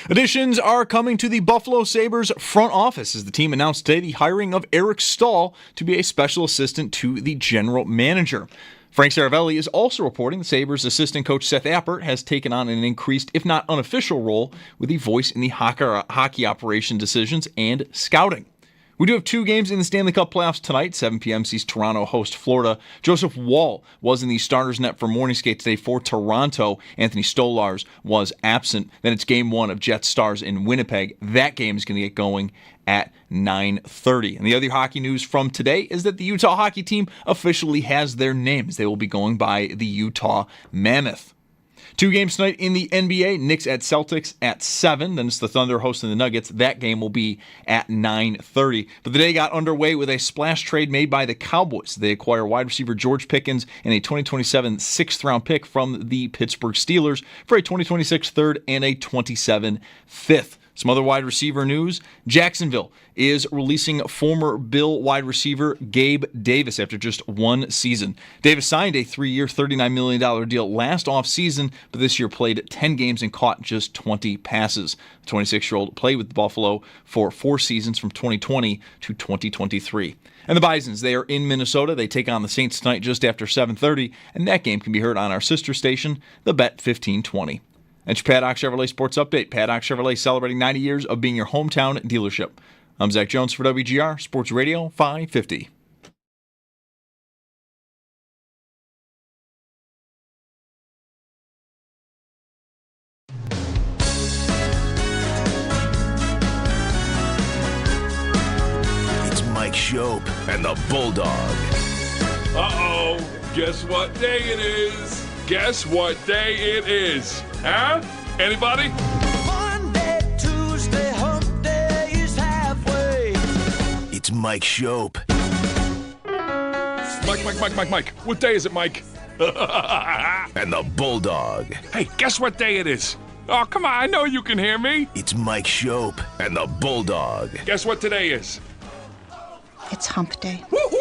Additions are coming to the Buffalo Sabres front office as the team announced today the hiring of Eric Stahl to be a special assistant to the general manager. Frank Saravelli is also reporting the Sabres assistant coach Seth Appert has taken on an increased, if not unofficial, role with a voice in the hockey operation decisions and scouting. We do have 2 games in the Stanley Cup playoffs tonight. 7 p.m. sees Toronto host Florida. Joseph Woll was in the starters net for morning skate today for Toronto. Anthony Stolarz was absent. Then it's game 1 of Jets Stars in Winnipeg. That game is going to get going at 9:30. And the other hockey news from today is that the Utah hockey team officially has their names. They will be going by the Utah Mammoth. 2 games tonight in the NBA. Knicks at Celtics at 7. Then it's the Thunder hosting the Nuggets. That game will be at 9:30. But the day got underway with a splash trade made by the Cowboys. They acquire wide receiver George Pickens and a 2027 6th-round pick from the Pittsburgh Steelers for a 2026 3rd and a 27 5th. Some other wide receiver news. Jacksonville is releasing former Bill wide receiver Gabe Davis after just 1 season. Davis signed a 3-year, $39 million deal last offseason, but this year played 10 games and caught just 20 passes. The 26-year-old played with Buffalo for 4 seasons from 2020 to 2023. And the Bisons, they are in Minnesota. They take on the Saints tonight just after 7:30, and that game can be heard on our sister station, the Bet 1520. That's your Paddock Chevrolet Sports Update. Paddock Chevrolet celebrating 90 years of being your hometown dealership. I'm Zach Jones for WGR Sports Radio 550. It's Mike Schopp and the Bulldog. Uh-oh. Guess what day it is? Guess what day it is? Huh? Anybody? Monday, Tuesday, hump day is halfway. It's Mike Schopp. Mike. What day is it, Mike? And the Bulldog. Hey, guess what day it is? Oh, come on, I know you can hear me. It's Mike Schopp and the Bulldog. Guess what today is? It's hump day. Woo-hoo!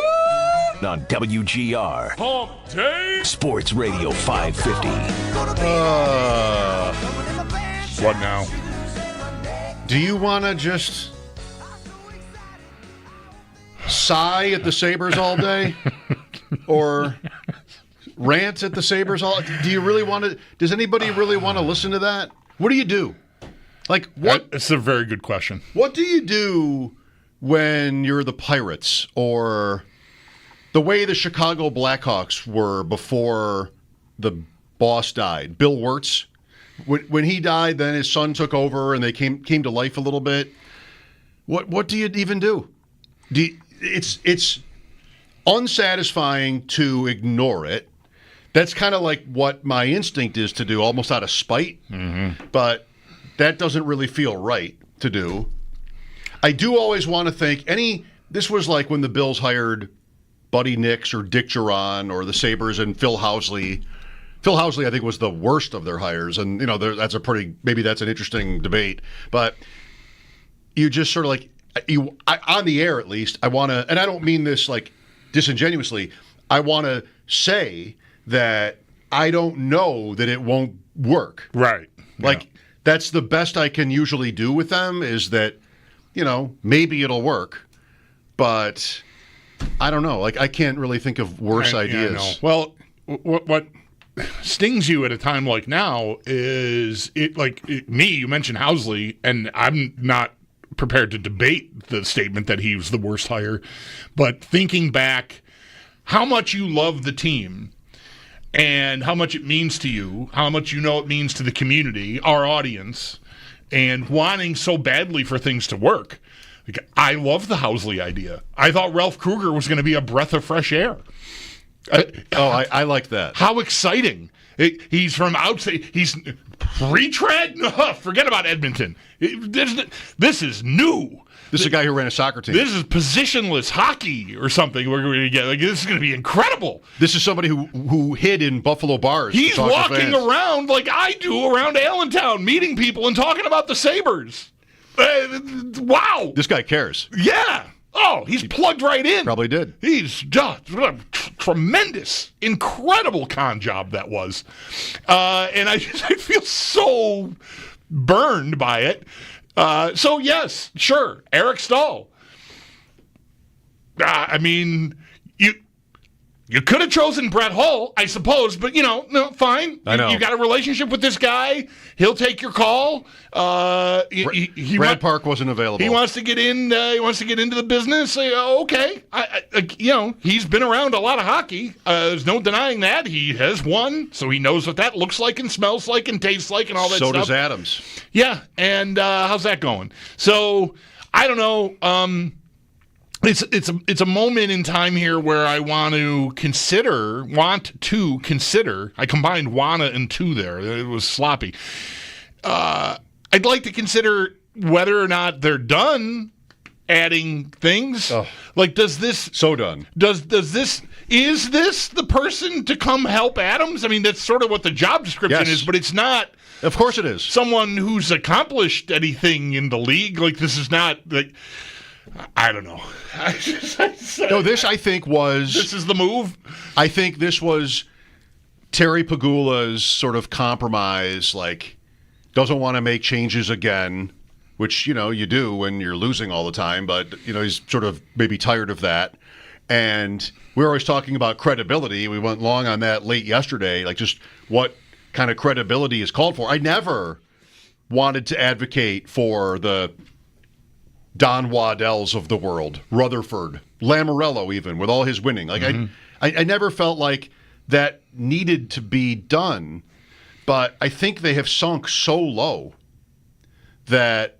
On WGR Hump day! Sports Radio 550. What now? Do you want to just sigh at the Sabres all day? Or rant at the Sabres all? Do you really want to? Does anybody really want to listen to that? What do you do? Like what? It's a very good question. What do you do when you're the Pirates or the way the Chicago Blackhawks were before the boss died? Bill Wirtz, when he died, then his son took over and they came to life a little bit. What do you even do? It's unsatisfying to ignore it. That's kind of like what my instinct is to do, almost out of spite. Mm-hmm. But that doesn't really feel right to do. I do always want to think this was like when the Bills hired Buddy Nix or Dick Duran or the Sabres and Phil Housley. Phil Housley, I think, was the worst of their hires, and maybe that's an interesting debate. But you just sort of on the air at least, I want to, and I don't mean this like disingenuously, I want to say that I don't know that it won't work. Right. That's the best I can usually do with them is that, maybe it'll work, but I don't know. I can't really think of worse ideas. Well, what stings you at a time like now is me. You mentioned Housley, and I'm not prepared to debate the statement that he was the worst hire, but thinking back, how much you love the team and how much it means to you, how much it means to the community, our audience, and wanting so badly for things to work. I love the Housley idea. I thought Ralph Kruger was going to be a breath of fresh air. I like that. How exciting. He's from outside. He's retread? Forget about Edmonton. This is new. This is a guy who ran a soccer team. This is positionless hockey or something we're going to get. This is going to be incredible. This is somebody who hid in Buffalo bars. He's walking around like I do around Allentown, meeting people and talking about the Sabres. Wow. This guy cares. Yeah. Oh, he's plugged right in. Probably did. He's just tremendous, incredible con job that was. And I feel so burned by it. So yes, sure, Eric Stahl. I mean, you could have chosen Brett Hull, I suppose, but no, fine. I know. You got a relationship with this guy. He'll take your call. Brad Park wasn't available. He wants to get in. He wants to get into the business. Okay, he's been around a lot of hockey. There's no denying that. He has won, so he knows what that looks like and smells like and tastes like and all that stuff. So does Adams. Yeah, and how's that going? So I don't know. It's a moment in time here where I want to consider. I combined wanna and to there. It was sloppy. I'd like to consider whether or not they're done adding things. Oh. Like, does this So done. Does this is this the person to come help Adams? I mean, that's sort of what the job description Yes. is, but it's not. Of course it is. Someone who's accomplished anything in the league. Like, this is not like. I don't know. No, this I think was. This is the move. I think this was Terry Pegula's sort of compromise. Like, doesn't want to make changes again, which you do when you're losing all the time. But he's sort of maybe tired of that. And we're always talking about credibility. We went long on that late yesterday. Like, just what kind of credibility is called for. I never wanted to advocate for the Don Waddells of the world, Rutherford, Lamoriello, even with all his winning. Like I never felt like that needed to be done, but I think they have sunk so low that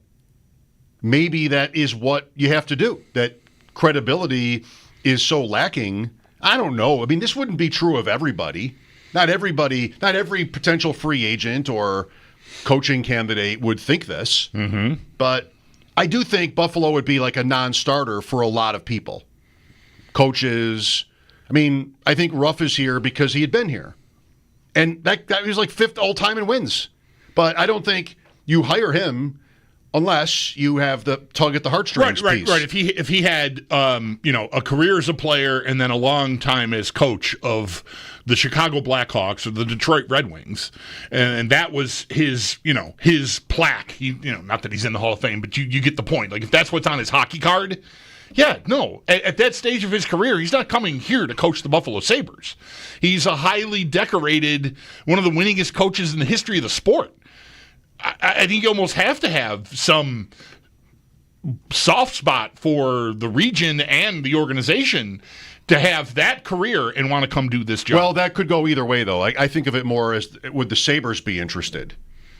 maybe that is what you have to do. That credibility is so lacking. I don't know. I mean, this wouldn't be true of everybody. Not everybody. Not every potential free agent or coaching candidate would think this. Mm-hmm. But I do think Buffalo would be like a non-starter for a lot of people. Coaches. I mean, I think Ruff is here because he had been here. And that was like 5th all-time in wins. But I don't think you hire him unless you have the tug at the heartstrings piece. Right. If he had a career as a player and then a long time as coach of the Chicago Blackhawks or the Detroit Red Wings, and that was his plaque. Not that he's in the Hall of Fame, but you get the point. Like, if that's what's on his hockey card, yeah, no. At that stage of his career, he's not coming here to coach the Buffalo Sabres. He's a highly decorated, one of the winningest coaches in the history of the sport. I think you almost have to have some soft spot for the region and the organization to have that career and want to come do this job. Well, that could go either way, though. I think of it more as, would the Sabres be interested,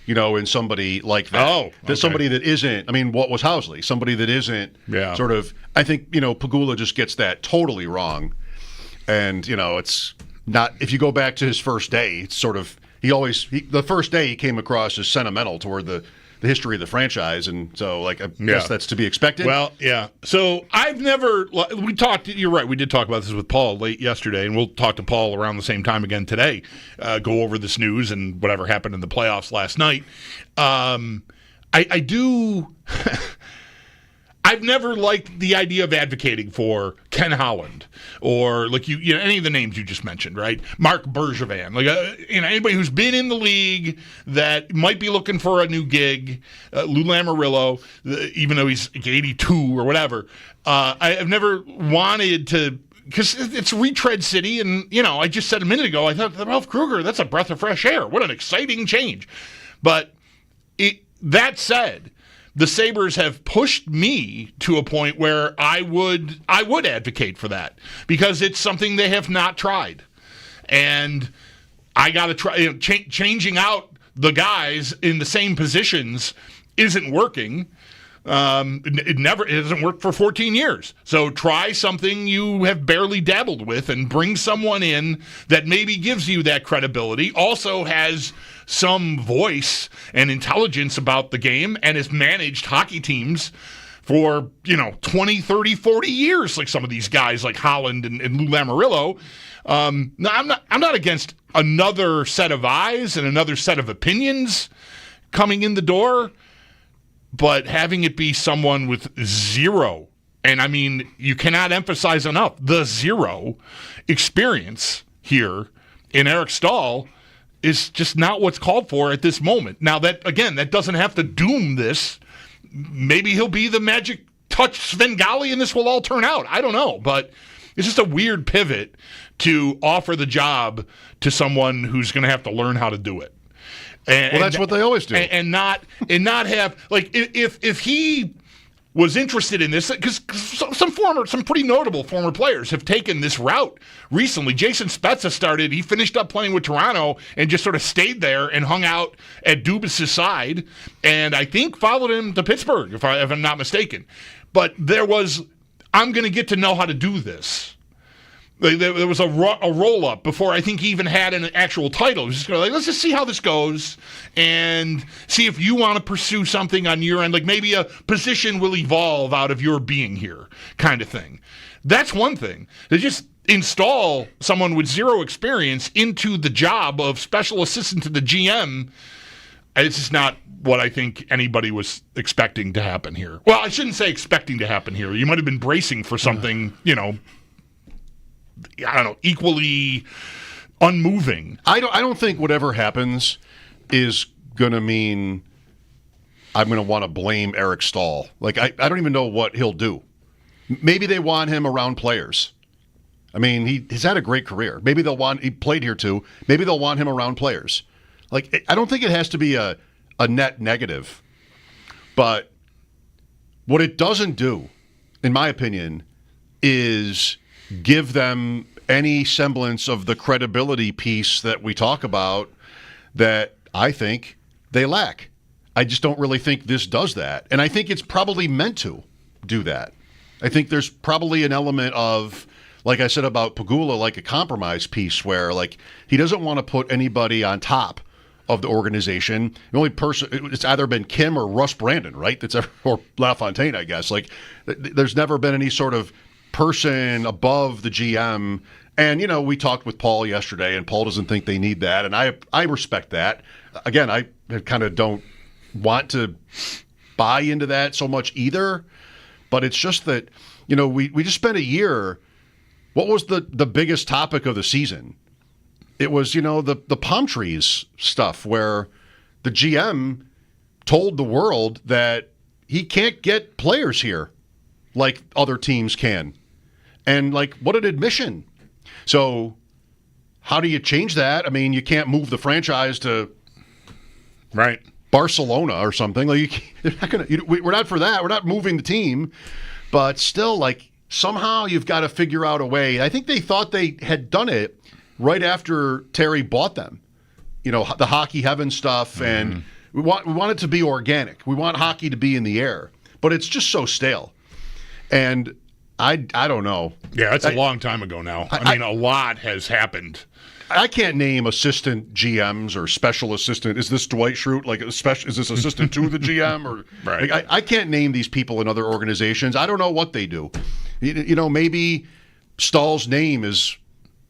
in somebody like that? Oh, okay. Somebody that isn't, what was Housley? Somebody that isn't sort of, I think, Pegula just gets that totally wrong. And, it's not, if you go back to his first day, it's sort of, the first day he came across as sentimental toward the history of the franchise, and so I guess that's to be expected. Well, yeah. So you're right, we did talk about this with Paul late yesterday, and we'll talk to Paul around the same time again today, go over this news and whatever happened in the playoffs last night. I do... I've never liked the idea of advocating for Ken Holland or any of the names you just mentioned, right? Mark Bergevin, anybody who's been in the league that might be looking for a new gig. Lou Lamoriello, even though he's 82 or whatever, I've never wanted to. Because it's retread city, and I just said a minute ago, I thought Ralph Kruger, that's a breath of fresh air. What an exciting change! But that said, the Sabres have pushed me to a point where I would advocate for that because it's something they have not tried, and I got to try. Changing out the guys in the same positions isn't working. It hasn't worked for 14 years. So try something you have barely dabbled with and bring someone in that maybe gives you that credibility, also has some voice and intelligence about the game, and has managed hockey teams for 20, 30, 40 years, like some of these guys like Holland and Lou Lamoriello. No, I'm not against another set of eyes and another set of opinions coming in the door, but having it be someone with zero, and you cannot emphasize enough the zero experience here in Eric Stahl is just not what's called for at this moment. Now, that doesn't have to doom this. Maybe he'll be the magic touch Svengali and this will all turn out. I don't know, but it's just a weird pivot to offer the job to someone who's going to have to learn how to do it. Well, that's what they always do. And not have, like, if he was interested in this, because some pretty notable former players have taken this route recently. Jason Spezza he finished up playing with Toronto and just sort of stayed there and hung out at Dubas' side, and I think followed him to Pittsburgh, if I'm not mistaken. But there was, I'm going to get to know how to do this. There was a roll-up before I think he even had an actual title. He was just going to let's just see how this goes and see if you want to pursue something on your end. Like maybe a position will evolve out of your being here kind of thing. That's one thing. To just install someone with zero experience into the job of special assistant to the GM, it's just not what I think anybody was expecting to happen here. Well, I shouldn't say expecting to happen here. You might have been bracing for something, I don't know, equally unmoving. I don't think whatever happens is going to mean I'm going to want to blame Eric Stahl. Like, I don't even know what he'll do. Maybe they want him around players. I mean, he's had a great career. Maybe he played here too. Maybe they'll want him around players. Like, I don't think it has to be a net negative. But what it doesn't do, in my opinion, is give them any semblance of the credibility piece that we talk about that I think they lack. I just don't really think this does that. And I think it's probably meant to do that. I think there's probably an element of, like I said about Pagula, like a compromise piece where, like, he doesn't want to put anybody on top of the organization. The only person, it's either been Kim or Russ Brandon, right? Or LaFontaine, I guess. Like, there's never been any sort of person above the GM. And, we talked with Paul yesterday, and Paul doesn't think they need that. And I respect that. Again, I kind of don't want to buy into that so much either. But it's just that, we just spent a year. What was the biggest topic of the season? It was, the palm trees stuff where the GM told the world that he can't get players here like other teams can. And, like, what an admission. So how do you change that? I mean, you can't move the franchise to Barcelona or something. Like, we're not for that. We're not moving the team. But still, like, somehow you've got to figure out a way. I think they thought they had done it right after Terry bought them. The Hockey Heaven stuff. And we want it to be organic. We want hockey to be in the air. But it's just so stale. And I don't know. Yeah, that's a long time ago now. I mean, a lot has happened. I can't name assistant GMs or special assistant. Is this Dwight Schrute? Like, is this assistant to the GM? Or right. Like, I can't name these people in other organizations. I don't know what they do. Maybe Stahl's name is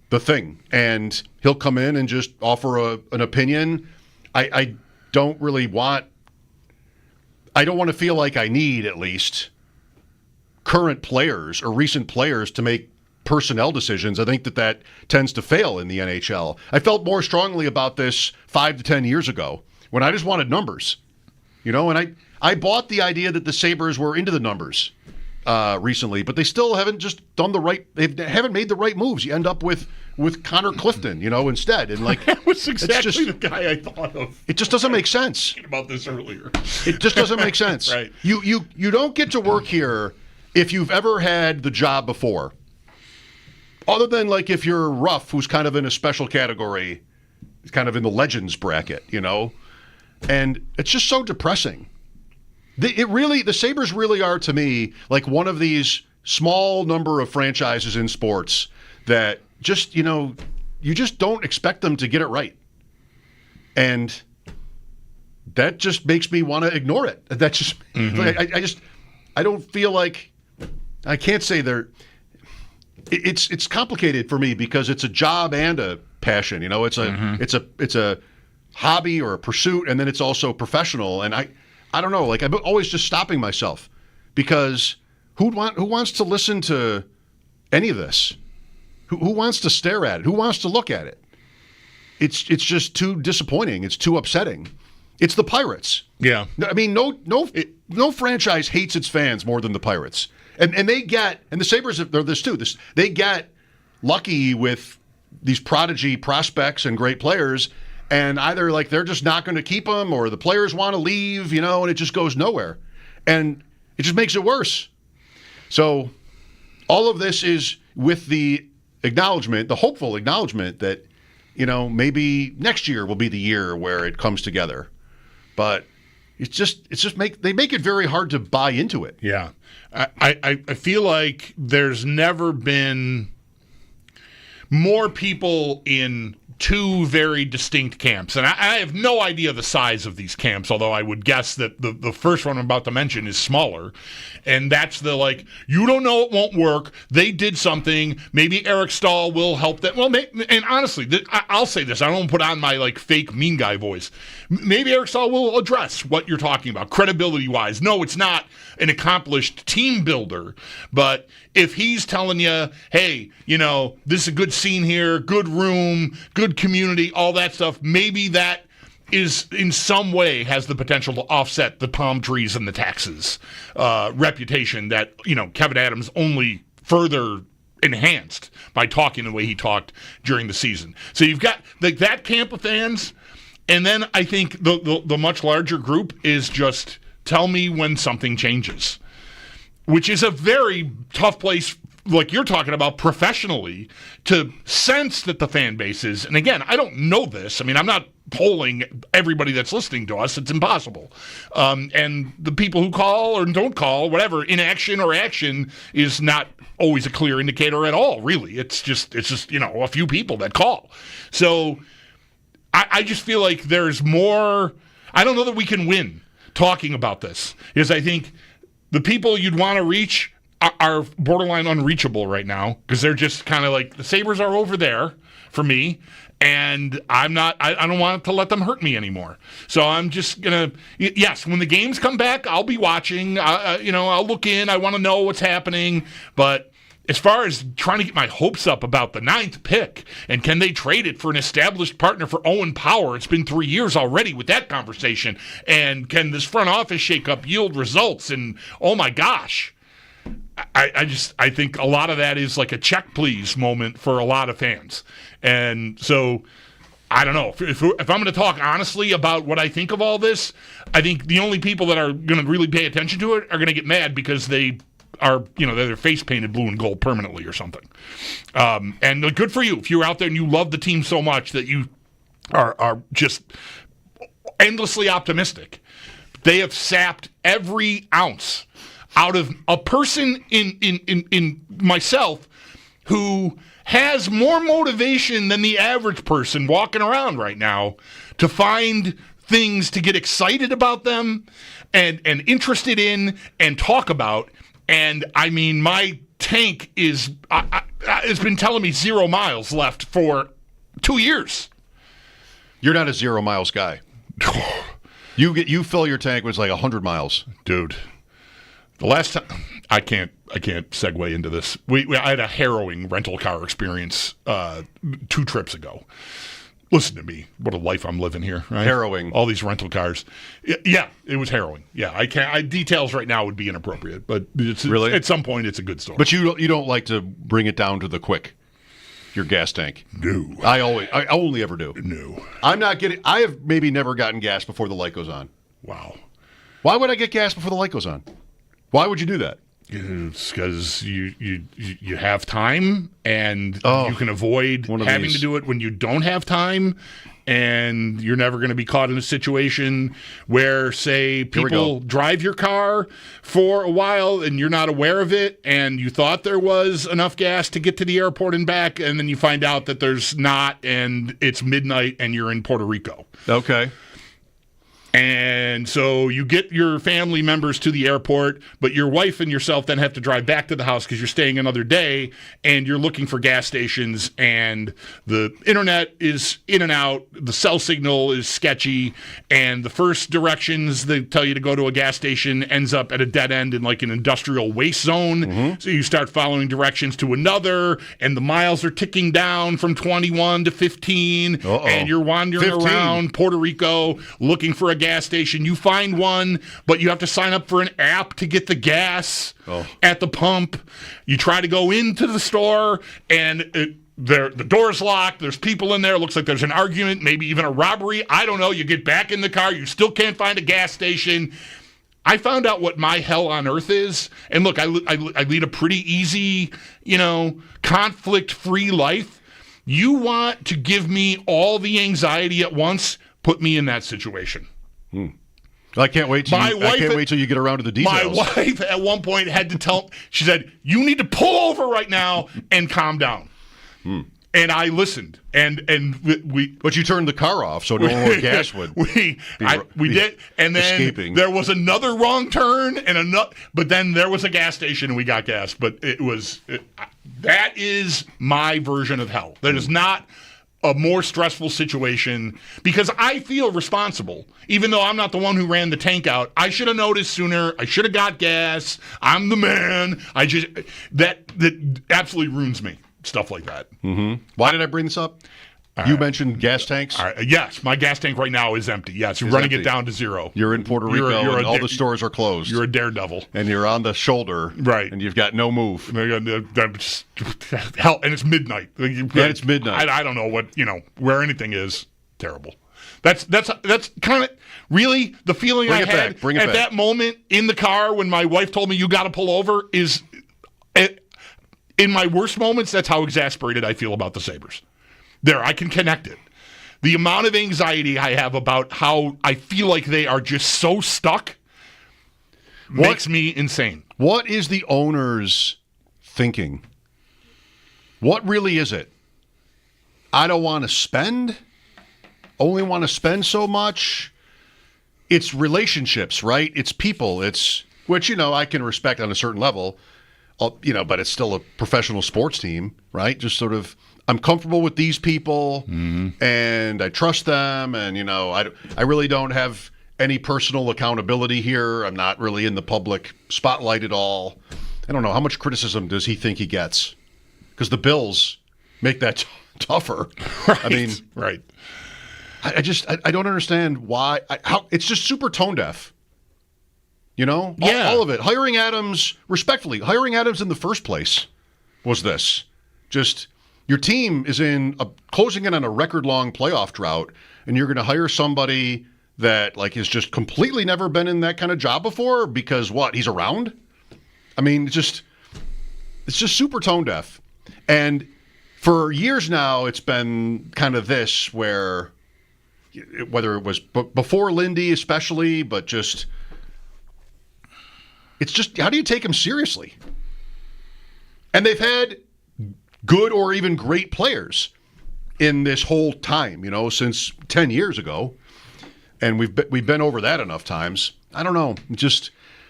the thing, and he'll come in and just offer an opinion. I don't really want. I don't want to feel like I need, at least, current players or recent players to make personnel decisions. I think that tends to fail in the NHL. I felt more strongly about this 5 to 10 years ago when I just wanted numbers, and I bought the idea that the Sabres were into the numbers recently, but they still haven't just done they haven't made the right moves. You end up with Connor Clifton, instead. And, like, that was exactly the guy I thought of. It just doesn't make sense. Thinking about this earlier. It just doesn't make sense. Right. You don't get to work here if you've ever had the job before. Other than, like, if you're Ruff, who's kind of in a special category, kind of in the legends bracket, And it's just so depressing. The Sabres really are, to me, like one of these small number of franchises in sports that just, you just don't expect them to get it right. And that just makes me want to ignore it. That just, I don't feel like, I can't say it's complicated for me because it's a job and a passion. It's a hobby or a pursuit, and then it's also professional. And I don't know. Like, I'm always just stopping myself because who wants to listen to any of this? Who wants to stare at it? Who wants to look at it? it's just too disappointing. It's too upsetting. It's the Pirates. Yeah. I mean, no franchise hates its fans more than the Pirates. And the Sabres, they're this too. They get lucky with these prodigy prospects and great players, and either like they're just not going to keep them, or the players want to leave, and it just goes nowhere, and it just makes it worse. So all of this is with the hopeful acknowledgement that maybe next year will be the year where it comes together, but they make it very hard to buy into it. Yeah, I feel like there's never been more people in two very distinct camps. And I have no idea the size of these camps, although I would guess that the first one I'm about to mention is smaller. And that's you don't know, it won't work. They did something. Maybe Eric Stahl will help them. Well, and honestly, I'll say this. I don't want to put on my fake mean guy voice. Maybe Eric Stahl will address what you're talking about, credibility-wise. No, it's not an accomplished team builder. But if he's telling you, hey, this is a good scene here, good room, good community, all that stuff, maybe that is in some way has the potential to offset the palm trees and the taxes reputation that Kevin Adams only further enhanced by talking the way he talked during the season. So you've got that camp of fans, and then I think the much larger group is just tell me when something changes, which is a very tough place, like you're talking about professionally, to sense that the fan base is. And again, I don't know this. I mean, I'm not polling everybody that's listening to us. It's impossible. And the people who call or don't call, whatever, inaction or action is not always a clear indicator at all, really. It's just a few people that call. So I just feel like there's more. I don't know that we can win talking about this, because I think the people you'd want to reach are borderline unreachable right now, because they're just kind of the Sabres are over there for me, and I don't want to let them hurt me anymore. So I'm just going to, yes, when the games come back, I'll be watching, I'll look in, I want to know what's happening, but as far as trying to get my hopes up about the 9th pick, and can they trade it for an established partner for Owen Power? It's been 3 years already with that conversation. And can this front office shakeup yield results? And oh my gosh, I think a lot of that is like a check please moment for a lot of fans. And so I don't know. If I'm going to talk honestly about what I think of all this, I think the only people that are going to really pay attention to it are going to get mad because they are, their face painted blue and gold permanently or something. And good for you if you're out there and you love the team so much that you are just endlessly optimistic. They have sapped every ounce out of a person in myself who has more motivation than the average person walking around right now to find things to get excited about them and interested in and talk about. And I mean, my tank has been telling me 0 miles left for 2 years. You're not a 0 miles guy. You fill your tank when it's 100 miles, dude. The last time I can't segue into this. I had a harrowing rental car experience 2 trips ago. Listen to me. What a life I'm living here. Right? Harrowing. All these rental cars. Yeah, it was harrowing. Yeah, I can't. Details right now would be inappropriate, but really? At some point, it's a good story. But you don't like to bring it down to the quick. Your gas tank. No. I only ever do. No. I have maybe never gotten gas before the light goes on. Wow. Why would I get gas before the light goes on? Why would you do that? It's because you have time, and you can avoid having to do it when you don't have time, and you're never going to be caught in a situation where, say, people drive your car for a while and you're not aware of it, and you thought there was enough gas to get to the airport and back, and then you find out that there's not, and it's midnight and you're in Puerto Rico. Okay. And so you get your family members to the airport, but your wife and yourself then have to drive back to the house because you're staying another day, and you're looking for gas stations, and the internet is in and out, the cell signal is sketchy, and the first directions they tell you to go to a gas station ends up at a dead end in like an industrial waste zone. So you start following directions to another, and the miles are ticking down from 21 to 15, and you're wandering 15. around Puerto Rico looking for a gas station. You find one, but you have to sign up for an app to get the gas at the pump. You try to go into the store, and the door's locked. There's people in there. It looks like there's an argument, maybe even a robbery. I don't know. You get back in the car. You still can't find a gas station. I found out what my hell on earth is. And look, I lead a pretty easy, conflict-free life. You want to give me all the anxiety at once? Put me in that situation. I can't wait till you get around to the details. My wife at one point had to she said, "You need to pull over right now and calm down." And I listened, and we. But you turned the car off, so no more gas would. We did, and then escaping. There was another wrong turn, but then there was a gas station, and we got gas. But that is my version of hell. That is not a more stressful situation, because I feel responsible. Even though I'm not the one who ran the tank out, I should have noticed sooner. I should have got gas. I'm the man. That absolutely ruins me. Stuff like that. Why did I bring this up? You mentioned gas tanks. Yes, my gas tank right now is empty. Yes, you're running it down to zero. You're in Puerto Rico, and all the stores are closed. You're a daredevil. And you're on the shoulder. Right. And you've got no move. Hell, and it's midnight. It's midnight. I don't know where anything is. Terrible. That's kind of really the feeling I had at that moment in the car when my wife told me you got to pull over is, in my worst moments, that's how exasperated I feel about the Sabres. There, I can connect it. The amount of anxiety I have about how I feel like they are just so stuck makes me insane. What is the owner's thinking? What really is it? I don't want to spend. Only want to spend so much. It's relationships, right? It's people. It's, which, I can respect on a certain level, but it's still a professional sports team, right? Just sort of, I'm comfortable with these people, and I trust them, and, I really don't have any personal accountability here. I'm not really in the public spotlight at all. I don't know. How much criticism does he think he gets? Because the Bills make that tougher. Right. I mean, right. I don't understand why. How it's just super tone deaf. All of it. Hiring Adams, respectfully, hiring Adams in the first place was this. Just, your team is closing in on a record-long playoff drought, and you're going to hire somebody that has just completely never been in that kind of job before because what? He's around? I mean, it's just super tone deaf. And for years now, it's been kind of this where, whether it was before Lindy especially, but just, it's just, how do you take him seriously? And they've had good or even great players in this whole time, since 10 years ago. And we've been over that enough times. I don't know.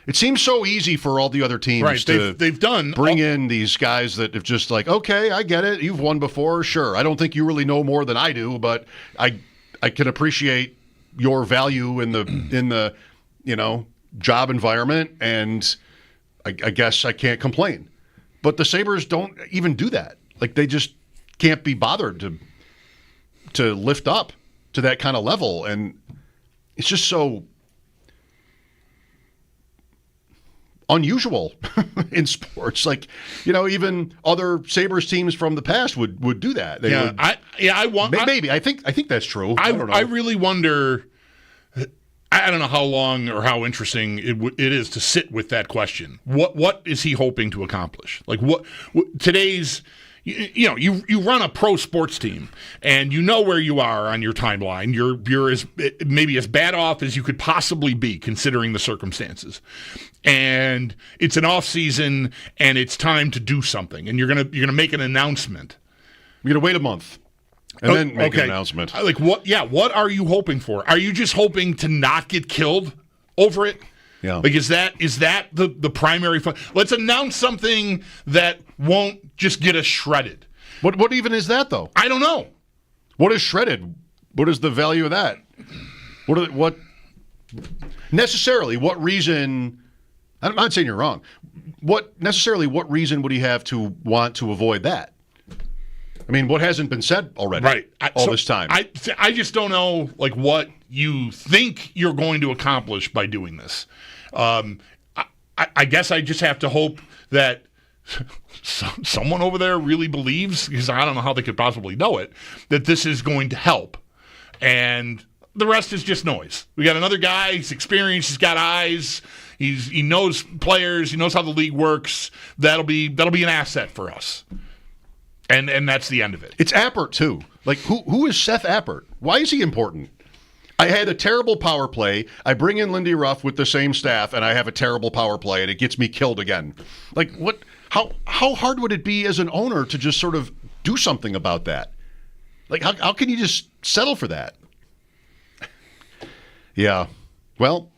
It seems so easy for all the other teams to they've done bring in these guys that have just okay, I get it. You've won before. Sure. I don't think you really know more than I do, but I can appreciate your value in the job environment, and I guess I can't complain. But the Sabres don't even do that. They just can't be bothered to lift up to that kind of level, and it's just so unusual in sports. Even other Sabres teams from the past would do that. I think that's true. I don't know. I really wonder. I don't know how long or how interesting it is to sit with that question. What is he hoping to accomplish? What today's. You run a pro sports team, and you know where you are on your timeline. You're maybe as bad off as you could possibly be, considering the circumstances. And it's an off season, and it's time to do something. And you're gonna make an announcement. You're gonna wait a month. And then make an announcement. Like what? Yeah, what are you hoping for? Are you just hoping to not get killed over it? Yeah. Like is that the primary fun? Let's announce something that won't just get us shredded. What even is that though? I don't know. What is shredded? What is the value of that? What necessarily? What reason? I'm not saying you're wrong. What reason would he have to want to avoid that? I mean, what hasn't been said already? Right. This time. I just don't know like what you think you're going to accomplish by doing this. I guess I just have to hope that someone over there really believes, because I don't know how they could possibly know it, that this is going to help. And the rest is just noise. We got another guy, he's experienced, he's got eyes, he knows players, he knows how the league works. That'll be an asset for us. And that's the end of it. It's Appert, too. Like, who is Seth Appert? Why is he important? I had a terrible power play. I bring in Lindy Ruff with the same staff, and I have a terrible power play, and it gets me killed again. Like, what? How hard would it be as an owner to just sort of do something about that? Like, how can you just settle for that? Yeah. Well,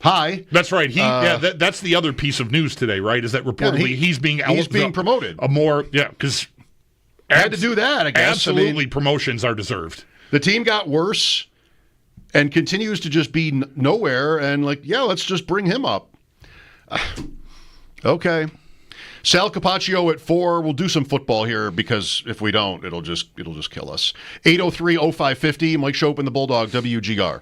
hi. That's right. That's the other piece of news today, right? Is that reportedly he's being promoted. Because had to do that, I guess. Absolutely, promotions are deserved. The team got worse and continues to just be nowhere. And let's just bring him up. Okay. Sal Capaccio at 4. We'll do some football here because if we don't, it'll just kill us. 803-0550. Mike Schopp and the Bulldog, WGR.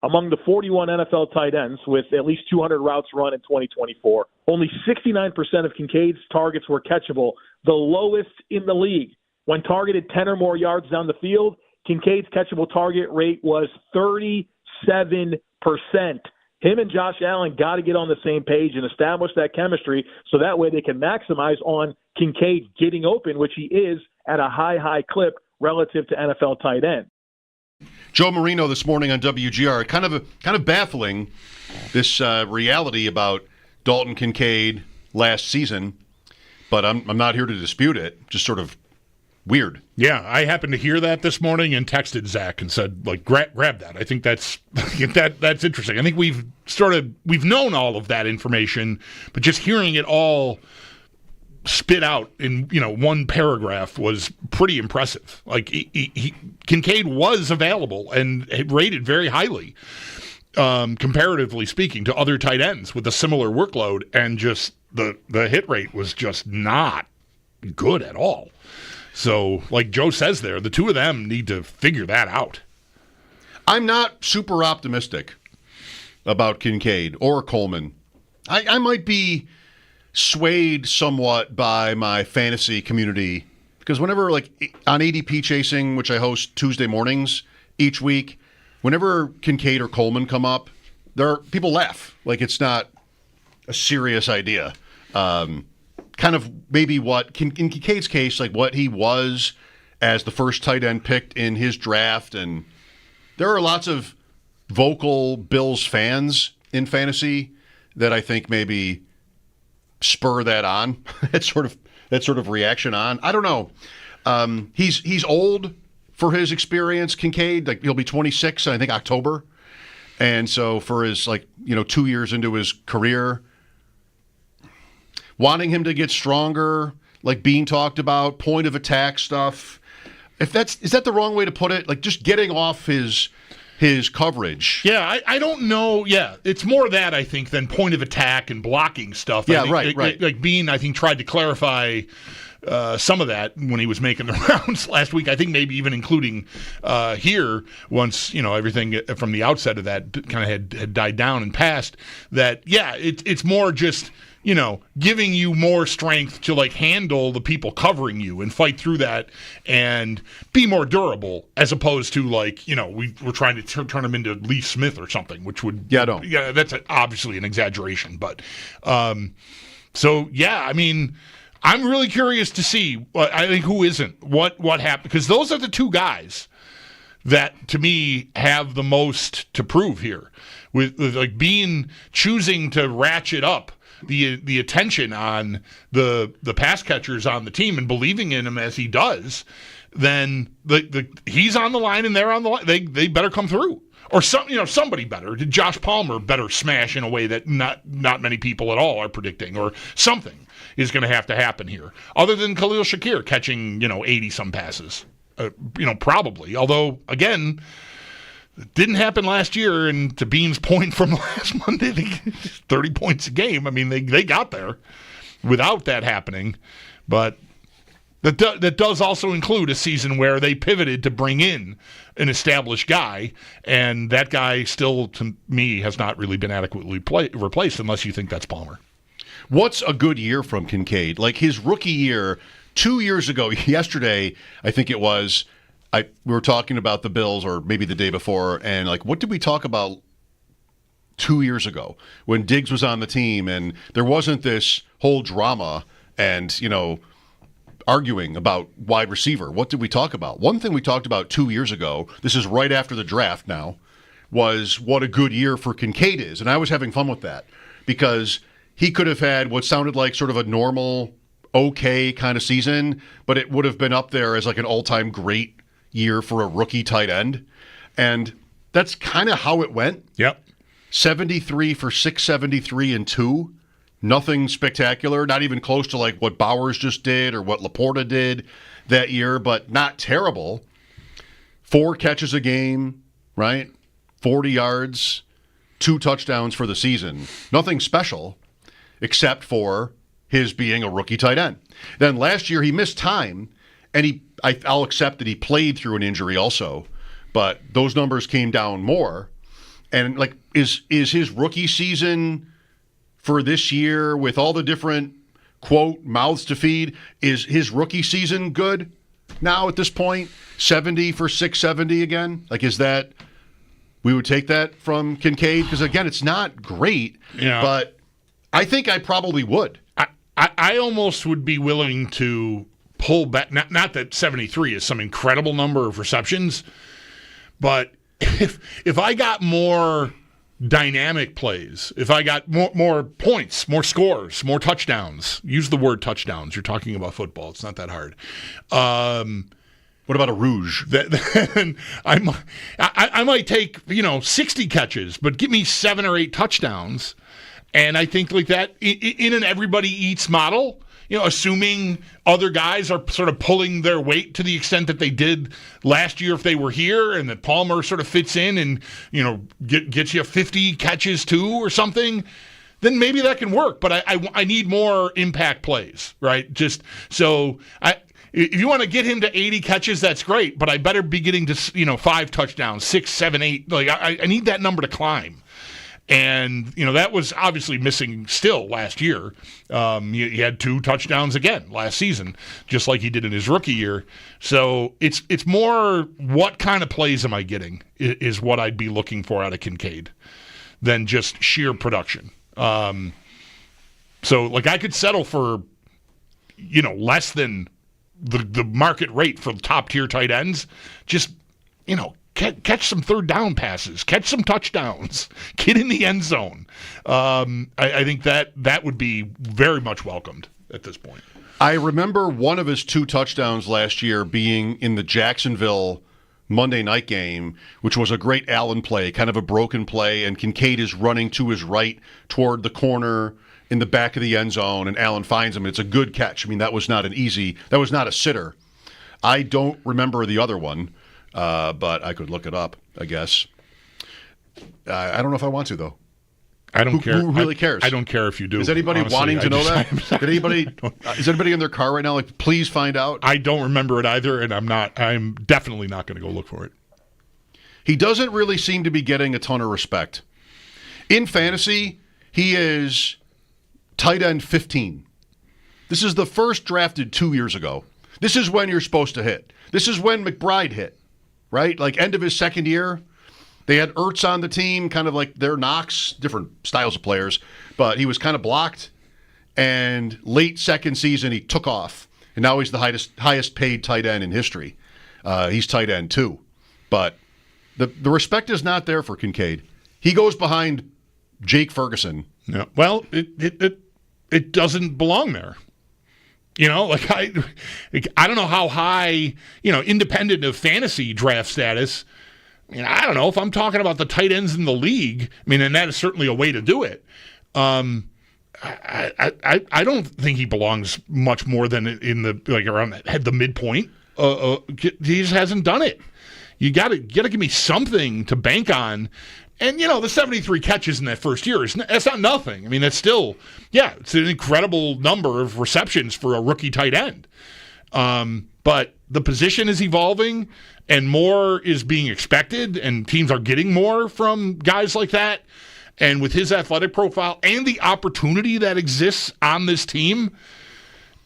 among the 41 NFL tight ends with at least 200 routes run in 2024, only 69% of Kincaid's targets were catchable, the lowest in the league. When targeted 10 or more yards down the field, Kincaid's catchable target rate was 37%. Him and Josh Allen got to get on the same page and establish that chemistry so that way they can maximize on Kincaid getting open, which he is at a high clip relative to NFL tight end. Joe Marino this morning on WGR, kind of baffling, this reality about Dalton Kincaid last season, but I'm not here to dispute it. Just sort of weird. Yeah, I happened to hear that this morning and texted Zach and said, like, grab that. I think that's that's interesting. I think we've known all of that information, but just hearing it all spit out in one paragraph was pretty impressive. Like Kincaid was available and rated very highly, comparatively speaking, to other tight ends with a similar workload, and just the hit rate was just not good at all. So, like Joe says there, the two of them need to figure that out. I'm not super optimistic about Kincaid or Coleman. I might be swayed somewhat by my fantasy community because whenever, like on ADP Chasing, which I host Tuesday mornings each week, whenever Kincaid or Coleman come up, people laugh like it's not a serious idea. Kind of maybe what, in Kincaid's case, like what he was as the first tight end picked in his draft. And there are lots of vocal Bills fans in fantasy that I think maybe spur that on, that sort of reaction on. I don't know. He's old for his experience, Kincaid. Like he'll be 26, I think, October. And so for his 2 years into his career, wanting him to get stronger, like being talked about, point of attack stuff. Is that the wrong way to put it? Like just getting off his coverage. Yeah, I don't know. Yeah, it's more that, I think, than point of attack and blocking stuff. Yeah, right. Like Bean, I think, tried to clarify some of that when he was making the rounds last week. I think maybe even including here once everything from the outset of that kind of had died down and passed. That it's more just giving you more strength to handle the people covering you and fight through that and be more durable, as opposed to we're trying to turn him into Lee Smith or something, which would that's obviously an exaggeration, but I mean, I'm really curious to see. I think who isn't what happened, because those are the two guys that to me have the most to prove here, with being choosing to ratchet up the attention on the pass catchers on the team and believing in him as he does. Then he's on the line and they're on the line. They better come through, or somebody better. Josh Palmer better smash in a way that not many people at all are predicting, or something is going to have to happen here. Other than Khalil Shakir catching 80 some passes, probably. Although again, it didn't happen last year, and to Bean's point from last Monday, 30 points a game. I mean, they got there without that happening. But that does also include a season where they pivoted to bring in an established guy, and that guy still, to me, has not really been adequately replaced, unless you think that's Palmer. What's a good year from Kincaid? Like his rookie year, 2 years ago, yesterday, I think it was, we were talking about the Bills, or maybe the day before, and what did we talk about 2 years ago when Diggs was on the team and there wasn't this whole drama and, arguing about wide receiver? What did we talk about? One thing we talked about 2 years ago, this is right after the draft now, was what a good year for Kincaid is. And I was having fun with that because he could have had what sounded like sort of a normal, okay kind of season, but it would have been up there as an all-time great year for a rookie tight end. And that's kind of how it went. Yep. 73 for 673 and 2. Nothing spectacular, not even close to what Bowers just did or what Laporta did that year, but not terrible. 4 catches a game, right? 40 yards, 2 touchdowns for the season. Nothing special except for his being a rookie tight end. Then last year he missed time, and I'll accept that he played through an injury also, but those numbers came down more. And like, is his rookie season for this year with all the different quote mouths to feed? Is his rookie season good now at this point? 70 for 670 again? Like, is that we would take that from Kincaid? Because again, it's not great, but I think I probably would. I almost would be willing to pull back. Not that 73 is some incredible number of receptions, but if I got more dynamic plays, if I got more points, more scores, more touchdowns, use the word touchdowns. You're talking about football. It's not that hard. What about a Rouge? Then I might take 60 catches, but give me 7 or 8 touchdowns. And I think like that in an everybody eats model, assuming other guys are sort of pulling their weight to the extent that they did last year if they were here, and that Palmer sort of fits in and gets you 50 catches too or something, then maybe that can work. But I need more impact plays, right? Just so if you want to get him to 80 catches, that's great. But I better be getting to 5 touchdowns, 6, 7, 8. Like I need that number to climb. And, that was obviously missing still last year. He had 2 touchdowns again last season, just like he did in his rookie year. So it's more what kind of plays am I getting is what I'd be looking for out of Kincaid than just sheer production. So, like, I could settle for, less than the market rate for top-tier tight ends. Just, catch some third down passes, catch some touchdowns, get in the end zone. I think that would be very much welcomed at this point. I remember one of his 2 touchdowns last year being in the Jacksonville Monday night game, which was a great Allen play, kind of a broken play, and Kincaid is running to his right toward the corner in the back of the end zone, and Allen finds him. It's a good catch. I mean, that was not a sitter. I don't remember the other one. But I could look it up, I guess. I don't know if I want to, though. I don't care. Who really cares? I don't care if you do. Is anybody wanting to know that? Is anybody in their car right now? Like, please find out. I don't remember it either, and I'm definitely not going to go look for it. He doesn't really seem to be getting a ton of respect. In fantasy, he is tight end 15. This is the first drafted 2 years ago. This is when you're supposed to hit. This is when McBride hit. Right? Like end of his second year, they had Ertz on the team, kind of like their Knox, different styles of players, but he was kind of blocked. And late second season, he took off. And now he's the highest paid tight end in history. He's tight end 2. But the respect is not there for Kincaid. He goes behind Jake Ferguson. Yeah. Well, it doesn't belong there. I don't know how high, independent of fantasy draft status. I don't know if I'm talking about the tight ends in the league. And that is certainly a way to do it. I don't think he belongs much more than in the around the midpoint. He just hasn't done it. You got to give me something to bank on. And, the 73 catches in that first year, that's not nothing. That's still, it's an incredible number of receptions for a rookie tight end. But the position is evolving, and more is being expected, and teams are getting more from guys like that. And with his athletic profile and the opportunity that exists on this team,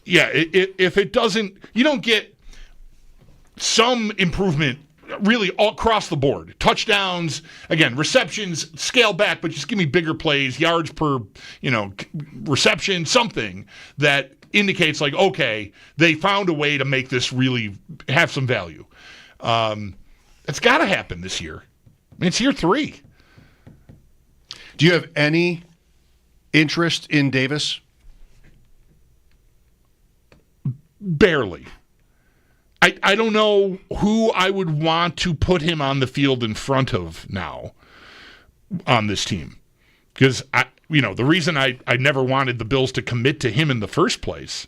if it doesn't, you don't get some improvement really all across the board. Touchdowns, again, receptions, scale back, but just give me bigger plays, yards per, reception, something that indicates like, okay, they found a way to make this really have some value. It's got to happen this year. It's year 3. Do you have any interest in Davis? Barely. I don't know who I would want to put him on the field in front of now on this team. Because, the reason I never wanted the Bills to commit to him in the first place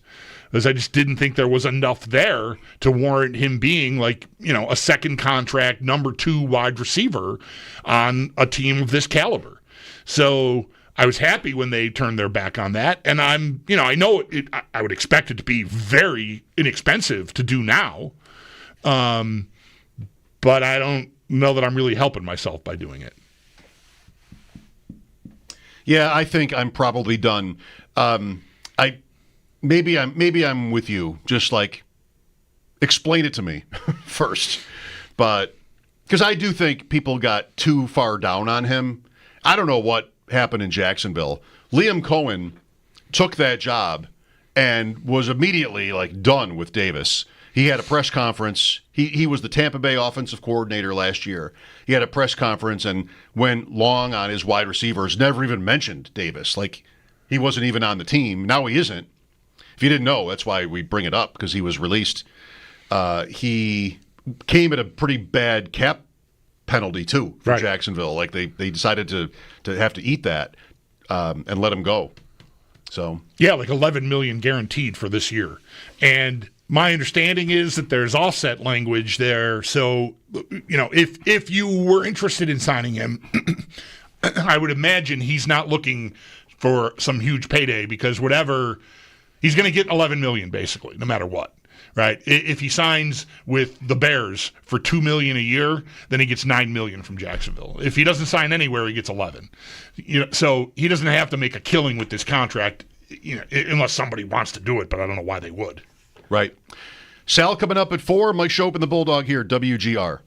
is I just didn't think there was enough there to warrant him being a second contract number 2 wide receiver on a team of this caliber. So I was happy when they turned their back on that, and I know I would expect it to be very inexpensive to do now, but I don't know that I'm really helping myself by doing it. Yeah, I think I'm probably done. Maybe I'm with you. Just like explain it to me first, but because I do think people got too far down on him. I don't know what happened in Jacksonville. Liam Cohen took that job and was immediately like done with Davis. He had a press conference. He was the Tampa Bay offensive coordinator last year. He had a press conference and went long on his wide receivers, never even mentioned Davis. Like, he wasn't even on the team. Now he isn't. If you didn't know, that's why we bring it up, because he was released. He came at a pretty bad cap penalty, too, for Jacksonville. Like, they decided to have to eat that and let him go. So yeah, like $11 million guaranteed for this year. And my understanding is that there's offset language there. So, if you were interested in signing him, I would imagine he's not looking for some huge payday, because whatever, he's going to get $11 million basically, no matter what. Right? If he signs with the Bears for $2 million a year, then he gets $9 million from Jacksonville. If he doesn't sign anywhere, he gets 11. So he doesn't have to make a killing with this contract, unless somebody wants to do it. But I don't know why they would. Right. Sal coming up at 4. Mike Schopp and the Bulldog here, WGR.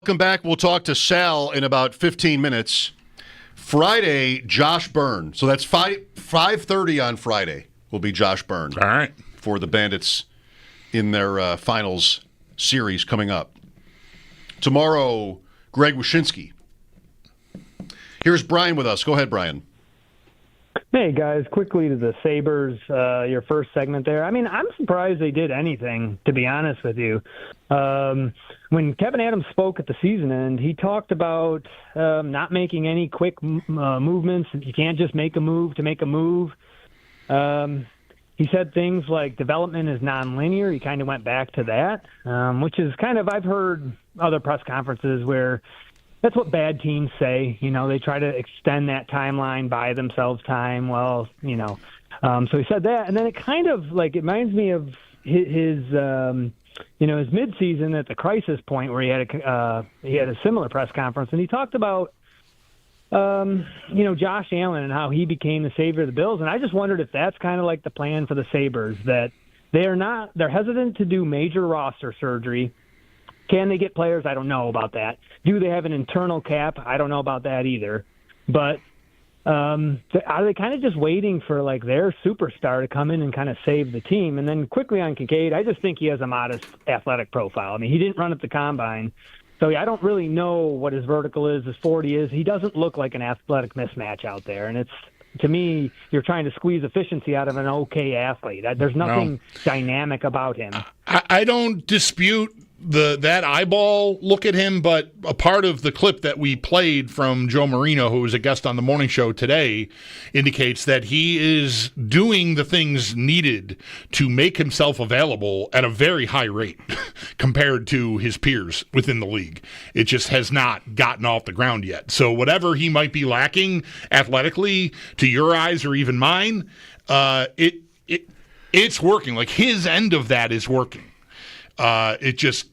come back. We'll talk to Sal in about 15 minutes. Friday, Josh Byrne. So that's 5:30 on Friday will be Josh Byrne. All right. For the Bandits in their finals series coming up. Tomorrow, Greg Wyshynski. Here's Brian with us. Go ahead, Brian. Hey, guys, quickly to the Sabres, your first segment there. I mean, I'm surprised they did anything, to be honest with you. When Kevin Adams spoke at the season end, he talked about not making any quick movements. You can't just make a move to make a move. He said things like development is nonlinear. He kind of went back to that, which is kind of, I've heard other press conferences where that's what bad teams say. You know, they try to extend that timeline, buy themselves time. Well, you know, so he said that. And then it kind of like, it reminds me of his his midseason at the crisis point where he had a similar press conference. And he talked about, Josh Allen and how he became the savior of the Bills. And I just wondered if that's kind of like the plan for the Sabres, that they're hesitant to do major roster surgery. Can they get players? I don't know about that. Do they have an internal cap? I don't know about that either. But are they kind of just waiting for like their superstar to come in and kind of save the team? And then quickly on Kincaid, I just think he has a modest athletic profile. I mean, he didn't run at the combine, so I don't really know what his vertical is, his 40 is. He doesn't look like an athletic mismatch out there. And it's, to me, you're trying to squeeze efficiency out of an okay athlete. There's nothing dynamic about him. I don't dispute that eyeball look at him, but a part of the clip that we played from Joe Marino, who was a guest on the morning show today, indicates that he is doing the things needed to make himself available at a very high rate compared to his peers within the league. It just has not gotten off the ground yet. So whatever he might be lacking athletically to your eyes or even mine, it's working. Like his end of that is working. It just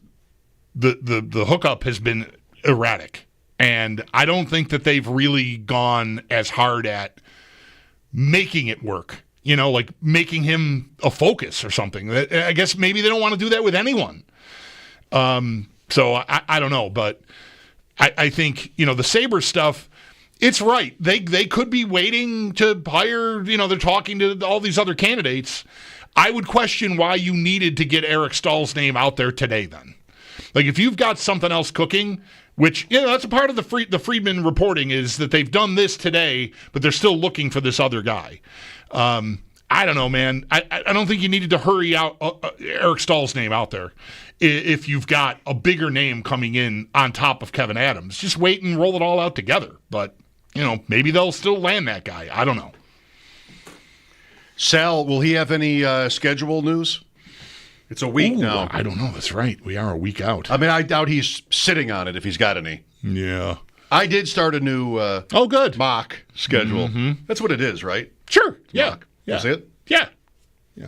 the hookup has been erratic, and I don't think that they've really gone as hard at making it work. You know, like making him a focus or something. I guess maybe they don't want to do that with anyone. So I don't know, but I think the Sabres stuff. It's right. They could be waiting to hire. They're talking to all these other candidates. I would question why you needed to get Eric Stahl's name out there today then. Like, if you've got something else cooking, which, that's a part of the Friedman reporting is that they've done this today, but they're still looking for this other guy. I don't know, man. I don't think you needed to hurry out Eric Stahl's name out there if you've got a bigger name coming in on top of Kevin Adams. Just wait and roll it all out together. But, maybe they'll still land that guy. I don't know. Sal, will he have any schedule news? It's a week now. I don't know. That's right. We are a week out. I mean, I doubt he's sitting on it if he's got any. Yeah. I did start a new good mock schedule. Mm-hmm. That's what it is, right? Sure. Yeah. Mock. Yeah. Is it? Yeah. Yeah.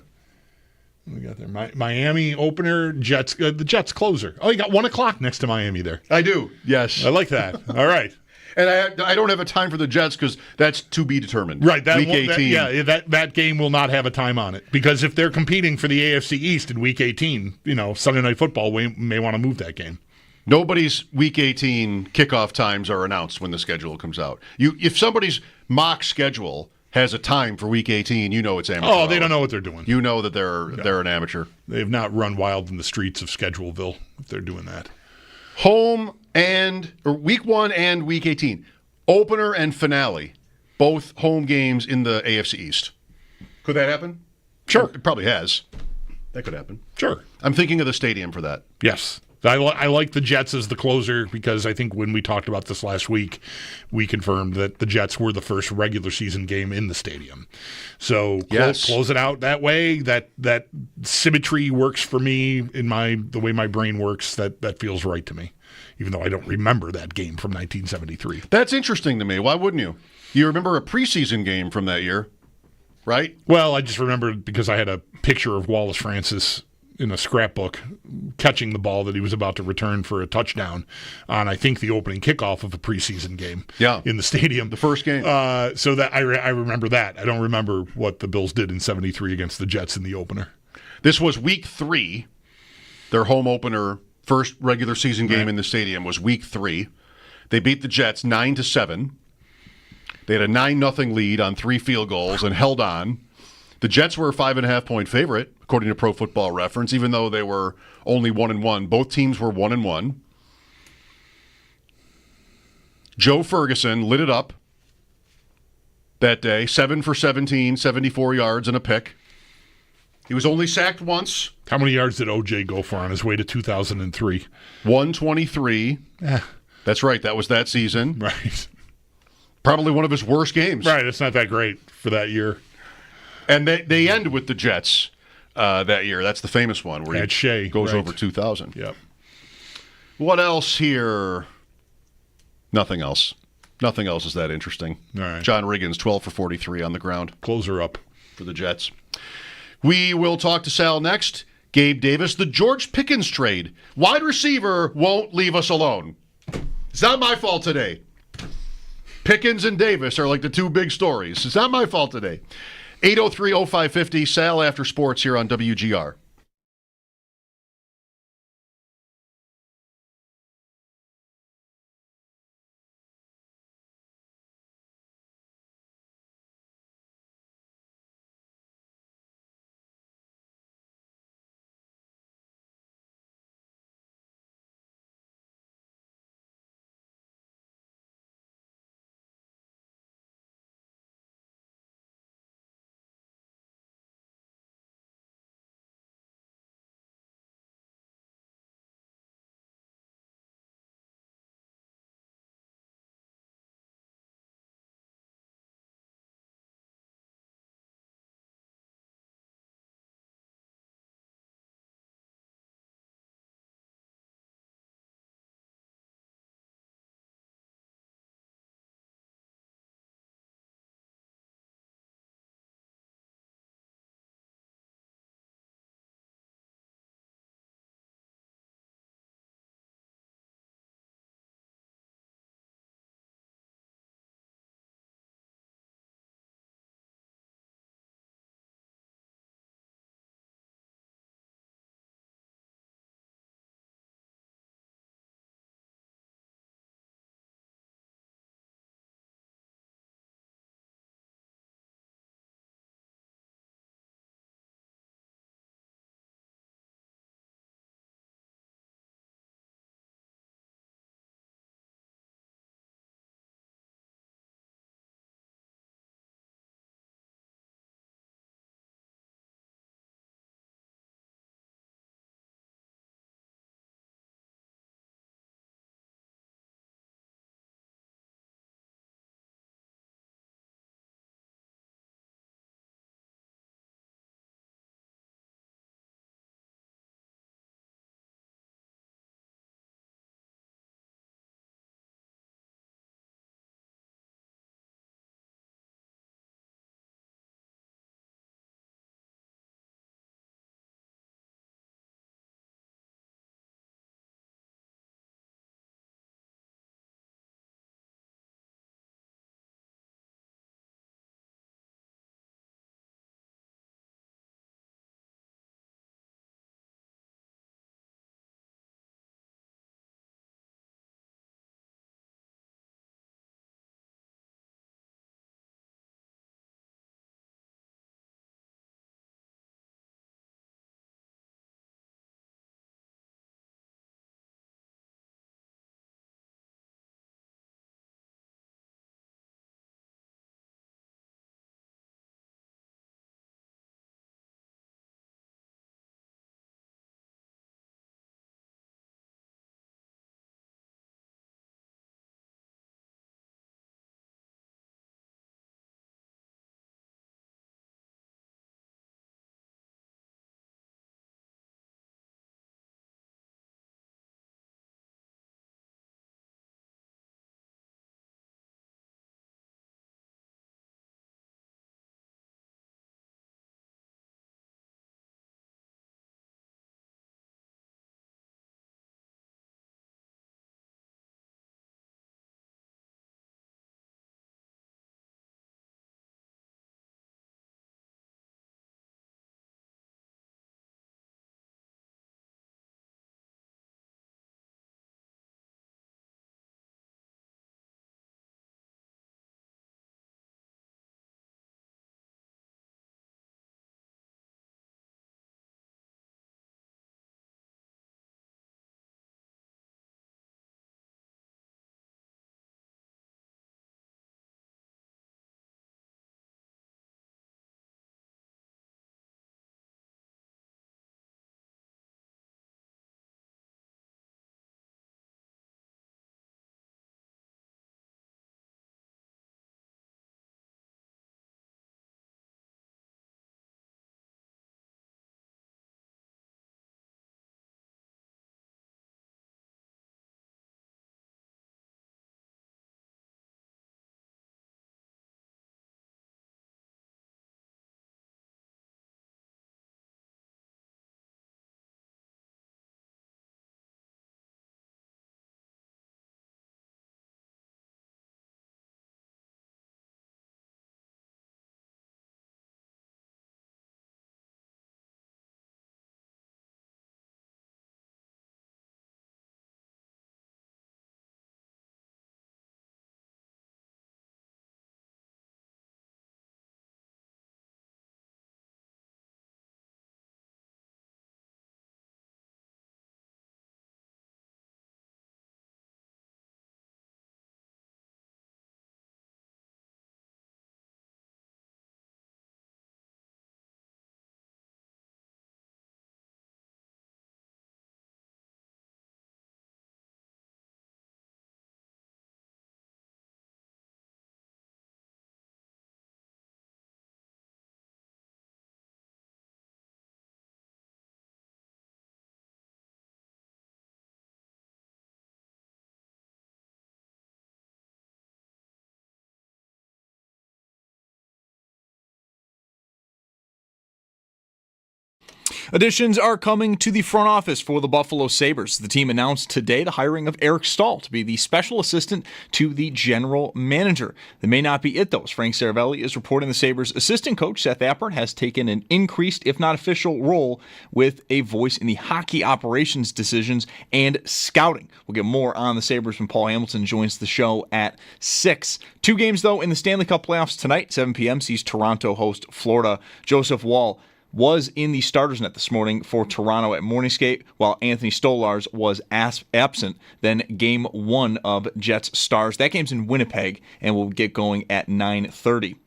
We got there. Miami opener, Jets, the Jets closer. Oh, you got 1:00 next to Miami there. I do. Yes. I like that. All right. And I don't have a time for the Jets because that's to be determined. Right. Week 18. That game will not have a time on it because if they're competing for the AFC East in Week 18, Sunday Night Football, we may want to move that game. Nobody's Week 18 kickoff times are announced when the schedule comes out. If somebody's mock schedule has a time for Week 18, it's amateur. Oh, they don't know what they're doing. You know that they're an amateur. They've not run wild in the streets of Scheduleville if they're doing that. Week 1 and Week 18. Opener and finale. Both home games in the AFC East. Could that happen? Sure. It probably has. That could happen. Sure. I'm thinking of the stadium for that. Yes. I like the Jets as the closer because I think when we talked about this last week, we confirmed that the Jets were the first regular season game in the stadium. So close it out that way. That symmetry works for me in the way my brain works. That feels right to me, even though I don't remember that game from 1973. That's interesting to me. Why wouldn't you? You remember a preseason game from that year, right? Well, I just remembered because I had a picture of Wallace Francis in a scrapbook catching the ball that he was about to return for a touchdown on, I think, the opening kickoff of a preseason game in the stadium. The first game. So that I remember that. I don't remember what the Bills did in 73 against the Jets in the opener. This was Week 3, their home opener First regular season game in the stadium was week 3. They beat the Jets 9-7. They had a 9-0 lead on 3 field goals and held on. The Jets were a 5.5-point favorite, according to Pro Football Reference, even though they were only 1-1. Both teams were 1-1. Joe Ferguson lit it up that day, 7 for 17, 74 yards and a pick. He was only sacked once. How many yards did OJ go for on his way to 2003? 123. That's right. That was that season. Right. Probably one of his worst games. Right. It's not that great for that year. And they end with the Jets that year. That's the famous one where he goes over 2,000. Yep. What else here? Nothing else. Nothing else is that interesting. All right. John Riggins, 12 for 43 on the ground. Closer up. For the Jets. We will talk to Sal next. Gabe Davis, the George Pickens trade. Wide receiver won't leave us alone. It's not my fault today. Pickens and Davis are like the 2 big stories. It's not my fault today. 803-0550, Sal After Sports here on WGR. Additions are coming to the front office for the Buffalo Sabres. The team announced today the hiring of Eric Stahl to be the special assistant to the general manager. That may not be it, though, as Frank Saravelli is reporting the Sabres' assistant coach, Seth Appert, has taken an increased, if not official, role with a voice in the hockey operations decisions and scouting. We'll get more on the Sabres when Paul Hamilton joins the show at 6. 2 games, though, in the Stanley Cup playoffs tonight. 7 p.m. sees Toronto host Florida. Joseph Woll was in the starters net this morning for Toronto at morning skate, while Anthony Stolarz was absent. Then game 1 of Jets Stars. That game's in Winnipeg and will get going at 9:30.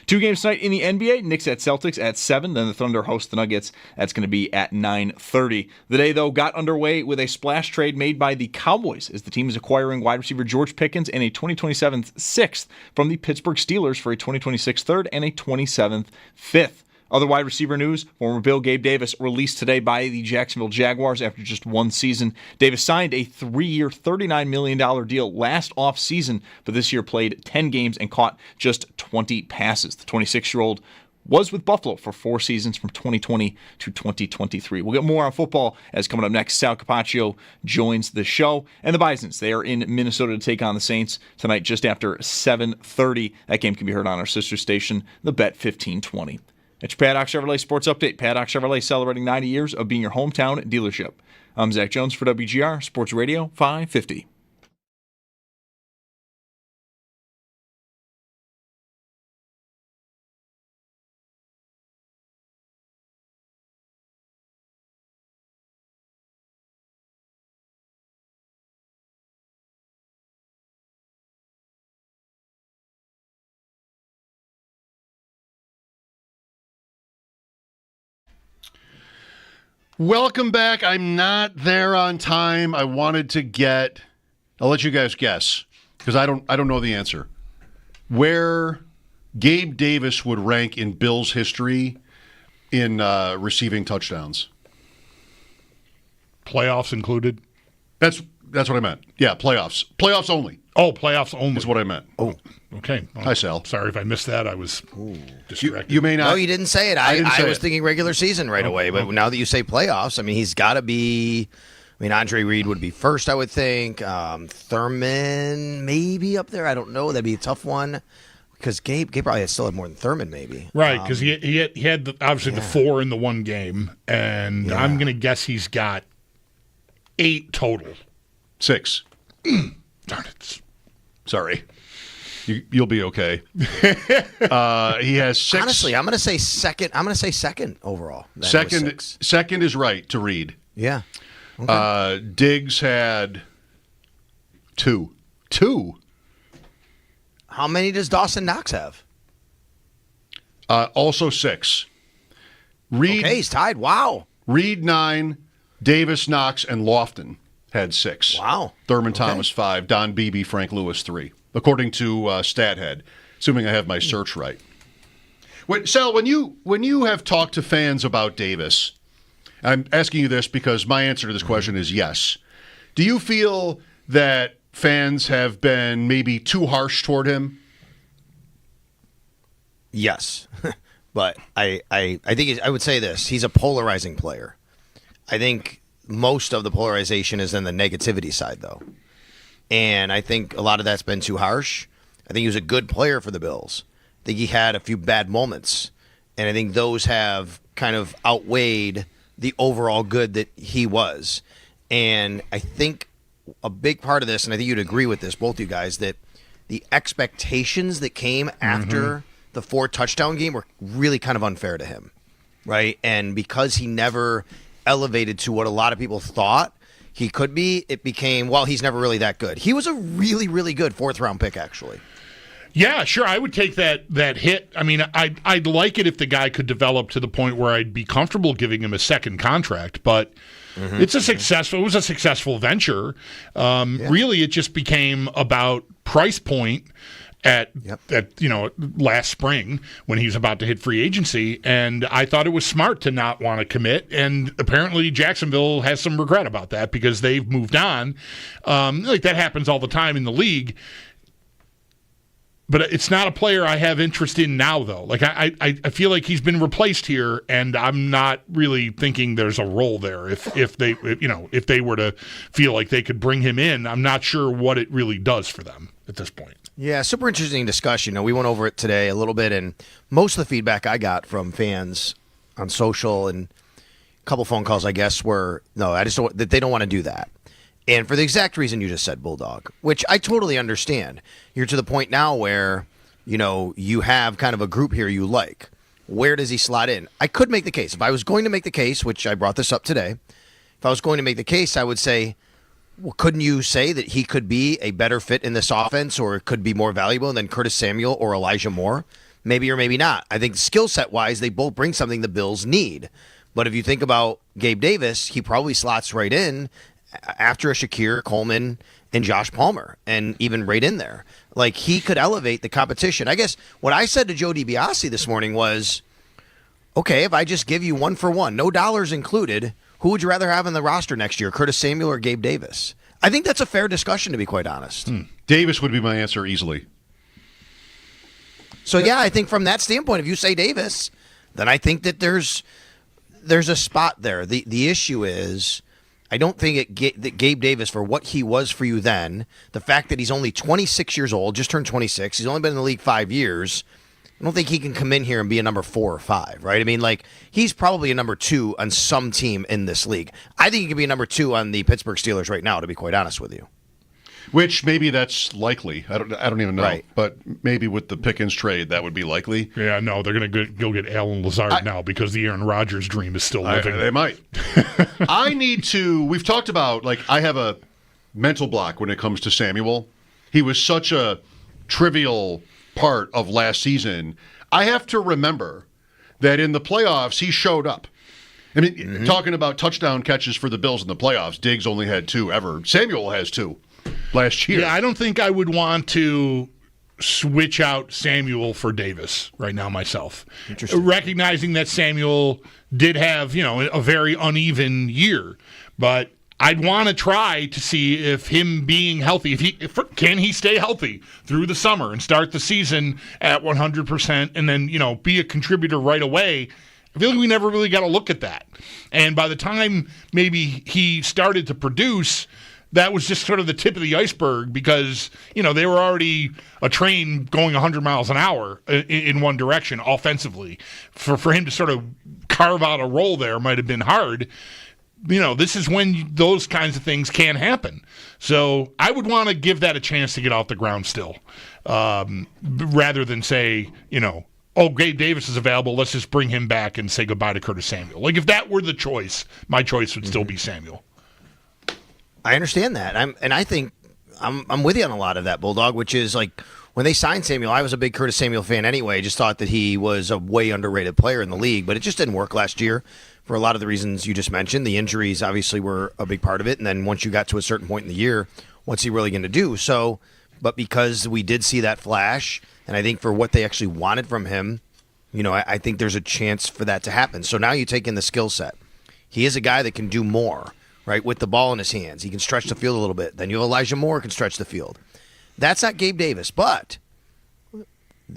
2 games tonight in the NBA. Knicks at Celtics at 7. Then the Thunder host the Nuggets. That's going to be at 9:30. The day, though, got underway with a splash trade made by the Cowboys as the team is acquiring wide receiver George Pickens and a 2027 6th from the Pittsburgh Steelers for a 2026 3rd and a 27th 5th. Other wide receiver news, former Bill Gabe Davis released today by the Jacksonville Jaguars after just 1 season. Davis signed a 3-year, $39 million deal last offseason, but this year played 10 games and caught just 20 passes. The 26-year-old was with Buffalo for 4 seasons from 2020 to 2023. We'll get more on football as coming up next, Sal Capaccio joins the show. And the Bisons, they are in Minnesota to take on the Saints tonight just after 7:30. That game can be heard on our sister station, the Bet 1520. It's your Paddock Chevrolet Sports Update. Paddock Chevrolet celebrating 90 years of being your hometown dealership. I'm Zach Jones for WGR Sports Radio 550. Welcome back. I'm not there on time. I wanted to get, I'll let you guys guess, because I don't know the answer. Where Gabe Davis would rank in Bills history in receiving touchdowns. Playoffs included? That's what I meant. Yeah, playoffs. Playoffs only. Oh, playoffs only. Is what I meant. Oh, okay. Well, hi, Sal. Sorry if I missed that. I was distracted. You may not. No, you didn't say it. I was thinking regular season right away, but now that you say playoffs, I mean, he's got to be. I mean, Andre Reed would be first, I would think. Thurman maybe up there. I don't know. That'd be a tough one because Gabe probably still had more than Thurman, maybe. Right, because he had obviously the 4 in the one game, and I'm going to guess he's got 8 total. 6. Darn it. Sorry. You'll be okay. He has 6. Honestly, I'm going to say second. I'm going to say second overall. Second is right to Reed. Yeah. Okay. Diggs had 2. 2. How many does Dawson Knox have? Also 6. Reed. Okay, he's tied. Wow. Reed 9. Davis, Knox, and Lofton had 6. Wow. Thurman Thomas 5. Don Beebe, Frank Lewis 3. According to StatHead, assuming I have my search right. Sal, when you have talked to fans about Davis, I'm asking you this because my answer to this question is yes. Do you feel that fans have been maybe too harsh toward him? Yes. But I think I would say this. He's a polarizing player. I think most of the polarization is in the negativity side, though. And I think a lot of that's been too harsh. I think he was a good player for the Bills. I think he had a few bad moments. And I think those have kind of outweighed the overall good that he was. And I think a big part of this, and I think you'd agree with this, both you guys, that the expectations that came after the 4 touchdown game were really kind of unfair to him, right? And because he never elevated to what a lot of people thought he could be, it became, well, he's never really that good. He was a really, really good 4th-round pick, actually. Yeah, sure. I would take that hit. I mean, I'd like it if the guy could develop to the point where I'd be comfortable giving him a second contract, but it was a successful venture. Really, it just became about price point at last spring when he was about to hit free agency, and I thought it was smart to not want to commit, and apparently Jacksonville has some regret about that because they've moved on. Like that happens all the time in the league. But it's not a player I have interest in now, though. Like I feel like he's been replaced here, and I'm not really thinking there's a role there. If they were to feel like they could bring him in, I'm not sure what it really does for them at this point. Yeah, super interesting discussion. We went over it today a little bit, and most of the feedback I got from fans on social and a couple phone calls, I guess, were that they don't want to do that. And for the exact reason you just said, Bulldog, which I totally understand. You're to the point now where, you have kind of a group here you like. Where does he slot in? I could make the case. If I was going to make the case, which I brought this up today, if I was going to make the case, I would say, well, couldn't you say that he could be a better fit in this offense or could be more valuable than Curtis Samuel or Elijah Moore? Maybe or maybe not. I think skill set-wise, they both bring something the Bills need. But if you think about Gabe Davis, he probably slots right in after a Shakir, Coleman, and Josh Palmer, and even right in there. Like, he could elevate the competition. I guess what I said to Joe DiBiase this morning was, okay, if I just give you 1-for-1, no dollars included, who would you rather have in the roster next year, Curtis Samuel or Gabe Davis? I think that's a fair discussion, to be quite honest. Davis would be my answer easily. So, yeah, I think from that standpoint, if you say Davis, then I think that there's a spot there. The issue is, I don't think that Gabe Davis, for what he was for you then, the fact that he's only 26 years old, just turned 26, he's only been in the league 5 years, I don't think he can come in here and be a number 4 or 5, right? I mean, like, he's probably a number 2 on some team in this league. I think he could be a number 2 on the Pittsburgh Steelers right now, to be quite honest with you. Which maybe that's likely. I don't even know. Right. But maybe with the Pickens trade, that would be likely. Yeah, no, they're going to go get Alan Lazard now because the Aaron Rodgers dream is still living. They might. We've talked about, I have a mental block when it comes to Samuel. He was such a trivial part of last season. I have to remember that in the playoffs, he showed up. I mean, talking about touchdown catches for the Bills in the playoffs, Diggs only had 2 ever. Samuel has 2. Last year. Yeah, I don't think I would want to switch out Samuel for Davis right now myself. Recognizing that Samuel did have, a very uneven year, but I'd want to try to see if him being healthy, can he stay healthy through the summer and start the season at 100% and then, be a contributor right away. I feel like we never really got a look at that. And by the time maybe he started to produce, that was just sort of the tip of the iceberg because, they were already a train going 100 miles an hour in one direction offensively. For him to sort of carve out a role there might have been hard. This is when those kinds of things can happen. So I would want to give that a chance to get off the ground still, rather than say, Gabe Davis is available, let's just bring him back and say goodbye to Curtis Samuel. Like, if that were the choice, my choice would still be Samuel. I understand that. I think I'm with you on a lot of that, Bulldog, which is like when they signed Samuel, I was a big Curtis Samuel fan anyway. I just thought that he was a way underrated player in the league, but it just didn't work last year for a lot of the reasons you just mentioned. The injuries obviously were a big part of it, and then once you got to a certain point in the year, what's he really going to do? So, but because we did see that flash, and I think for what they actually wanted from him, I think there's a chance for that to happen. So now you take in the skill set. He is a guy that can do more. Right, with the ball in his hands. He can stretch the field a little bit. Then you have Elijah Moore who can stretch the field. That's not Gabe Davis, but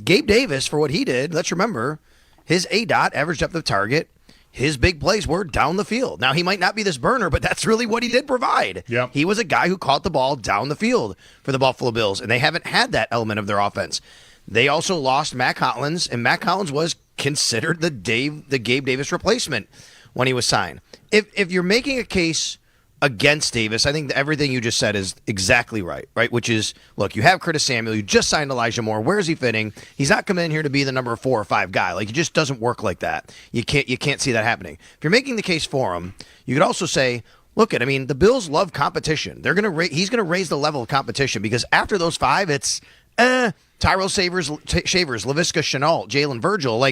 Gabe Davis, for what he did, let's remember, his ADOT, average depth of target, his big plays were down the field. Now, he might not be this burner, but that's really what he did provide. Yep. He was a guy who caught the ball down the field for the Buffalo Bills, and they haven't had that element of their offense. They also lost Mac Hollins, and Mac Hollins was considered the Gabe Davis replacement when he was signed. If you're making a case against Davis, I think everything you just said is exactly right? Which is, look, you have Curtis Samuel, you just signed Elijah Moore. Where is he fitting? He's not coming in here to be the number 4 or 5 guy. Like, it just doesn't work like that. You can't see that happening. If you're making the case for him, you could also say, look, the Bills love competition. He's gonna raise the level of competition because after those 5, it's Tyrell Shavers, Laviska Shenault, Jalen Virgil.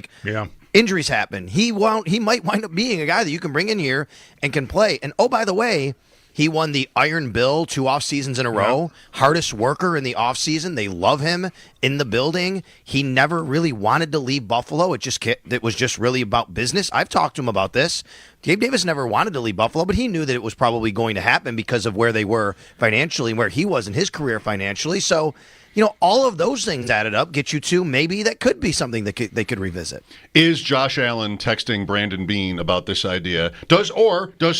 Injuries happen. He might wind up being a guy that you can bring in here and can play. And oh, by the way, he won the Iron Bill 2 off seasons in a row. Hardest worker in the off season. They love him in the building. He never really wanted to leave Buffalo. It was just really about business. I've talked to him about this. Gabe Davis never wanted to leave Buffalo, but he knew that it was probably going to happen because of where they were financially and where he was in his career financially. So all of those things added up get you to maybe that could be something that they could revisit. Is Josh Allen texting Brandon Beane about this idea? Does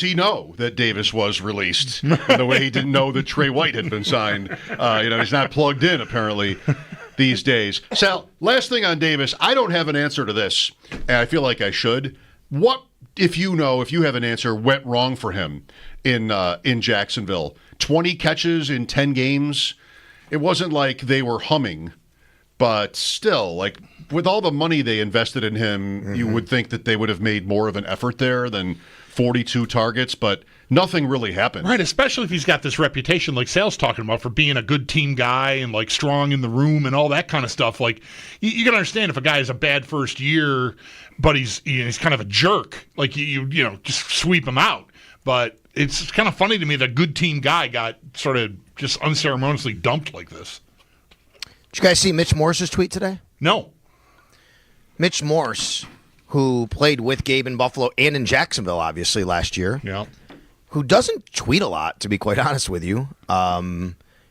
he know that Davis was released the way he didn't know that Trey White had been signed? He's not plugged in apparently these days. Sal, last thing on Davis, I don't have an answer to this, and I feel like I should. What, if you have an answer, went wrong for him in Jacksonville? 20 catches in 10 games. It wasn't like they were humming, but still, like with all the money they invested in him, you would think that they would have made more of an effort there than 42 targets, but nothing really happened. Right, especially if he's got this reputation like Sal's talking about for being a good team guy and like strong in the room and all that kind of stuff. Like you can understand if a guy has a bad first year, but he's kind of a jerk, like you just sweep him out. But it's kind of funny to me that a good team guy got sort of just unceremoniously dumped like this. Did you guys see Mitch Morse's tweet today? No. Mitch Morse, who played with Gabe in Buffalo and in Jacksonville, obviously, last year. Yeah. Who doesn't tweet a lot, to be quite honest with you.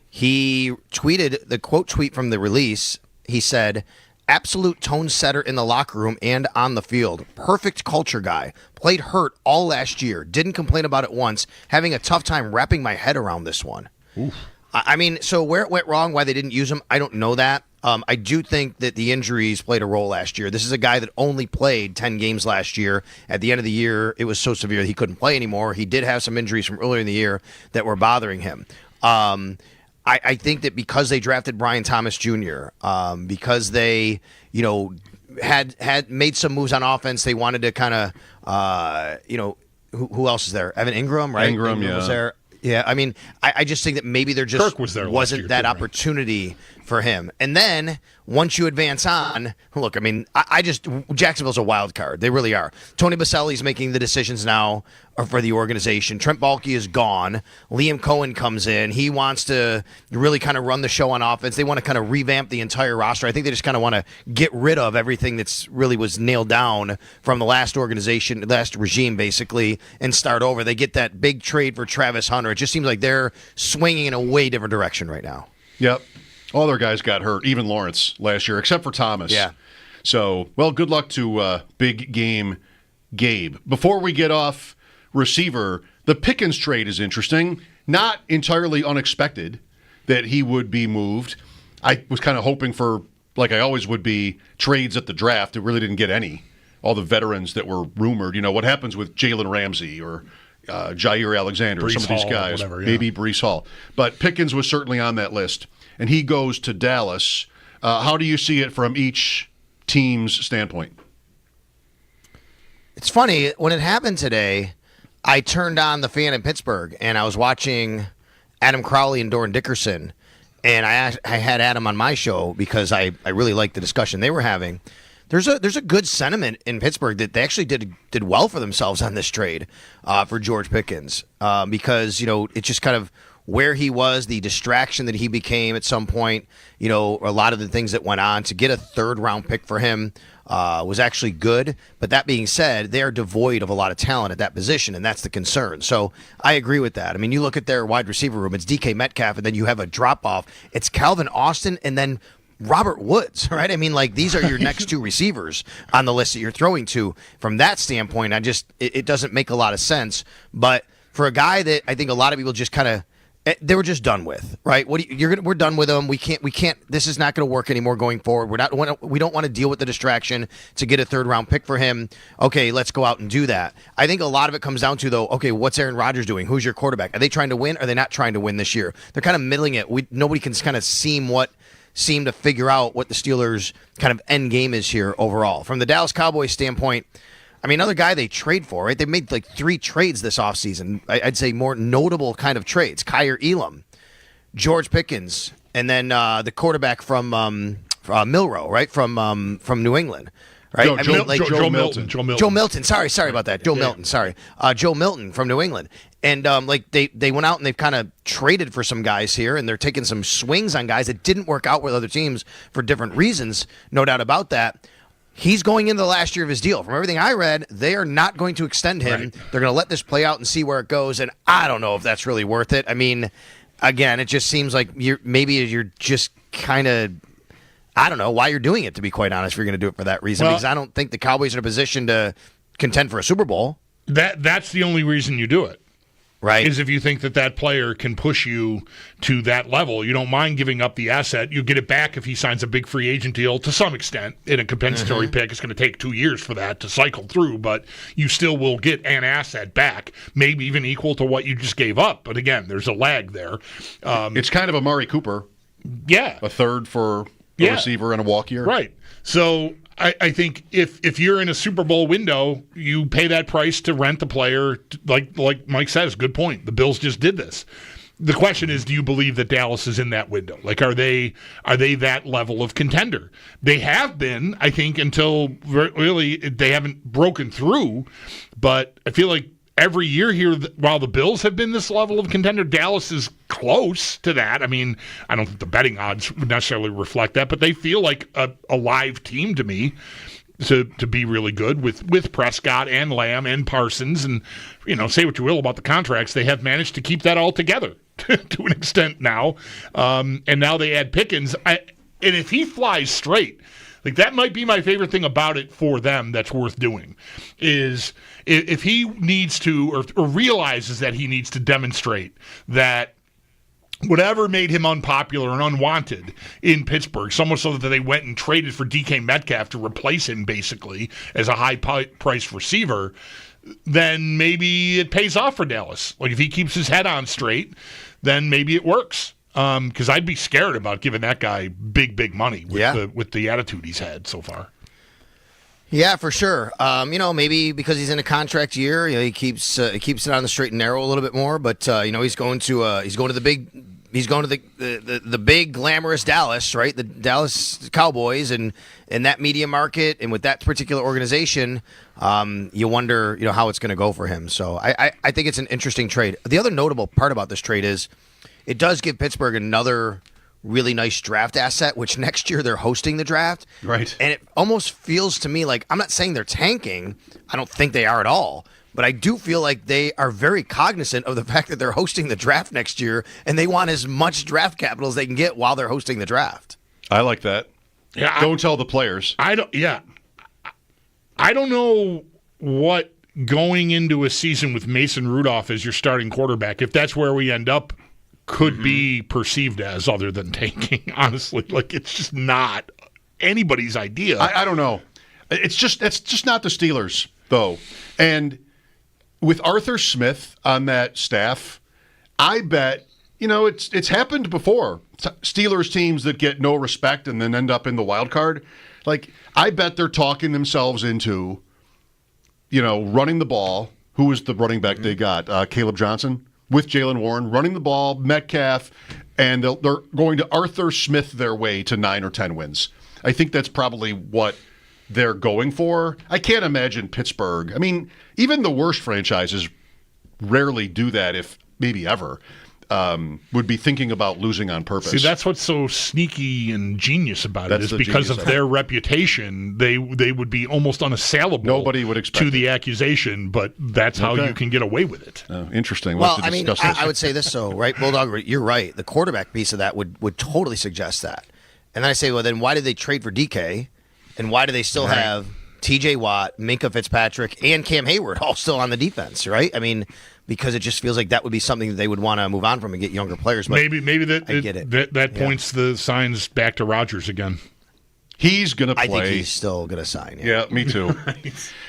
He tweeted the quote tweet from the release. He said, "Absolute tone setter in the locker room and on the field. Perfect culture guy. Played hurt all last year. Didn't complain about it once. Having a tough time wrapping my head around this one." Oof. I mean, so where it went wrong, why they didn't use him, I don't know that. I do think that the injuries played a role last year. This is a guy that only played 10 games last year. At the end of the year, it was so severe that he couldn't play anymore. He did have some injuries from earlier in the year that were bothering him. I think that because they drafted Brian Thomas Jr., because they, had made some moves on offense, they wanted to kind of, who else is there? Evan Ingram, right? Ingram was there. Yeah, I mean, I just think that maybe there just Kirk was there wasn't that opportunity for him. And then once you advance on, look, I mean, Jacksonville's a wild card. They really are. Tony Baselli's making the decisions now for the organization. Trent Baalke is gone. Liam Cohen comes in. He wants to really kind of run the show on offense. They want to kind of revamp the entire roster. I think they just kind of want to get rid of everything that's really was nailed down from the last organization, last regime, basically, and start over. They get that big trade for Travis Hunter. It just seems like they're swinging in a way different direction right now. Yep. All their guys got hurt, even Lawrence last year, except for Thomas. Yeah. So, well, good luck to big game Gabe. Before we get off receiver, the Pickens trade is interesting. Not entirely unexpected that he would be moved. I was kind of hoping for, like I always would be, trades at the draft. It really didn't get any. All the veterans that were rumored. What happens with Jalen Ramsey or Jair Alexander, Breece some of these Hall, guys, whatever, yeah. maybe Breece Hall. But Pickens was certainly on that list, and he goes to Dallas. How do you see it from each team's standpoint? It's funny, when it happened today, I turned on the fan in Pittsburgh, and I was watching Adam Crowley and Doran Dickerson, and I had Adam on my show because I really liked the discussion they were having. There's a good sentiment in Pittsburgh that they actually did well for themselves on this trade for George Pickens because it's just kind of where he was, the distraction that he became at some point, a lot of the things that went on. To get a third-round pick for him was actually good. But that being said, they are devoid of a lot of talent at that position, and that's the concern. So I agree with that. I mean, you look at their wide receiver room, it's DK Metcalf, and then you have a drop-off. It's Calvin Austin, and then Robert Woods, right? I mean, like, these are your next two receivers on the list that you're throwing to. From that standpoint, it doesn't make a lot of sense. But for a guy that I think a lot of people just kind of, they were just done with, right? We're done with him. We can't. This is not going to work anymore going forward. We don't want to deal with the distraction to get a third-round pick for him. Okay, let's go out and do that. I think a lot of it comes down to, though, okay, what's Aaron Rodgers doing? Who's your quarterback? Are they trying to win? Or are they not trying to win this year? They're kind of middling it. Nobody can kind of seem to figure out what the Steelers' kind of end game is here overall. From the Dallas Cowboys standpoint, I mean, another guy they trade for, right? They made like 3 trades this offseason. I'd say more notable kind of trades. Kyer Elam, George Pickens, and then the quarterback from Milroe, right? From New England. Right? Joe Milton. Joe Milton. Sorry about that. Joe Milton. Sorry. Joe Milton from New England. And they went out and they've kind of traded for some guys here, and they're taking some swings on guys that didn't work out with other teams for different reasons. No doubt about that. He's going into the last year of his deal. From everything I read, they are not going to extend him. Right. They're going to let this play out and see where it goes. And I don't know if that's really worth it. I mean, again, it just seems like you're just kind of, I don't know why you're doing it, to be quite honest, if you're going to do it for that reason. Well, because I don't think the Cowboys are in a position to contend for a Super Bowl. That's the only reason you do it. Right. Is if you think that player can push you to that level. You don't mind giving up the asset. You get it back if he signs a big free agent deal to some extent in a compensatory pick. It's going to take 2 years for that to cycle through, but you still will get an asset back, maybe even equal to what you just gave up. But again, there's a lag there. It's kind of a Amari Cooper. Yeah. A third for a receiver and a walk year. Right. So I think if you're in a Super Bowl window, you pay that price to rent the player. Like Mike says, good point. The Bills just did this. The question is, do you believe that Dallas is in that window? Like, are they that level of contender? They have been, I think, until really they haven't broken through. But I feel like every year here, while the Bills have been this level of contender, Dallas is close to that. I mean, I don't think the betting odds would necessarily reflect that, but they feel like a live team to me to be really good with Prescott and Lamb and Parsons. And, say what you will about the contracts, they have managed to keep that all together to an extent now. And now they add Pickens. And if he flies straight, like, that might be my favorite thing about it for them that's worth doing, is if he needs to or realizes that he needs to demonstrate that whatever made him unpopular and unwanted in Pittsburgh, so much so that they went and traded for DK Metcalf to replace him basically as a high-priced receiver, then maybe it pays off for Dallas. Like, if he keeps his head on straight, then maybe it works. Because I'd be scared about giving that guy big money with the attitude he's had so far. Yeah, for sure. Maybe because he's in a contract year, he keeps it on the straight and narrow a little bit more. But he's going to the big glamorous Dallas, right? The Dallas Cowboys, and in that media market and with that particular organization, you wonder how it's going to go for him. So I think it's an interesting trade. The other notable part about this trade is it does give Pittsburgh another really nice draft asset, which next year they're hosting the draft. Right. And it almost feels to me like, I'm not saying they're tanking. I don't think they are at all. But I do feel like they are very cognizant of the fact that they're hosting the draft next year, and they want as much draft capital as they can get while they're hosting the draft. I like that. Yeah, don't tell the players. I don't know what going into a season with Mason Rudolph as your starting quarterback, if that's where we end up, could be perceived as, other than tanking, honestly. Like, it's just not anybody's idea. I don't know. It's just not the Steelers, though. And with Arthur Smith on that staff, I bet, it's happened before. Steelers teams that get no respect and then end up in the wild card. Like, I bet they're talking themselves into, running the ball. Who was the running back they got? Caleb Johnson? With Jalen Warren, running the ball, Metcalf, and they're going to Arthur Smith their way to 9 or 10 wins. I think that's probably what they're going for. I can't imagine Pittsburgh. I mean, even the worst franchises rarely do that, if maybe ever, would be thinking about losing on purpose. See, that's what's so sneaky and genius about it, is because of their reputation, they would be almost unassailable. Nobody would expect to the accusation, but that's how you can get away with it. Interesting. Well, I mean, I would say this, though, right? Bulldog, you're right. The quarterback piece of that would totally suggest that. And then I say, well, then why did they trade for DK? And why do they still have TJ Watt, Minka Fitzpatrick, and Cam Hayward all still on the defense, right? I mean, because it just feels like that would be something that they would want to move on from and get younger players. But maybe that points the signs back to Rodgers again. He's going to play. I think he's still going to sign. Yeah, me too.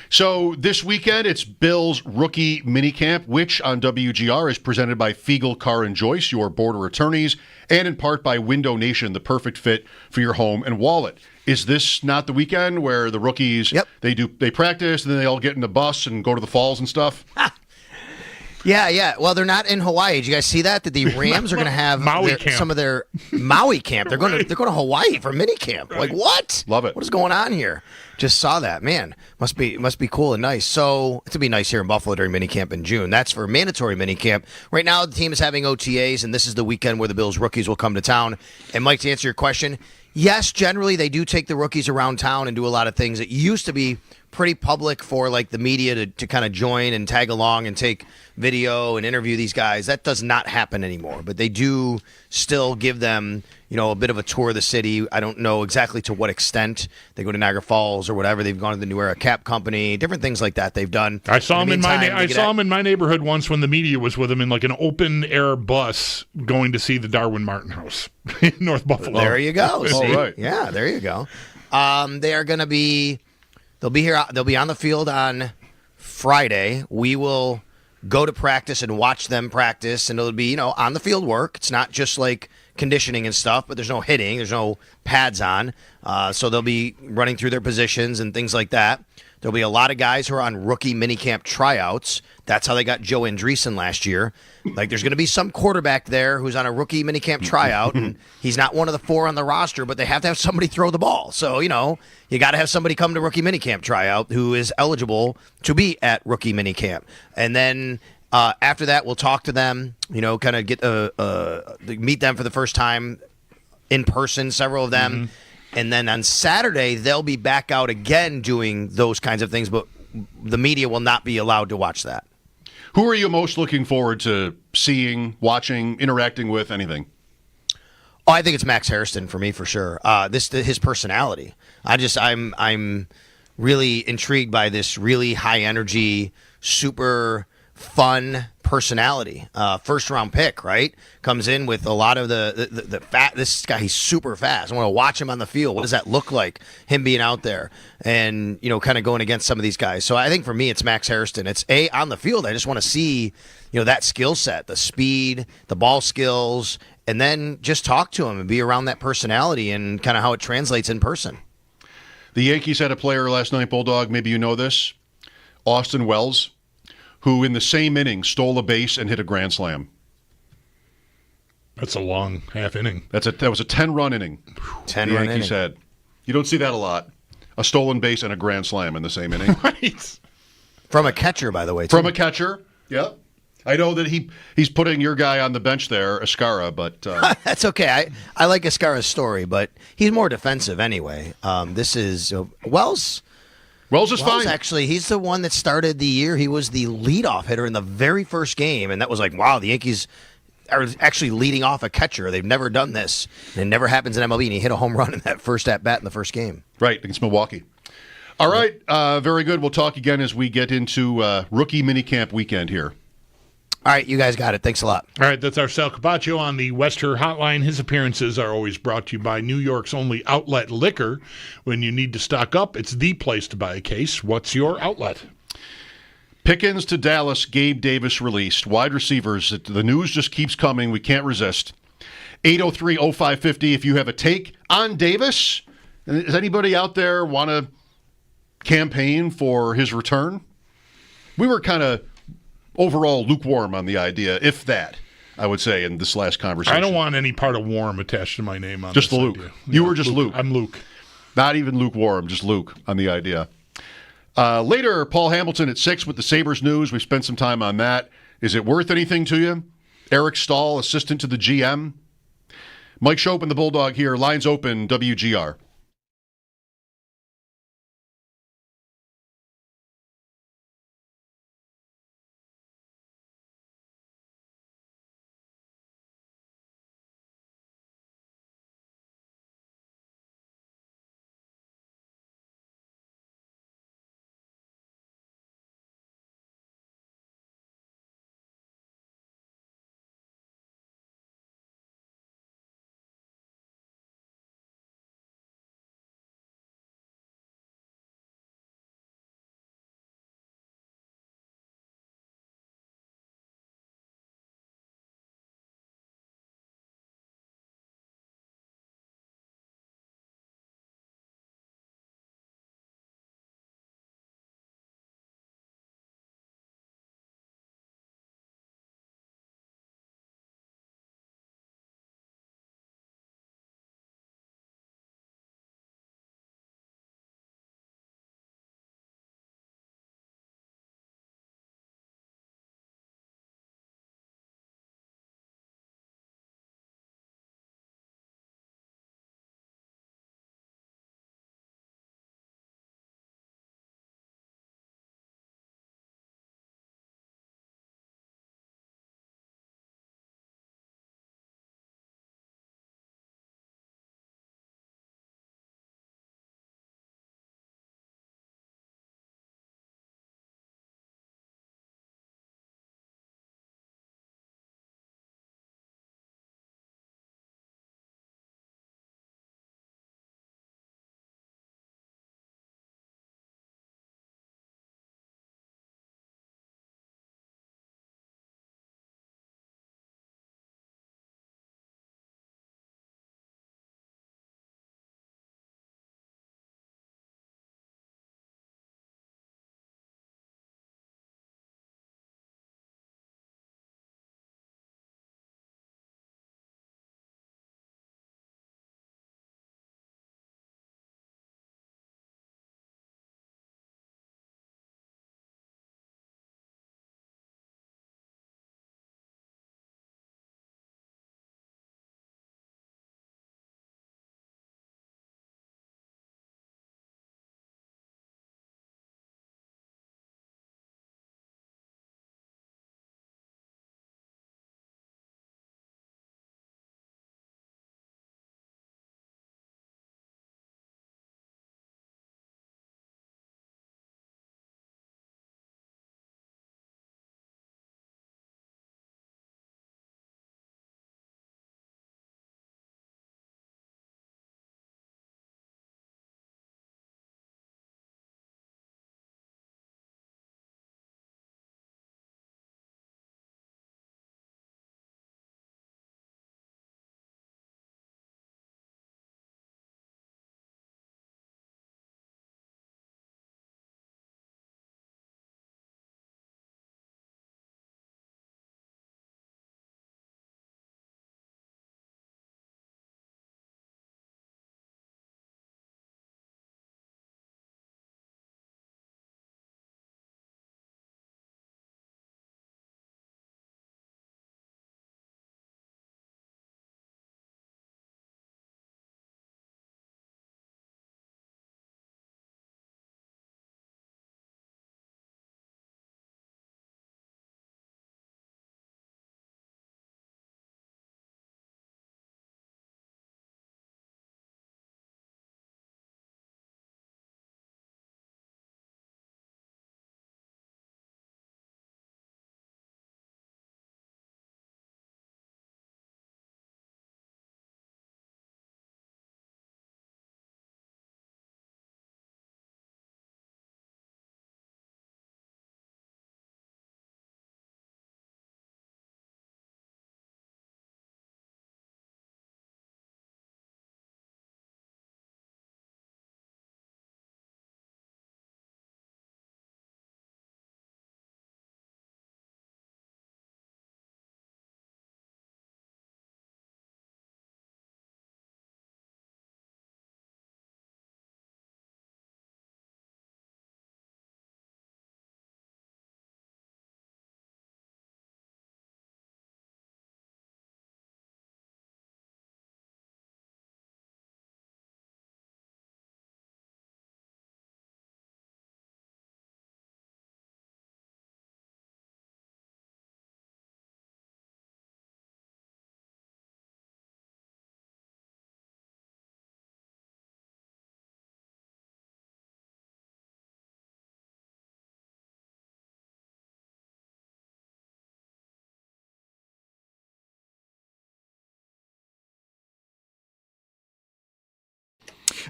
So this weekend, it's Bills rookie minicamp, which on WGR is presented by Fiegel Car & Joyce, your border attorneys, and in part by Window Nation, the perfect fit for your home and wallet. Is this not the weekend where the rookies, they practice, and then they all get in the bus and go to the falls and stuff? Yeah. Well, they're not in Hawaii. Did you guys see that? That the Rams are going to have some of their Maui camp. They're going to Hawaii for mini camp. Right. Like, what? Love it. What is going on here? Just saw that. Man, must be cool and nice. So it's going to be nice here in Buffalo during mini camp in June. That's for mandatory mini camp. Right now, the team is having OTAs, and this is the weekend where the Bills rookies will come to town. And Mike, to answer your question, yes, generally they do take the rookies around town and do a lot of things. It used to be pretty public for like the media to kind of join and tag along and take video and interview these guys. That does not happen anymore, but they do still give them, a bit of a tour of the city. I don't know exactly to what extent. They go to Niagara Falls or whatever. They've gone to the New Era Cap Company, different things like that they've done. I saw him in my neighborhood once when the media was with him in like an open air bus going to see the Darwin Martin House in North Buffalo. There you go. See? All right. Yeah, there you go. They are going to be. They'll be here. They'll be on the field on Friday. We will go to practice and watch them practice, and it'll be on the field work. It's not just like conditioning and stuff, but there's no hitting, there's no pads on, so they'll be running through their positions and things like that. There'll be a lot of guys who are on rookie minicamp tryouts. That's how they got Joe Andreessen last year. Like, there's going to be some quarterback there who's on a rookie minicamp tryout, and he's not one of the 4 on the roster, but they have to have somebody throw the ball. So, you got to have somebody come to rookie minicamp tryout who is eligible to be at rookie minicamp. And then after that, we'll talk to them, kind of get meet them for the first time in person, several of them. Mm-hmm. And then on Saturday, they'll be back out again doing those kinds of things, but the media will not be allowed to watch that. Who are you most looking forward to seeing, watching, interacting with, anything? Oh, I think it's Max Hairston for me, for sure. His personality. I'm really intrigued by this really high energy, super fun personality. First round pick, right? Comes in with a lot of the fat. This guy, he's super fast. I want to watch him on the field. What does that look like? Him being out there and kind of going against some of these guys. So I think for me, it's Max Hairston. It's on the field. I just want to see that skill set, the speed, the ball skills, and then just talk to him and be around that personality and kind of how it translates in person. The Yankees had a player last night, Bulldog. Maybe you know this, Austin Wells, who in the same inning stole a base and hit a grand slam. That's a long half inning. That was a 10-run inning. 10-run Yankees inning. had. You don't see that a lot. A stolen base and a grand slam in the same inning. Right. From a catcher, by the way. Too. From a catcher. Yep. I know that he's putting your guy on the bench there, Escara, but that's okay. I like Escara's story, but he's more defensive anyway. This is Wells. Wells is fine. Actually, he's the one that started the year. He was the leadoff hitter in the very first game, and that was like, wow, the Yankees are actually leading off a catcher. They've never done this. And it never happens in MLB, and he hit a home run in that first at-bat in the first game. Right, against Milwaukee. All right, very good. We'll talk again as we get into rookie minicamp weekend here. All right, you guys got it. Thanks a lot. All right, that's our Sal Capaccio on the Wester Hotline. His appearances are always brought to you by New York's only outlet liquor. When you need to stock up, it's the place to buy a case. What's your outlet? Pickens to Dallas, Gabe Davis released. Wide receivers, the news just keeps coming. We can't resist. 803-0550 if you have a take on Davis. Does anybody out there want to campaign for his return? We were kind of overall lukewarm on the idea, if that, I would say, in this last conversation. I don't want any part of warm attached to my name on just this Luke. idea. You were just Luke. I'm Luke. Not even lukewarm, just Luke on the idea. Later, Paul Hamilton at 6 with the Sabres news. We spent some time on that. Is it worth anything to you? Eric Stahl, assistant to the GM. Mike Schopp and the Bulldog here. Lines open, WGR.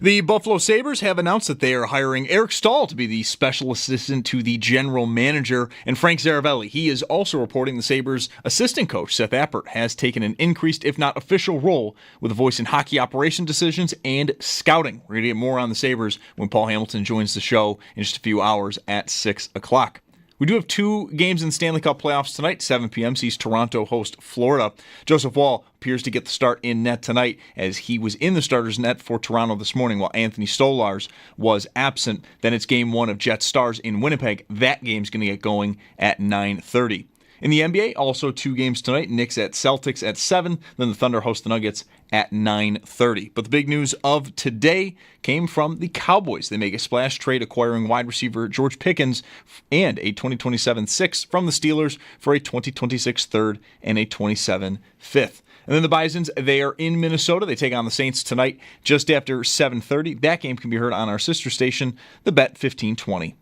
The Buffalo Sabres have announced that they are hiring Eric Stahl to be the special assistant to the general manager, and Frank Zaravelli. He is also reporting the Sabres' assistant coach, Seth Appert, has taken an increased, if not official, role with a voice in hockey operation decisions and scouting. We're going to get more on the Sabres when Paul Hamilton joins the show in just a few hours at 6 o'clock. We do have 2 games in Stanley Cup playoffs tonight. 7 p.m. sees Toronto host Florida. Joseph Woll appears to get the start in net tonight, as he was in the starter's net for Toronto this morning while Anthony Stolarz was absent. Then it's Game 1 of Jets Stars in Winnipeg. That game's going to get going at 9:30. In the NBA, also 2 games tonight. Knicks at Celtics at 7. Then the Thunder host the Nuggets at 9:30. But the big news of today came from the Cowboys. They make a splash trade acquiring wide receiver George Pickens and a 2027 6th from the Steelers for a 2026 3rd and a 27 5th. And then the Bisons, they are in Minnesota. They take on the Saints tonight just after 7:30. That game can be heard on our sister station, The Bet 1520.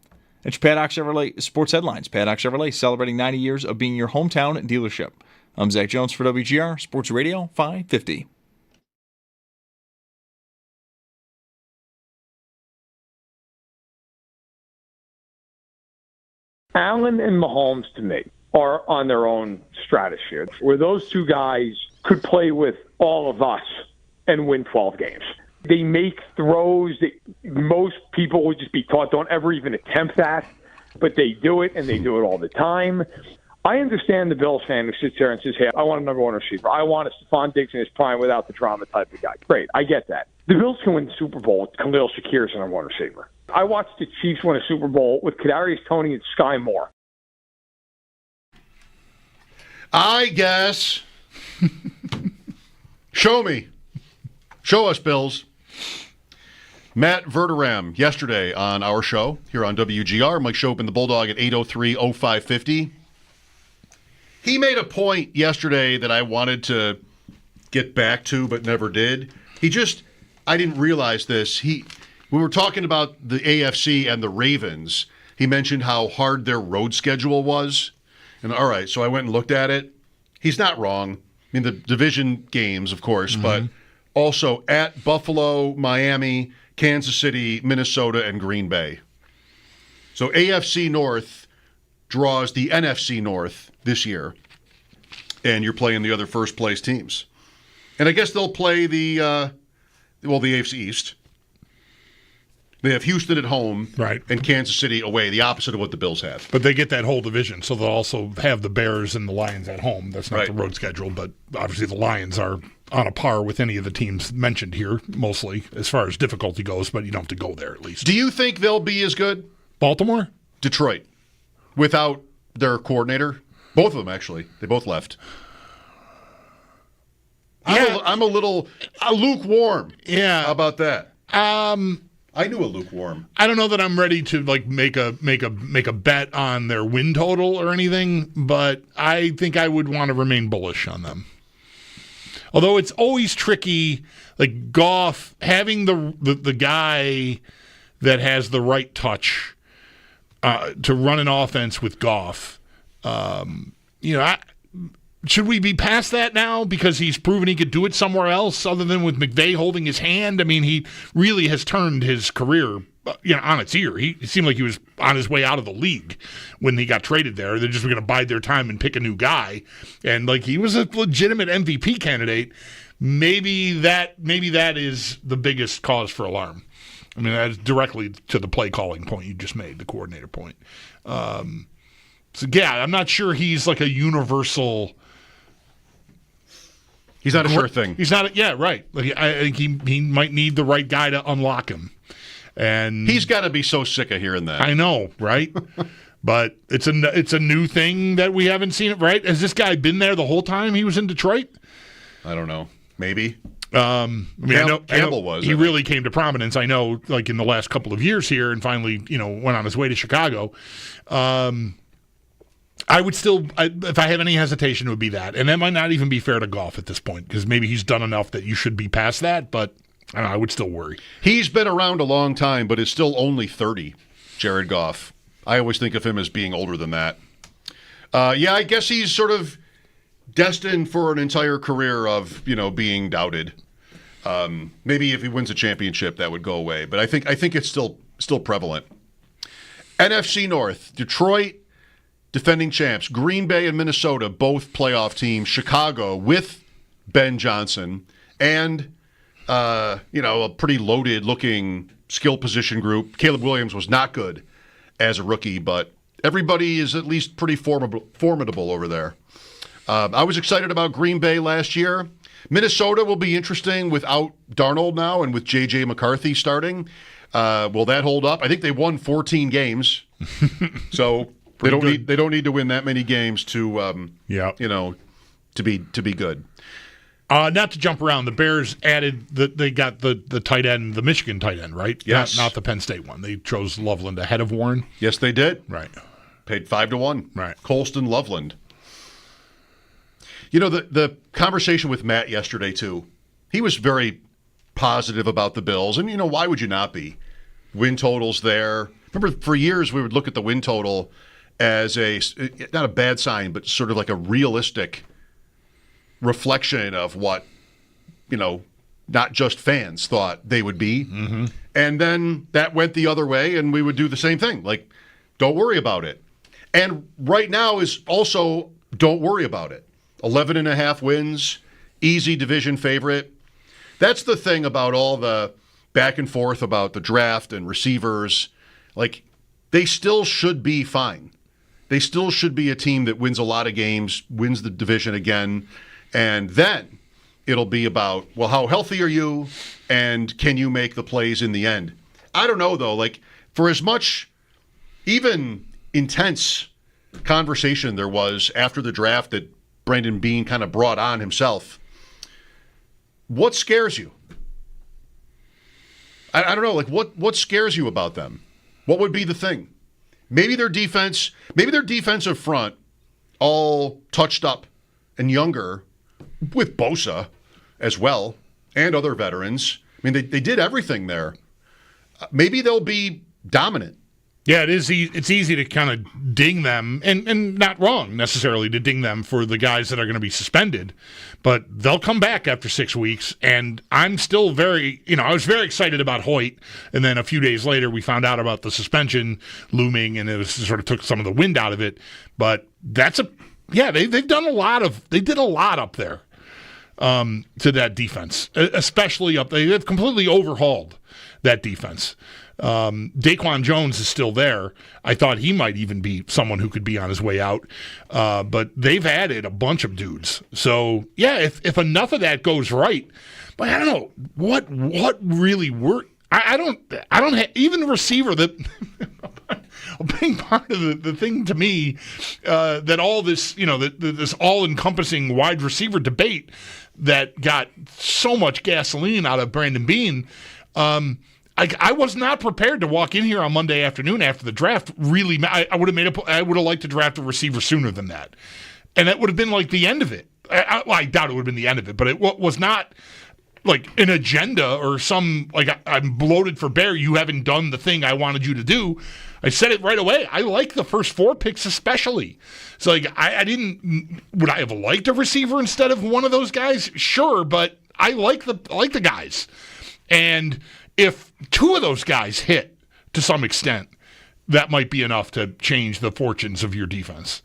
It's your Paddock Chevrolet Sports Headlines. Paddock Chevrolet celebrating 90 years of being your hometown dealership. I'm Zach Jones for WGR Sports Radio 550. Allen and Mahomes, to me, are on their own stratosphere, where those two guys could play with all of us and win 12 games. They make throws that most people would just be taught don't ever even attempt that, but they do it, and they do it all the time. I understand the Bills fan who sits there and says, hey, I want a number 1 receiver. I want a Stephon Diggs in his prime without the drama type of guy. Great, I get that. The Bills can win the Super Bowl with Khalil Shakir as the number 1 receiver. I watched the Chiefs win a Super Bowl with Kadarius Toney and Sky Moore. I guess. Show me. Show us, Bills. Matt Verderam yesterday on our show here on WGR. Mike Schopp and the Bulldog at 803-0550. He made a point yesterday that I wanted to get back to but never did. I didn't realize this. We were talking about the AFC and the Ravens. He mentioned how hard their road schedule was. And all right, so I went and looked at it. He's not wrong. I mean, the division games, of course, but also at Buffalo, Miami, Kansas City, Minnesota, and Green Bay. So AFC North draws the NFC North this year, and you're playing the other first-place teams. And I guess they'll play the AFC East. They have Houston at home, right, and Kansas City away, the opposite of what the Bills have. But they get that whole division, so they'll also have the Bears and the Lions at home. That's not the road schedule, but obviously the Lions are on a par with any of the teams mentioned here, mostly, as far as difficulty goes, but you don't have to go there at least. Do you think they'll be as good? Baltimore? Detroit. Without their coordinator? Both of them, actually. They both left. Yeah. I'm a little lukewarm. Yeah. How about that? I knew a lukewarm. I don't know that I'm ready to make a bet on their win total or anything, but I think I would want to remain bullish on them. Although it's always tricky, like Goff, having the guy that has the right touch to run an offense with Goff. Should we be past that now because he's proven he could do it somewhere else other than with McVay holding his hand? I mean, he really has turned his career on its ear. It seemed like he was on his way out of the league when he got traded there. They're just going to bide their time and pick a new guy. And he was a legitimate MVP candidate. Maybe that is the biggest cause for alarm. I mean, that is directly to the play calling point you just made, the coordinator point. I'm not sure he's like a universal. He's not a sure thing. He's not. Right. I think he might need the right guy to unlock him, and he's got to be so sick of hearing that. I know, right? But it's a new thing that we haven't seen it. Right? Has this guy been there the whole time he was in Detroit? I don't know. Maybe. I know Campbell was. He really came to prominence. I know, in the last couple of years here, and finally, went on his way to Chicago. I would still, if I have any hesitation, it would be that. And that might not even be fair to Goff at this point, because maybe he's done enough that you should be past that, but I don't know, I would still worry. He's been around a long time, but is still only 30, Jared Goff. I always think of him as being older than that. I guess he's sort of destined for an entire career of, being doubted. Maybe if he wins a championship, that would go away. But I think it's still prevalent. NFC North, Detroit, defending champs. Green Bay and Minnesota, both playoff teams. Chicago with Ben Johnson and a pretty loaded-looking skill position group. Caleb Williams was not good as a rookie, but everybody is at least pretty formidable over there. I was excited about Green Bay last year. Minnesota will be interesting without Darnold now and with J.J. McCarthy starting. Will that hold up? I think they won 14 games, so they don't need to win that many games to to be good. Not to jump around, the Bears added they got the tight end, the Michigan tight end, right? Yes, not the Penn State one. They chose Loveland ahead of Warren. Yes, they did. Right, paid 5-1. Right, Colston Loveland. The conversation with Matt yesterday, too, he was very positive about the Bills. And, why would you not be? Win totals there. Remember, for years, we would look at the win total as not a bad sign, but sort of like a realistic reflection of what, not just fans thought they would be. Mm-hmm. And then that went the other way, and we would do the same thing. Like, don't worry about it. And right now is also don't worry about it. 11.5 wins, easy division favorite. That's the thing about all the back and forth about the draft and receivers. Like, they still should be fine. They still should be a team that wins a lot of games, wins the division again, and then it'll be about, well, how healthy are you, and can you make the plays in the end? I don't know, though. Like, for as much even intense conversation there was after the draft that Brandon Beane kind of brought on himself, what scares you? I don't know. Like, what scares you about them? What would be the thing? Maybe their defensive front, all touched up and younger, with Bosa as well, and other veterans. I mean, they did everything there. Maybe they'll be dominant. Yeah, it's easy to kind of ding them, and not wrong necessarily to ding them for the guys that are going to be suspended, but they'll come back after 6 weeks, and I'm still I was very excited about Hoyt, and then a few days later we found out about the suspension looming, and it sort of took some of the wind out of it, but they've done they did a lot up there to that defense, especially up there. They've completely overhauled that defense. Daquan Jones is still there. I thought he might even be someone who could be on his way out. But they've added a bunch of dudes. So, yeah, if enough of that goes right, but I don't know what really worked. I don't have, even the receiver that a big part of the thing to me that all this, this all-encompassing wide receiver debate that got so much gasoline out of Brandon Beane, I was not prepared to walk in here on Monday afternoon after the draft. Really, I would have liked to draft a receiver sooner than that, and that would have been like the end of it. I doubt it would have been the end of it, but it was not like an agenda or some like I'm bloated for bear. You haven't done the thing I wanted you to do. I said it right away. I like the first 4 picks especially. So like I didn't. Would I have liked a receiver instead of one of those guys? Sure, but I like the guys, and if 2 of those guys hit to some extent, that might be enough to change the fortunes of your defense.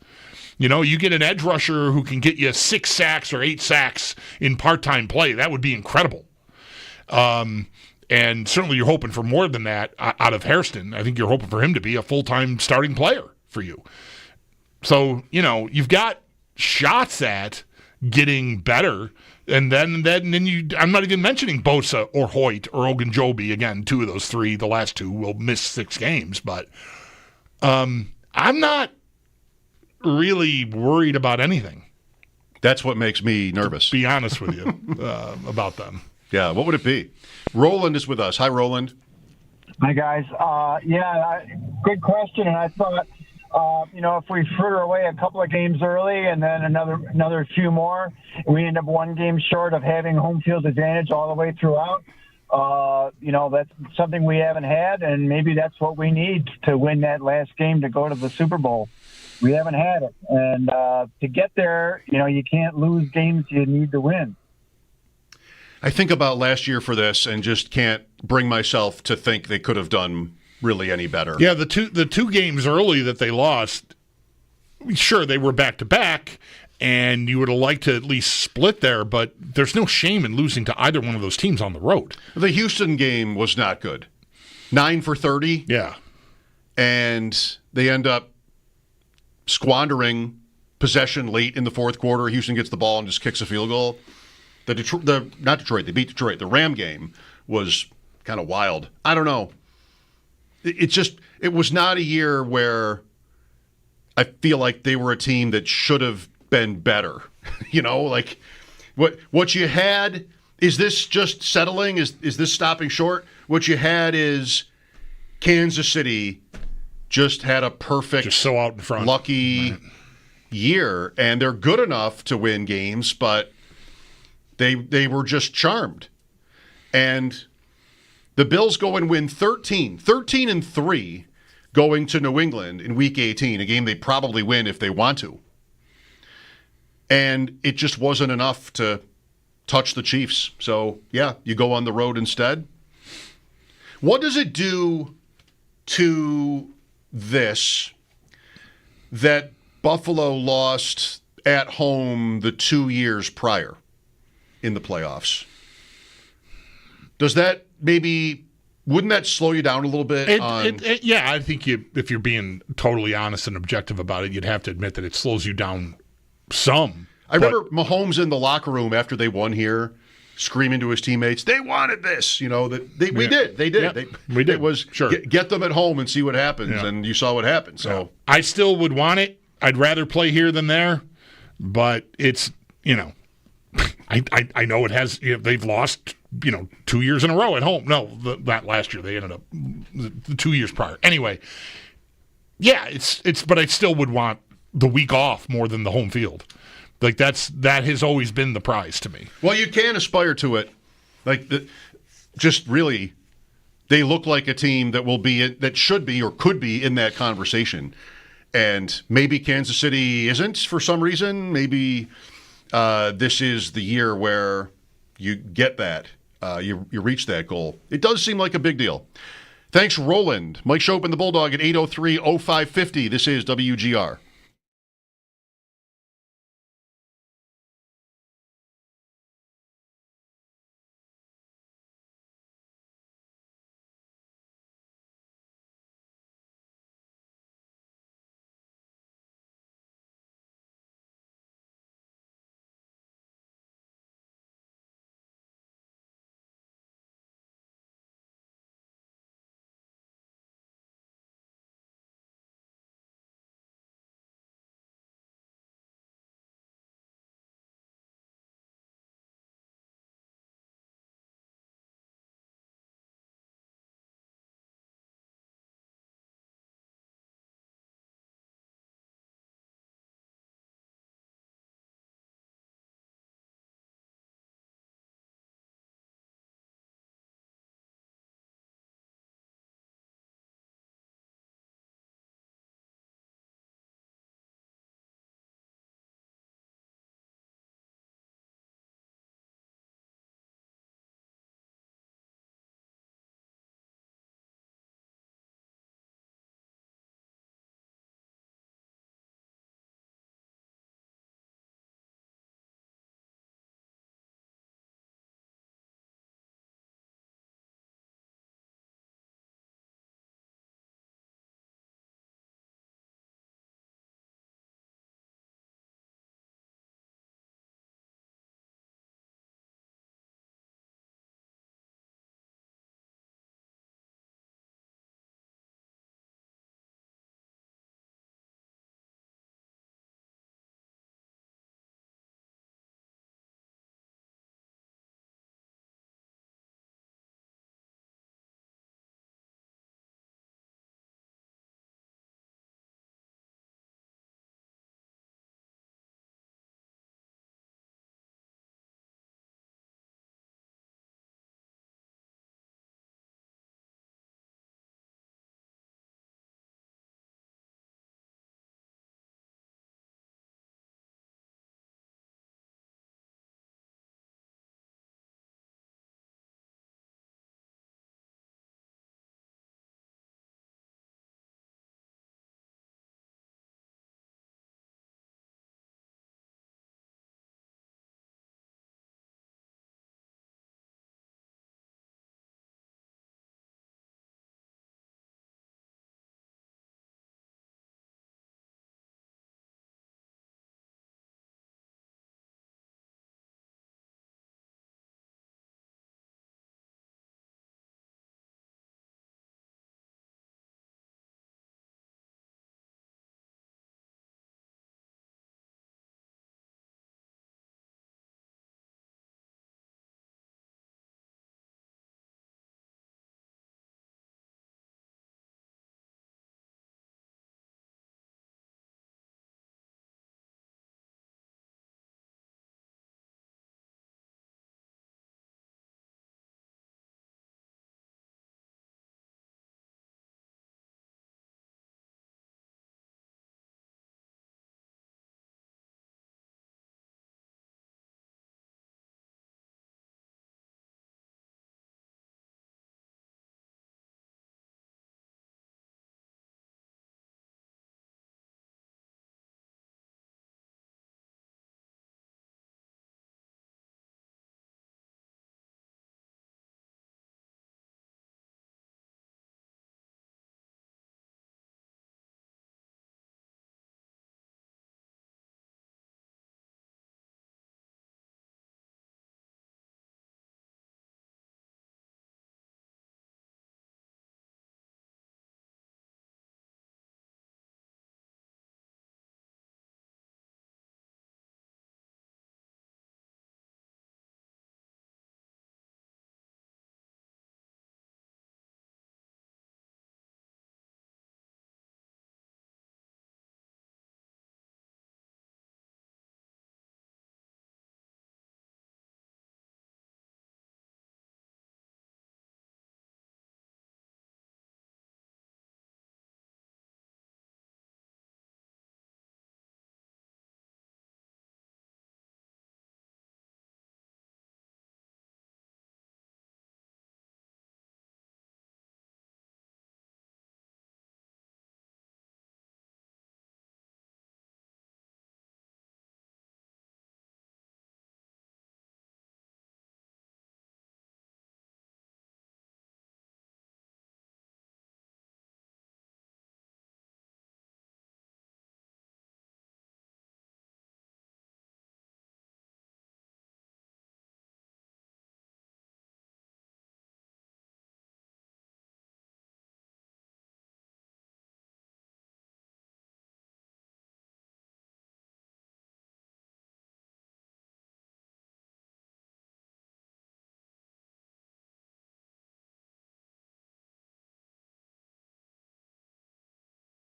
You get an edge rusher who can get you 6 sacks or 8 sacks in part-time play. That would be incredible. And certainly you're hoping for more than that out of Hairston. I think you're hoping for him to be a full-time starting player for you. So, you've got shots at getting better. And then I'm not even mentioning Bosa or Hoyt or Ogunjobi. Again, 2 of those 3, the last 2 will miss 6 games. But I'm not really worried about anything. That's what makes me nervous. To be honest with you about them. Yeah, what would it be? Roland is with us. Hi, Roland. Hi, guys. Good question. And I thought, if we fritter away a couple of games early and then another few more, we end up 1 game short of having home field advantage all the way throughout. That's something we haven't had, and maybe that's what we need to win that last game to go to the Super Bowl. We haven't had it. And to get there, you can't lose games you need to win. I think about last year for this and just can't bring myself to think they could have done really any better. Yeah, the two games early that they lost, sure, they were back-to-back, and you would have liked to at least split there, but there's no shame in losing to either one of those teams on the road. The Houston game was not good. 9 for 30. Yeah. And they end up squandering possession late in the fourth quarter. Houston gets the ball and just kicks a field goal. They beat Detroit. The Ram game was kind of wild. I don't know. It was not a year where I feel like they were a team that should have been better. Like what you had, is this just settling? Is this stopping short? What you had is Kansas City just had a perfect, just so out in front, lucky year, and they're good enough to win games, but they were just charmed. And the Bills go and win 13-3 going to New England in Week 18, a game they probably win if they want to. And it just wasn't enough to touch the Chiefs. So, yeah, you go on the road instead. What does it do to this that Buffalo lost at home the 2 years prior in the playoffs? Does that wouldn't that slow you down a little bit? Yeah, I think if you're being totally honest and objective about it, you'd have to admit that it slows you down some. I remember Mahomes in the locker room after they won here, screaming to his teammates, "They wanted this!" We did. They did. Yeah, we did. It was sure. Get them at home and see what happens, and you saw what happened. So I still would want it. I'd rather play here than there, but it's I know it has. They've lost 2 years in a row at home. No, that last year they ended up the 2 years prior. Anyway, yeah, it's but I still would want the week off more than the home field. Like that has always been the prize to me. Well, you can aspire to it. Just really, they look like a team that should be or could be in that conversation. And maybe Kansas City isn't for some reason. Maybe this is the year where you get that. You reach that goal. It does seem like a big deal. Thanks, Roland. Mike Schopp and the Bulldog at 803-0550. This is WGR.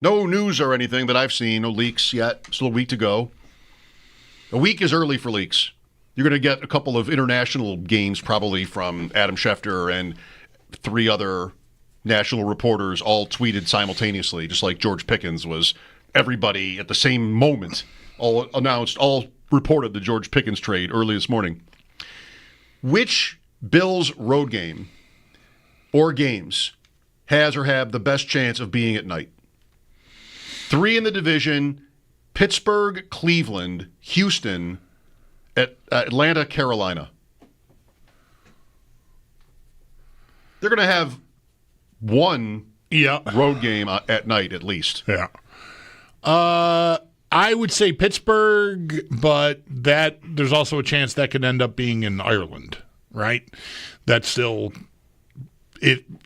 No news or anything that I've seen. No leaks yet. Still a week to go. A week is early for leaks. You're going to get a couple of international games probably from Adam Schefter and 3 other national reporters all tweeted simultaneously, just like George Pickens was. Everybody at the same moment all announced, all reported the George Pickens trade early this morning. Which Bills road game or games has or have the best chance of being at night? 3 in the division: Pittsburgh, Cleveland, Houston, Atlanta, Carolina. They're going to have one road game at night at least. Yeah. I would say Pittsburgh, but there's also a chance that could end up being in Ireland, right? That's still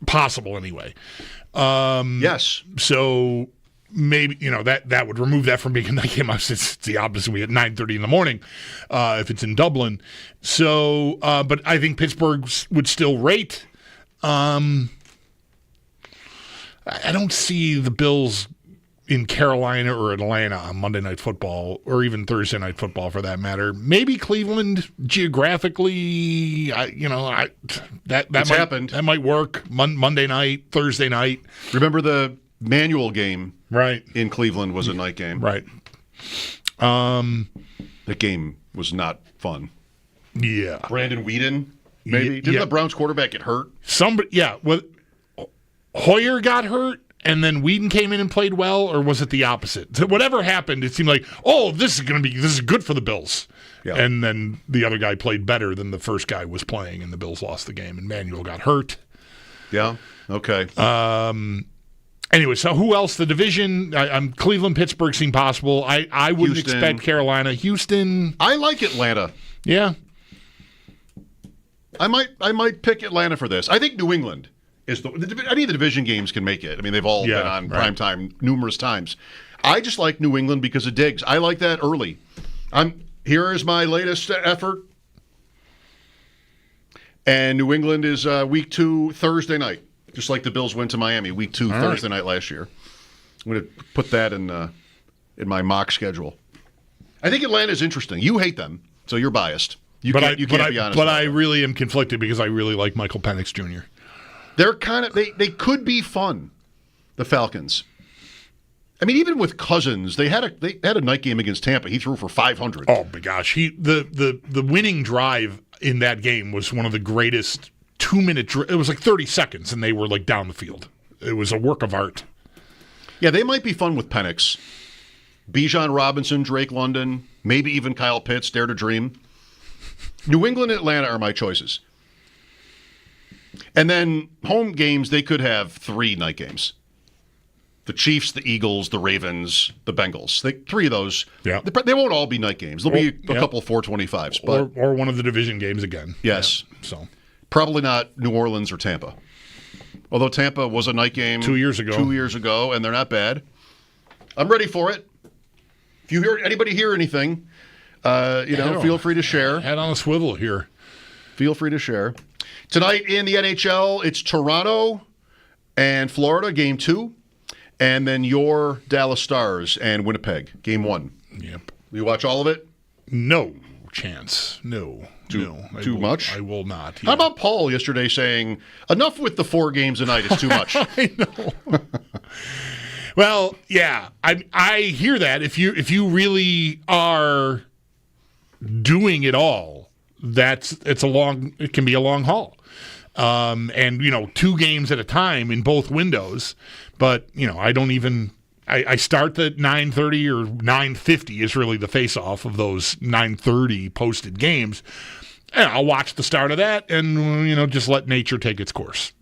possible anyway. Yes. So maybe, that would remove that from being a night game. It's the opposite. We at 9:30 in the morning if it's in Dublin. So, but I think Pittsburgh would still rate. I don't see the Bills in Carolina or Atlanta on Monday Night Football, or even Thursday Night Football for that matter. Maybe Cleveland geographically, that might happened. That might work. Monday night, Thursday night. Remember the Manual game, right? In Cleveland was a night game, right? That game was not fun. Yeah, Brandon Weeden, maybe didn't the Browns quarterback get hurt? Well, Hoyer got hurt. And then Weeden came in and played well, or was it the opposite? So whatever happened, it seemed like, this is good for the Bills. Yeah. And then the other guy played better than the first guy was playing, and the Bills lost the game, and Manuel got hurt. Yeah. Okay. Anyway, so who else? The division, Cleveland, Pittsburgh seem possible. I wouldn't expect Carolina. Houston. I like Atlanta. Yeah. I might pick Atlanta for this. I think New England is any of the division games can make it. I mean, they've all been on primetime numerous times. I just like New England because of Diggs. I like that early. Here is my latest effort. And New England is week 2 Thursday night, just like the Bills went to Miami week 2 Thursday night last year. I'm going to put that in my mock schedule. I think Atlanta is interesting. You hate them, so you're biased. You can't be honest. But I really am conflicted because I really like Michael Penix Jr. They're they could be fun, the Falcons. I mean, even with Cousins, they had a night game against Tampa. He threw for 500. Oh my gosh, the winning drive in that game was one of the greatest 2-minute. It was like 30 seconds, and they were like down the field. It was a work of art. Yeah, they might be fun with Penix, Bijan Robinson, Drake London, maybe even Kyle Pitts. Dare to dream. New England and Atlanta are my choices. And then home games, they could have 3 night games. The Chiefs, the Eagles, the Ravens, the Bengals. 3 of those. Yeah. They won't all be night games. There'll be a couple 425s. But, or one of the division games again. Yes. Yeah, so probably not New Orleans or Tampa. Although Tampa was a night game 2 years ago, and they're not bad. I'm ready for it. If you hear anybody hear anything, feel free to share. Head on a swivel here. Feel free to share. Tonight in the NHL, it's Toronto and Florida, Game 2, and then your Dallas Stars and Winnipeg, Game 1. Yep. Will you watch all of it? No chance. No. Too much? I will not. Yeah. How about Paul yesterday saying, enough with the 4 games a night, it's too much? I know. Well, yeah, I hear that. If you really are doing it all, it can be a long haul. And 2 games at a time in both windows. But I start at 9:30 or 9:50 is really the face-off of those 9:30 posted games. And I'll watch the start of that and just let nature take its course.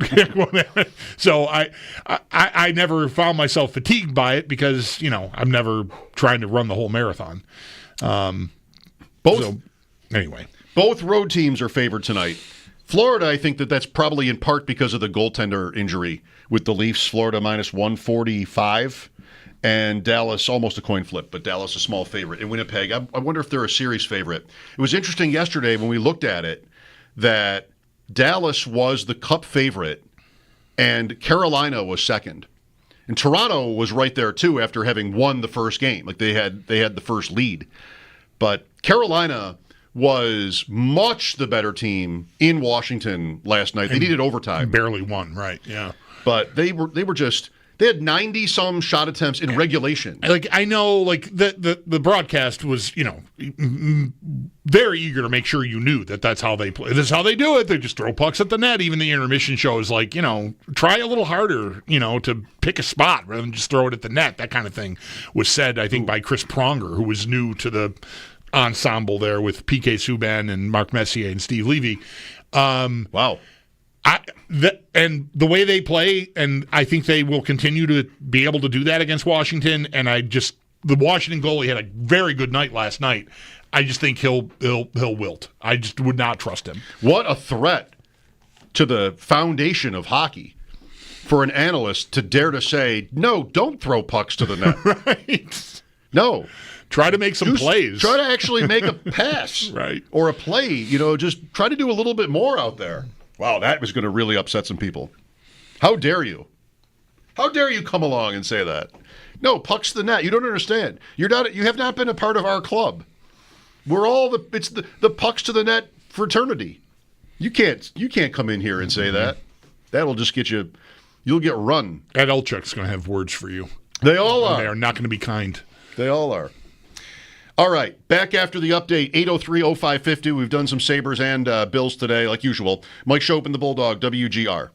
So I never found myself fatigued by it because I'm never trying to run the whole marathon. Both road teams are favored tonight. Florida, I think that's probably in part because of the goaltender injury with the Leafs. Florida minus 145, and Dallas almost a coin flip, but Dallas a small favorite. In Winnipeg, I wonder if they're a series favorite. It was interesting yesterday when we looked at it that Dallas was the Cup favorite and Carolina was second. And Toronto was right there too after having won the first game. Like they had the first lead. But Carolina was much the better team in Washington last night. They needed overtime. Barely won, right? Yeah. But they had 90 some shot attempts in regulation. Like I know, like the broadcast was, very eager to make sure you knew that that's how they play. This is how they do it. They just throw pucks at the net. Even the intermission show is like, try a little harder, to pick a spot rather than just throw it at the net. That kind of thing was said, I think, by Chris Pronger, who was new to the ensemble there with PK Subban and Mark Messier and Steve Levy. Wow. And the way they play, and I think they will continue to be able to do that against Washington. And the Washington goalie had a very good night last night. I just think he'll wilt. I just would not trust him. What a threat to the foundation of hockey for an analyst to dare to say, no, don't throw pucks to the net. Right. No. Try to make some plays. Try to actually make a pass. Right. Or a play. Just try to do a little bit more out there. Wow, that was going to really upset some people. How dare you? How dare you come along and say that? No, pucks to the net. You don't understand. You have not been a part of our club. We're all it's the pucks to the net fraternity. You can't come in here and say that. That'll just get you. You'll get run. Ed Elchuk's going to have words for you. They all are. They are not going to be kind. They all are. All right, back after the update, 803-0550. We've done some Sabres and Bills today, like usual. Mike Schopp and the Bulldog, WGR.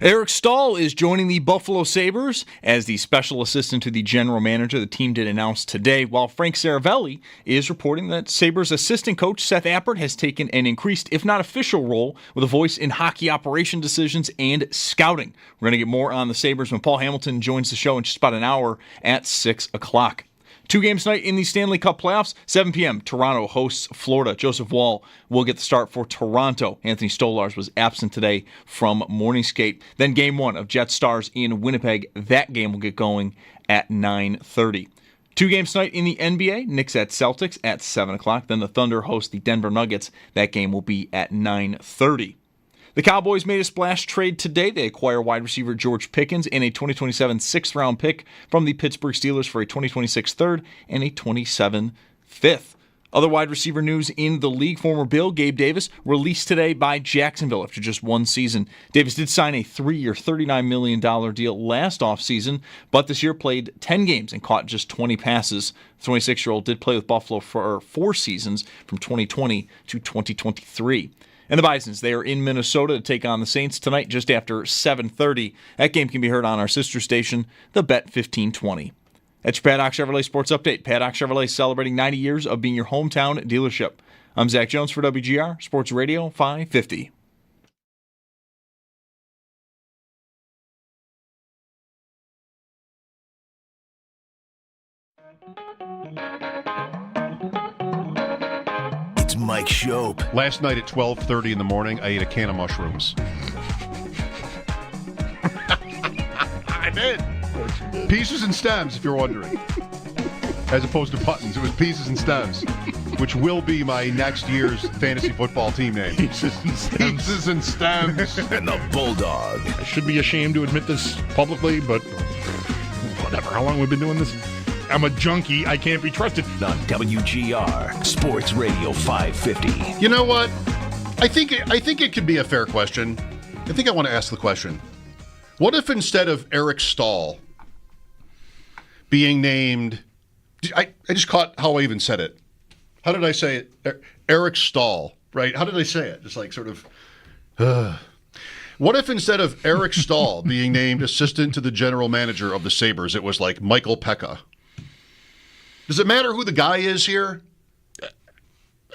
Eric Stahl is joining the Buffalo Sabres as the special assistant to the general manager. The team did announce today, while Frank Saravelli is reporting that Sabres assistant coach Seth Appert has taken an increased, if not official, role with a voice in hockey operation decisions and scouting. We're going to get more on the Sabres when Paul Hamilton joins the show in just about an hour at 6 o'clock. 2 games tonight in the Stanley Cup playoffs. 7 p.m., Toronto hosts Florida. Joseph Wall will get the start for Toronto. Anthony Stolars was absent today from morning skate. Then Game 1 of Jets Stars in Winnipeg. That game will get going at 9:30. 2 games tonight in the NBA. Knicks at Celtics at 7 o'clock. Then the Thunder host the Denver Nuggets. That game will be at 9:30. The Cowboys made a splash trade today. They acquire wide receiver George Pickens and a 2027 6th-round pick from the Pittsburgh Steelers for a 2026 third and a 27 fifth. Other wide receiver news in the league. Former Bill Gabe Davis released today by Jacksonville after just 1 season. Davis did sign a 3-year, $39 million deal last offseason, but this year played 10 games and caught just 20 passes. The 26-year-old did play with Buffalo for 4 seasons from 2020 to 2023. And the Bisons, they are in Minnesota to take on the Saints tonight just after 7:30. That game can be heard on our sister station, the Bet 1520. That's your Paddock Chevrolet Sports Update. Paddock Chevrolet celebrating 90 years of being your hometown dealership. I'm Zach Jones for WGR Sports Radio 550. Mike Schopp. Last night at 12:30 in the morning, I ate a can of mushrooms. I did. Pieces and stems, if you're wondering. As opposed to buttons. It was pieces and stems, which will be my next year's fantasy football team name. Pieces and stems. Pieces and stems. And the Bulldog. I should be ashamed to admit this publicly, but whatever. How long have we been doing this? I'm a junkie. I can't be trusted. On WGR Sports Radio 550. You know what? I think it could be a fair question. I think I want to ask the question. What if instead of Eric Stahl being named... I just caught how I even said it. How did I say it? Eric Stahl, right? How did I say it? Just like sort of... What if instead of Eric Stahl being named assistant to the general manager of the Sabres, it was like Michael Pekka? Does it matter who the guy is here?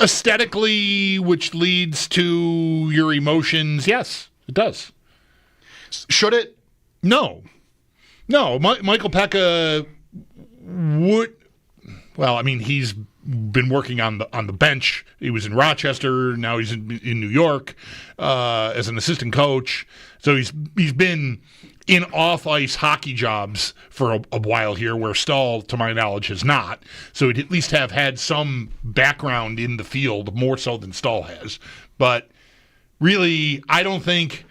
Aesthetically, which leads to your emotions, yes, it does. Should it? No. Michael Pekka would. Well, I mean, he's been working on the bench. He was in Rochester. Now he's in New York as an assistant coach. So he's been in off-ice hockey jobs for a while here, where Stahl, to my knowledge, has not. So he'd at least have had some background in the field, more so than Stahl has. But really, I don't think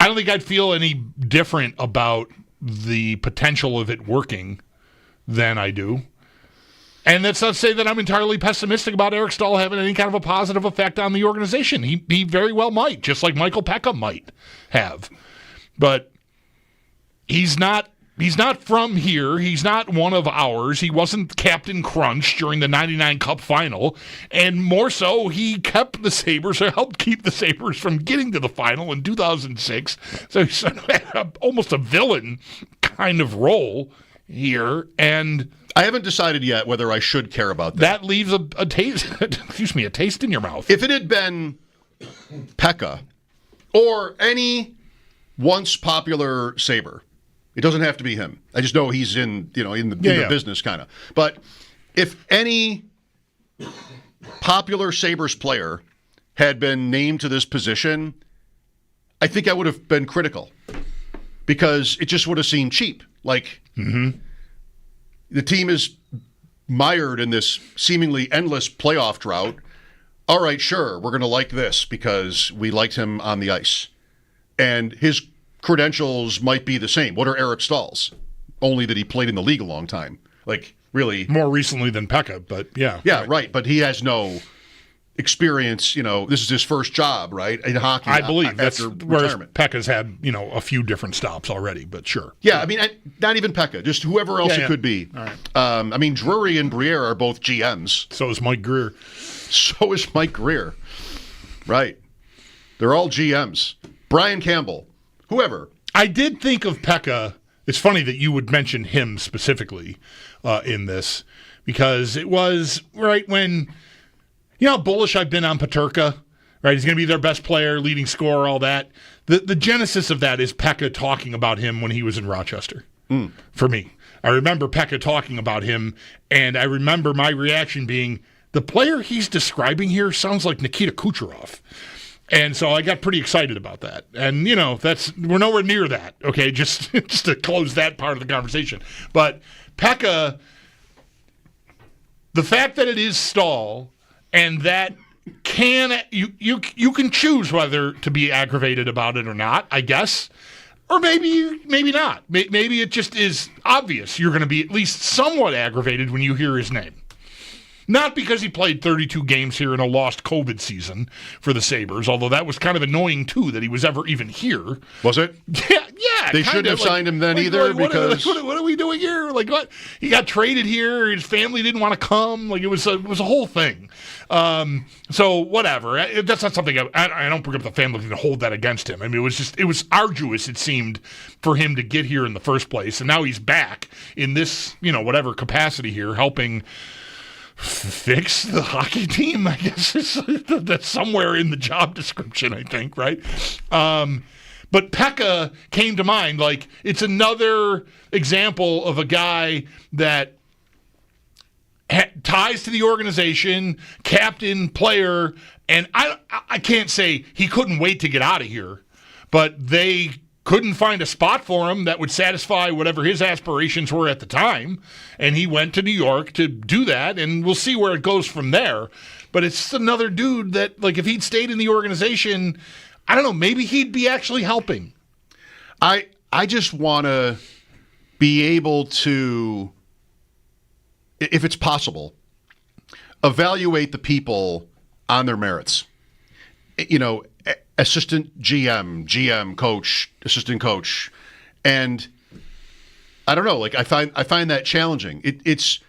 I'd feel any different about the potential of it working than I do. And that's not to say that I'm entirely pessimistic about Eric Stahl having any kind of a positive effect on the organization. He very well might, just like Michael Pekka might have. But he's not from here. He's not one of ours. He wasn't Captain Crunch during the 99 Cup final. And more so, he kept the Sabres, or helped keep the Sabres from getting to the final in 2006. So he's almost a villain kind of role here. And I haven't decided yet whether I should care about that. That leaves a taste, a taste in your mouth. If it had been Pekka or any once popular Sabre, it doesn't have to be him. I just know he's in the business kind of. But if any popular Sabres player had been named to this position, I think I would have been critical because it just would have seemed cheap. Like, the team is mired in this seemingly endless playoff drought. All right, sure, we're going to like this because we liked him on the ice. And his credentials might be the same. What are Eric Stahl's? Only that he played in the league a long time. Like, really. More recently than Pekka, but yeah. Yeah, right. But he has no experience. This is his first job, right, in hockey. I believe that's whereas retirement. Pekka's had, a few different stops already, but sure. Yeah, I mean, not even Pekka, just whoever else it could be. All right. I mean, Drury and Briere are both GMs. So is Mike Greer. Right. They're all GMs. Brian Campbell, whoever. I did think of Pekka. It's funny that you would mention him specifically in this, because it was right when, you know how bullish I've been on Peterka, right? He's going to be their best player, leading scorer, all that. The genesis of that is Pekka talking about him when he was in Rochester, for me. I remember Pekka talking about him, and I remember my reaction being, the player he's describing here sounds like Nikita Kucherov. And so I got pretty excited about that. And, you know, we're nowhere near that, okay, just to close that part of the conversation. But Pekka, the fact that it is Stahl, and that you can choose whether to be aggravated about it or not, I guess. Or maybe not. Maybe it just is obvious you're going to be at least somewhat aggravated when you hear his name. Not because he played 32 games here in a lost COVID season for the Sabres, although that was kind of annoying, too, that he was ever even here. Was it? Yeah. They shouldn't have signed him then either, because... What are we doing here? Like, what? He got traded here. His family didn't want to come. Like, it was a whole thing. So, whatever. That's not something... I don't bring up the family to hold that against him. I mean, it was arduous, it seemed, for him to get here in the first place. And now he's back in this, whatever capacity here, helping... fix the hockey team, I guess that's somewhere in the job description, I think, right? But Pekka came to mind. Like, it's another example of a guy that ties to the organization, captain, player, and I can't say he couldn't wait to get out of here, but they couldn't find a spot for him that would satisfy whatever his aspirations were at the time, and he went to New York to do that, and we'll see where it goes from there. But it's just another dude that, like, if he'd stayed in the organization, I don't know, maybe he'd be actually helping. I just want to be able to, if it's possible, evaluate the people on their merits. Assistant GM, coach, assistant coach, and I don't know. Like, I find that challenging. It's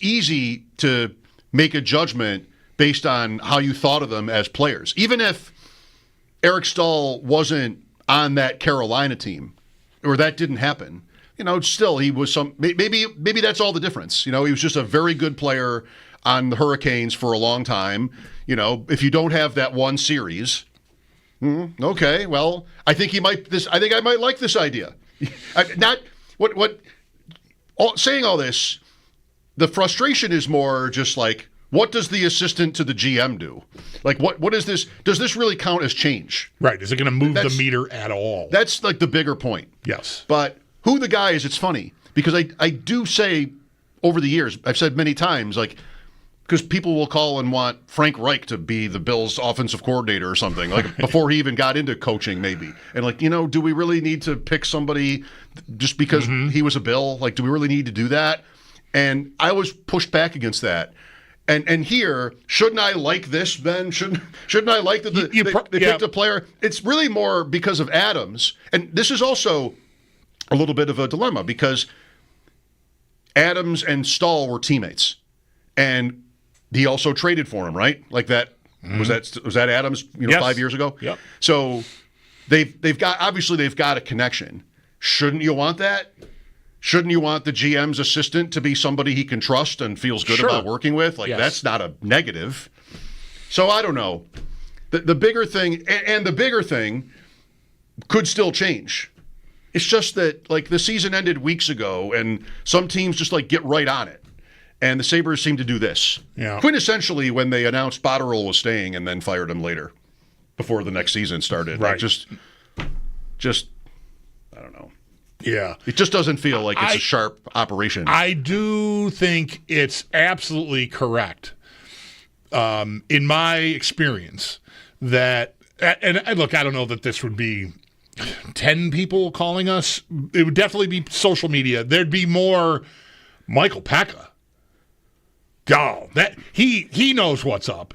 easy to make a judgment based on how you thought of them as players, even if Eric Stahl wasn't on that Carolina team, or that didn't happen. Still he was maybe that's all the difference. He was just a very good player on the Hurricanes for a long time. If you don't have that one series. Okay, well, I think I might like this idea. Saying all this, the frustration is more just like, what does the assistant to the GM do? Like, what is this? Does this really count as change? Right. Is it going to move the meter at all? That's like the bigger point. Yes. But who the guy is, it's funny, because I do say over the years, I've said many times, like, because people will call and want Frank Reich to be the Bills' offensive coordinator or something, like before he even got into coaching, maybe. And like, do we really need to pick somebody just because he was a Bill? Like, do we really need to do that? And I was pushed back against that. And here, shouldn't I like this then? Shouldn't I like that they picked a player? It's really more because of Adams. And this is also a little bit of a dilemma, because Adams and Stahl were teammates. And he also traded for him, right? Like that. Was that Adams? Yes. 5 years ago. Yep. So they've got a connection. Shouldn't you want that? Shouldn't you want the GM's assistant to be somebody he can trust and feels good about working with? Like, that's not a negative. So I don't know. The bigger thing, and the bigger thing could still change. It's just that, like, the season ended weeks ago, and some teams just like get right on it. And the Sabres seem to do this. Yeah. Quintessentially when they announced Botterill was staying and then fired him later before the next season started. Right. Like just I don't know. Yeah. It just doesn't feel like it's a sharp operation. I do think it's absolutely correct, in my experience, that, and look, I don't know that this would be 10 people calling us. It would definitely be social media. There'd be more Michael Pekka. Oh, that he knows what's up.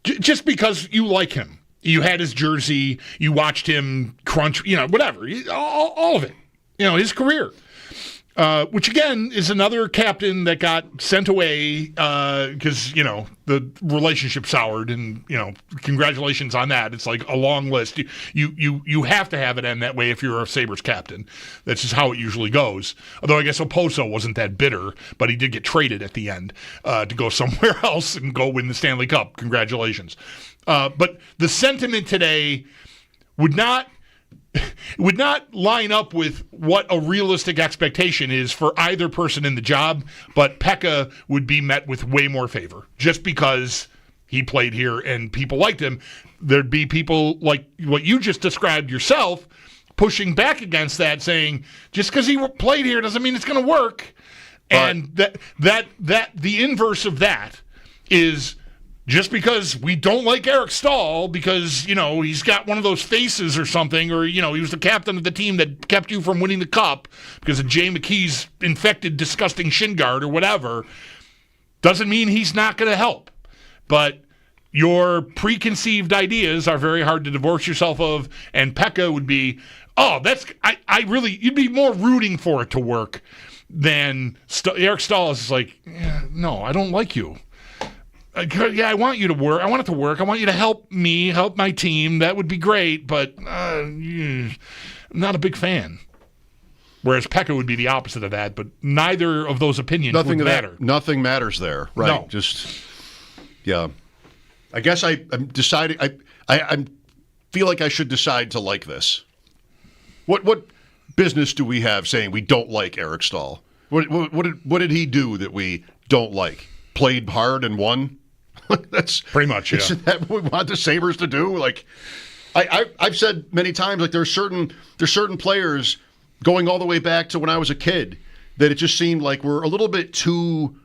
Just because you like him. You had his jersey, you watched him crunch, whatever. All of it. His career. which again is another captain that got sent away because the relationship soured, and congratulations on that. It's like a long list. You have to have it end that way if you're a Sabres captain. That's just how it usually goes. Although I guess Oposo wasn't that bitter, but he did get traded at the end to go somewhere else and go win the Stanley Cup. Congratulations. But the sentiment today would not line up with what a realistic expectation is for either person in the job, but Pekka would be met with way more favor just because he played here and people liked him. There'd be people like what you just described yourself pushing back against that, saying just because he played here doesn't mean it's going to work. And that the inverse of that is just because we don't like Eric Stahl because, he's got one of those faces or something, or, he was the captain of the team that kept you from winning the cup because of Jay McKee's infected, disgusting shin guard or whatever, doesn't mean he's not going to help. But your preconceived ideas are very hard to divorce yourself of, and Pekka would be, you'd be more rooting for it to work than Eric Stahl is like, no, I don't like you. I want you to work. I want it to work. I want you to help me, help my team. That would be great, but I'm not a big fan. Whereas Pekka would be the opposite of that, but neither of those opinions would matter. Nothing matters there, right? No. Just, yeah. I guess I'm deciding. I feel like I should decide to like this. What business do we have saying we don't like Eric Stahl? What did he do that we don't like? Played hard and won? That's pretty much, yeah. Isn't that what we want the Sabres to do? Like, I've said many times, like there's certain players going all the way back to when I was a kid that it just seemed like we're a little bit too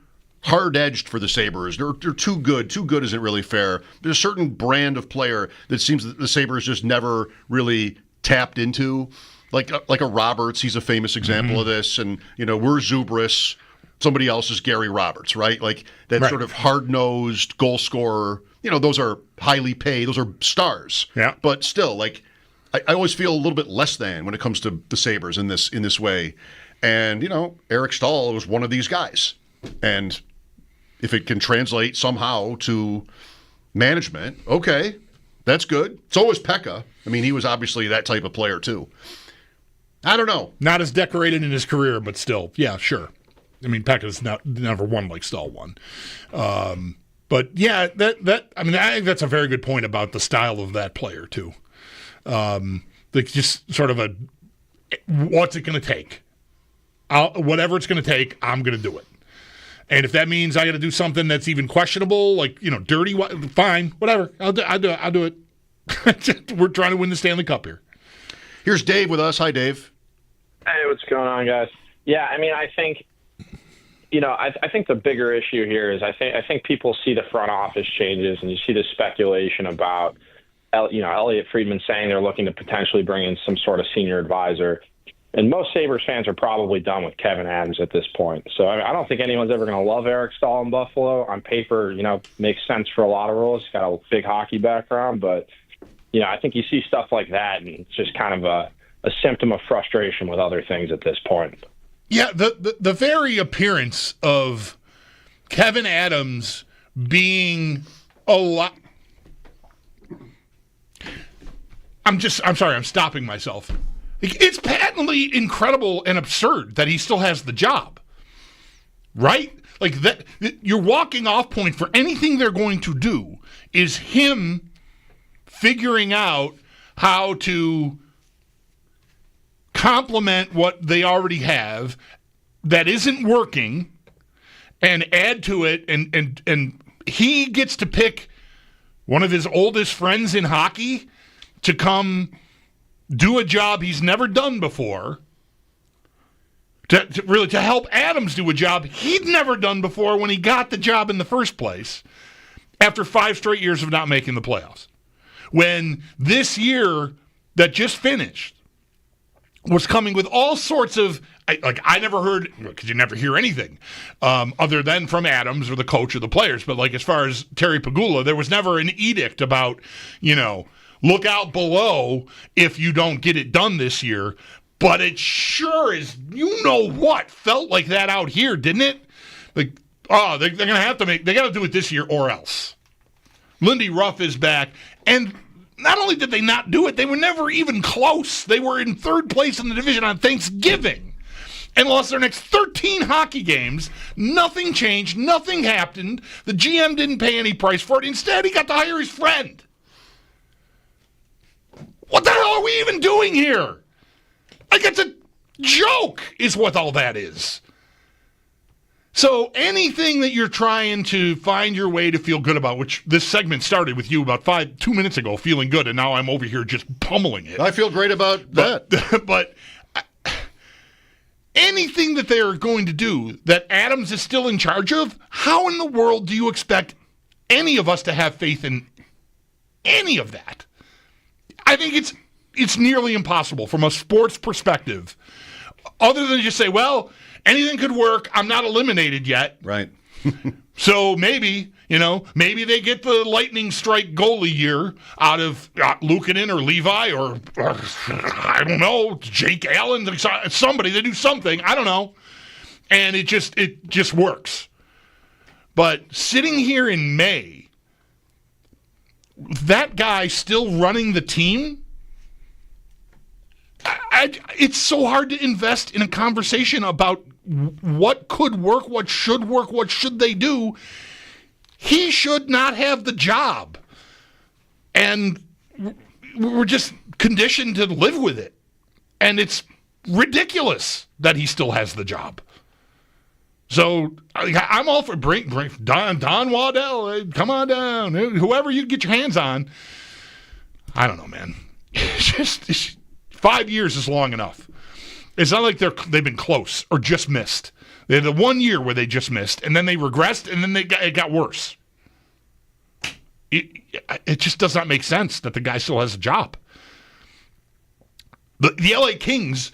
hard-edged for the Sabres. They're too good. Too good isn't really fair. There's a certain brand of player that seems that the Sabres just never really tapped into. Like a Roberts, he's a famous example of this. And, we're Zubris. Somebody else is Gary Roberts, right? Like that sort of hard-nosed goal scorer. Those are highly paid. Those are stars. Yeah. But still, like I always feel a little bit less than when it comes to the Sabres in this way. And Eric Stahl was one of these guys. And if it can translate somehow to management, okay, that's good. So was Pekka. I mean, he was obviously that type of player too. I don't know. Not as decorated in his career, but still, yeah, sure. I mean, Pekka's never won like Stahl won. But yeah, I think that's a very good point about the style of that player too. Like just sort of what's it going to take? Whatever it's going to take, I'm going to do it. And if that means I got to do something that's even questionable, like dirty, fine, whatever. I'll do it. We're trying to win the Stanley Cup here. Here's Dave with us. Hi, Dave. Hey, what's going on, guys? Yeah, I mean, I think. I think the bigger issue here is I think people see the front office changes and you see the speculation about, Elliot Friedman saying they're looking to potentially bring in some sort of senior advisor. And most Sabres fans are probably done with Kevin Adams at this point. So I don't think anyone's ever going to love Eric Stahl in Buffalo. On paper, makes sense for a lot of roles. He's got a big hockey background. But, I think you see stuff like that and it's just kind of a symptom of frustration with other things at this point. Yeah, the very appearance of Kevin Adams being a lot. I'm sorry, I'm stopping myself. It's patently incredible and absurd that he still has the job. Right? Like that, your walking off point for anything they're going to do is him figuring out how to complement what they already have that isn't working and add to it, and he gets to pick one of his oldest friends in hockey to come do a job he's never done before, to help Adams do a job he'd never done before when he got the job in the first place after 5 straight years of not making the playoffs. When this year that just finished was coming with all sorts of, I never heard, because you never hear anything other than from Adams or the coach or the players, but like as far as Terry Pegula, there was never an edict about, look out below if you don't get it done this year. But it sure is, felt like that out here, didn't it? Like, they're going to have to they got to do it this year or else. Lindy Ruff is back. And not only did they not do it, they were never even close. They were in third place in the division on Thanksgiving and lost their next 13 hockey games. Nothing changed. Nothing happened. The GM didn't pay any price for it. Instead, he got to hire his friend. What the hell are we even doing here? Like, it's a joke is what all that is. So anything that you're trying to find your way to feel good about, which this segment started with you about 2 minutes ago, feeling good, and now I'm over here just pummeling it. I feel great about that. But anything that they are going to do that Adams is still in charge of, how in the world do you expect any of us to have faith in any of that? I think it's nearly impossible from a sports perspective, other than just say, well, anything could work. I'm not eliminated yet. Right. So maybe they get the lightning strike goalie year out of Luukkonen or Levi or I don't know, Jake Allen, somebody. They do something. I don't know. And it just works. But sitting here in May, that guy still running the team, it's so hard to invest in a conversation about what could work, what should they do. He should not have the job. And we're just conditioned to live with it. And it's ridiculous that he still has the job. So I'm all for bring Don Waddell, come on down, whoever you get your hands on. I don't know, man. It's 5 years is long enough. It's not like they've been close or just missed. They had the 1 year where they just missed, and then they regressed, and then it got worse. It just does not make sense that the guy still has a job. The LA Kings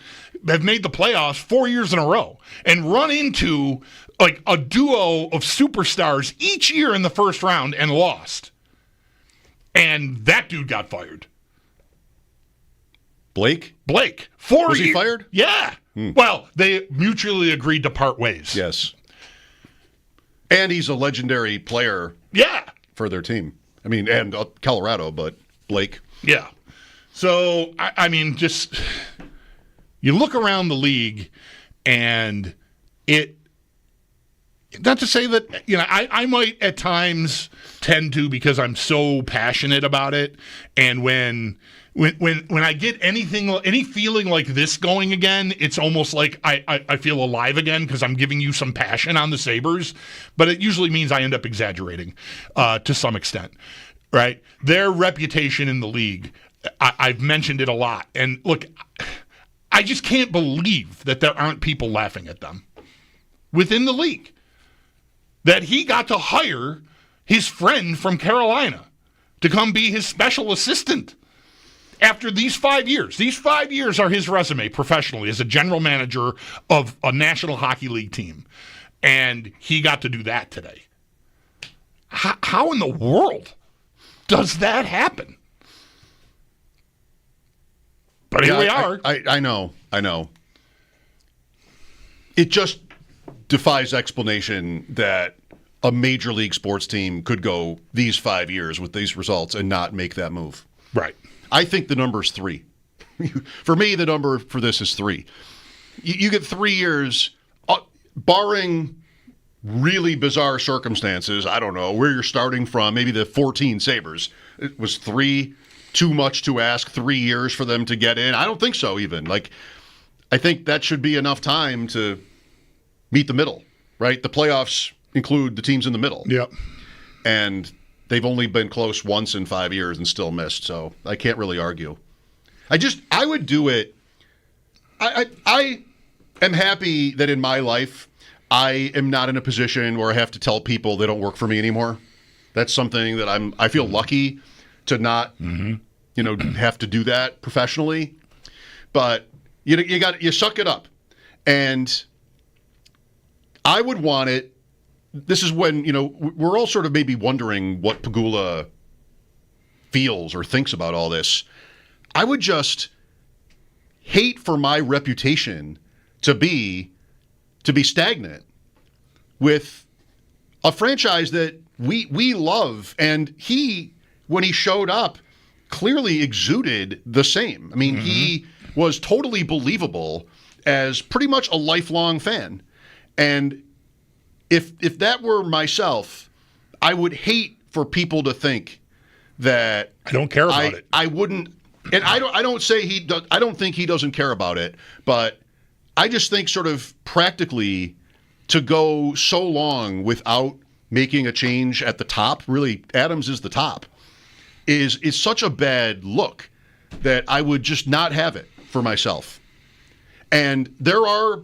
have made the playoffs 4 years in a row and run into like a duo of superstars each year in the first round and lost. And that dude got fired. Blake? Was he fired? Yeah. Well, they mutually agreed to part ways. Yes. And he's a legendary player. Yeah. For their team. I mean, and Colorado, but Blake. Yeah. So, I mean, just you look around the league and not to say that, I might at times tend to because I'm so passionate about it. And when I get any feeling like this going again, it's almost like I feel alive again because I'm giving you some passion on the Sabres. But it usually means I end up exaggerating to some extent, right? Their reputation in the league, I've mentioned it a lot. And look, I just can't believe that there aren't people laughing at them within the league. That he got to hire his friend from Carolina to come be his special assistant. After these 5 years. These 5 years are his resume professionally as a general manager of a National Hockey League team. And he got to do that today. How in the world does that happen? But here we are. I know. It just defies explanation that a major league sports team could go these 5 years with these results and not make that move. Right. I think the number is 3. For me, the number for this is 3. You get 3 years, barring really bizarre circumstances. I don't know where you're starting from. Maybe the 14 Sabres. It was 3 too much to ask, 3 years for them to get in. I don't think so even. I think that should be enough time to meet the middle, right? The playoffs include the teams in the middle. Yep. And they've only been close once in 5 years and still missed, so I can't really argue. I would do it. I am happy that in my life I am not in a position where I have to tell people they don't work for me anymore. That's something that I feel lucky to not have to do that professionally. But you suck it up. And I would want it. This is when, we're all sort of maybe wondering what Pegula feels or thinks about all this. I would just hate for my reputation to be stagnant with a franchise that we love, and he, when he showed up, clearly exuded the same. I mean, he was totally believable as pretty much a lifelong fan. And if that were myself, I would hate for people to think that I don't care about it. I wouldn't, and I don't say he does. I don't think he doesn't care about it, but I just think sort of practically to go so long without making a change at the top. Really, Adams is the top. Is such a bad look that I would just not have it for myself. And there are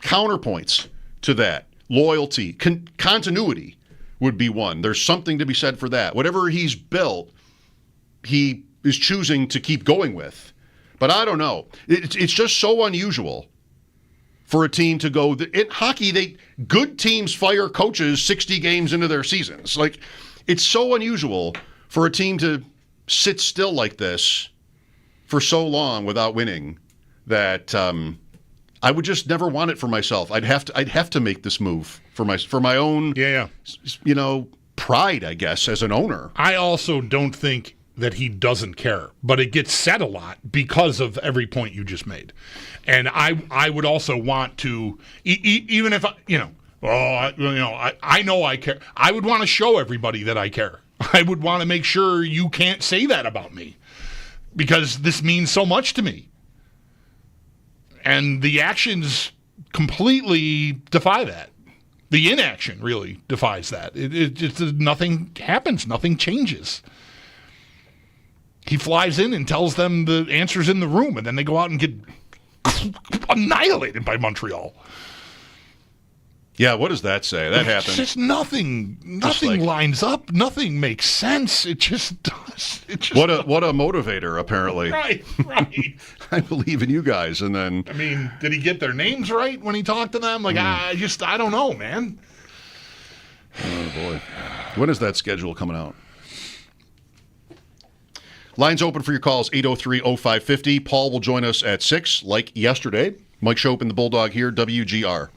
counterpoints to that. Loyalty, continuity would be one. There's something to be said for that. Whatever he's built, he is choosing to keep going with. But I don't know. It's just so unusual for a team to go. In hockey, good teams fire coaches 60 games into their seasons. Like, it's so unusual for a team to sit still like this for so long without winning that I would just never want it for myself. I'd have to make this move for my own pride, I guess, as an owner. I also don't think that he doesn't care, but it gets said a lot because of every point you just made. And I would also want to, even if I know I care. I would want to show everybody that I care. I would want to make sure you can't say that about me because this means so much to me. And the actions completely defy that. The inaction really defies that. Nothing happens. Nothing changes. He flies in and tells them the answer's in the room, and then they go out and get annihilated by Montreal. Yeah, what does that say? That happens. Just nothing lines up. Nothing makes sense. It just does. What a motivator, apparently. Right. I believe in you guys, and then I mean, did he get their names right when he talked to them? Like, I don't know, man. Oh boy, when is that schedule coming out? Lines open for your calls, 803-0550. Paul will join us at 6, like yesterday. Mike Schopp and the Bulldog here, WGR.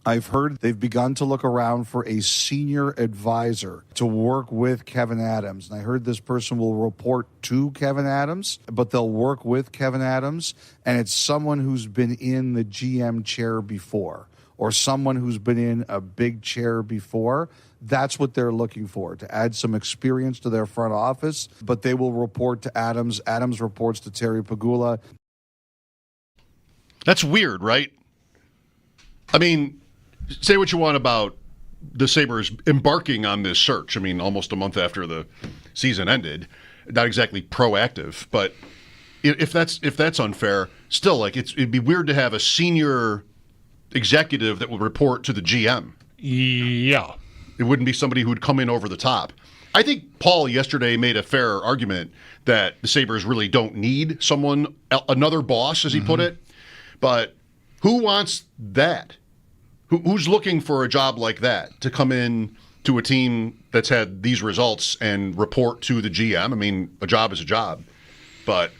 I've heard they've begun to look around for a senior advisor to work with Kevin Adams. And I heard this person will report to Kevin Adams, but they'll work with Kevin Adams. And it's someone who's been in the GM chair before, or someone who's been in a big chair before. That's what they're looking for, to add some experience to their front office. But they will report to Adams. Adams reports to Terry Pagula. That's weird, right? I mean, say what you want about the Sabres embarking on this search. I mean, almost a month after the season ended, not exactly proactive. But if that's unfair, still, like it'd be weird to have a senior executive that would report to the GM. Yeah, it wouldn't be somebody who would come in over the top. I think Paul yesterday made a fair argument that the Sabres really don't need someone, another boss, as he put it. But who wants that? Who's looking for a job like that to come in to a team that's had these results and report to the GM? I mean, a job is a job, but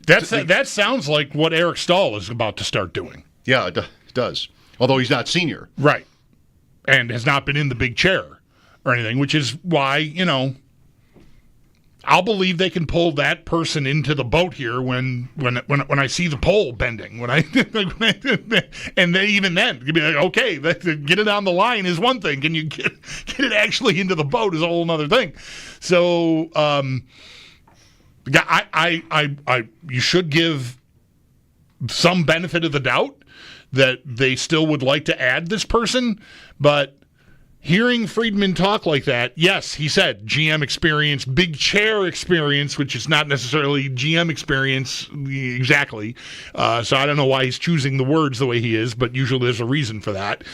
that sounds like what Eric Stahl is about to start doing. Yeah, it does. Although he's not senior, right, and has not been in the big chair or anything, which is why I'll believe they can pull that person into the boat here when I see the pole bending. And then even then, you'd be like, okay, get it on the line is one thing. Can you get it actually into the boat is a whole other thing. So, you should give some benefit of the doubt that they still would like to add this person, but hearing Friedman talk like that, yes, he said GM experience, big chair experience, which is not necessarily GM experience exactly. So I don't know why he's choosing the words the way he is, but usually there's a reason for that.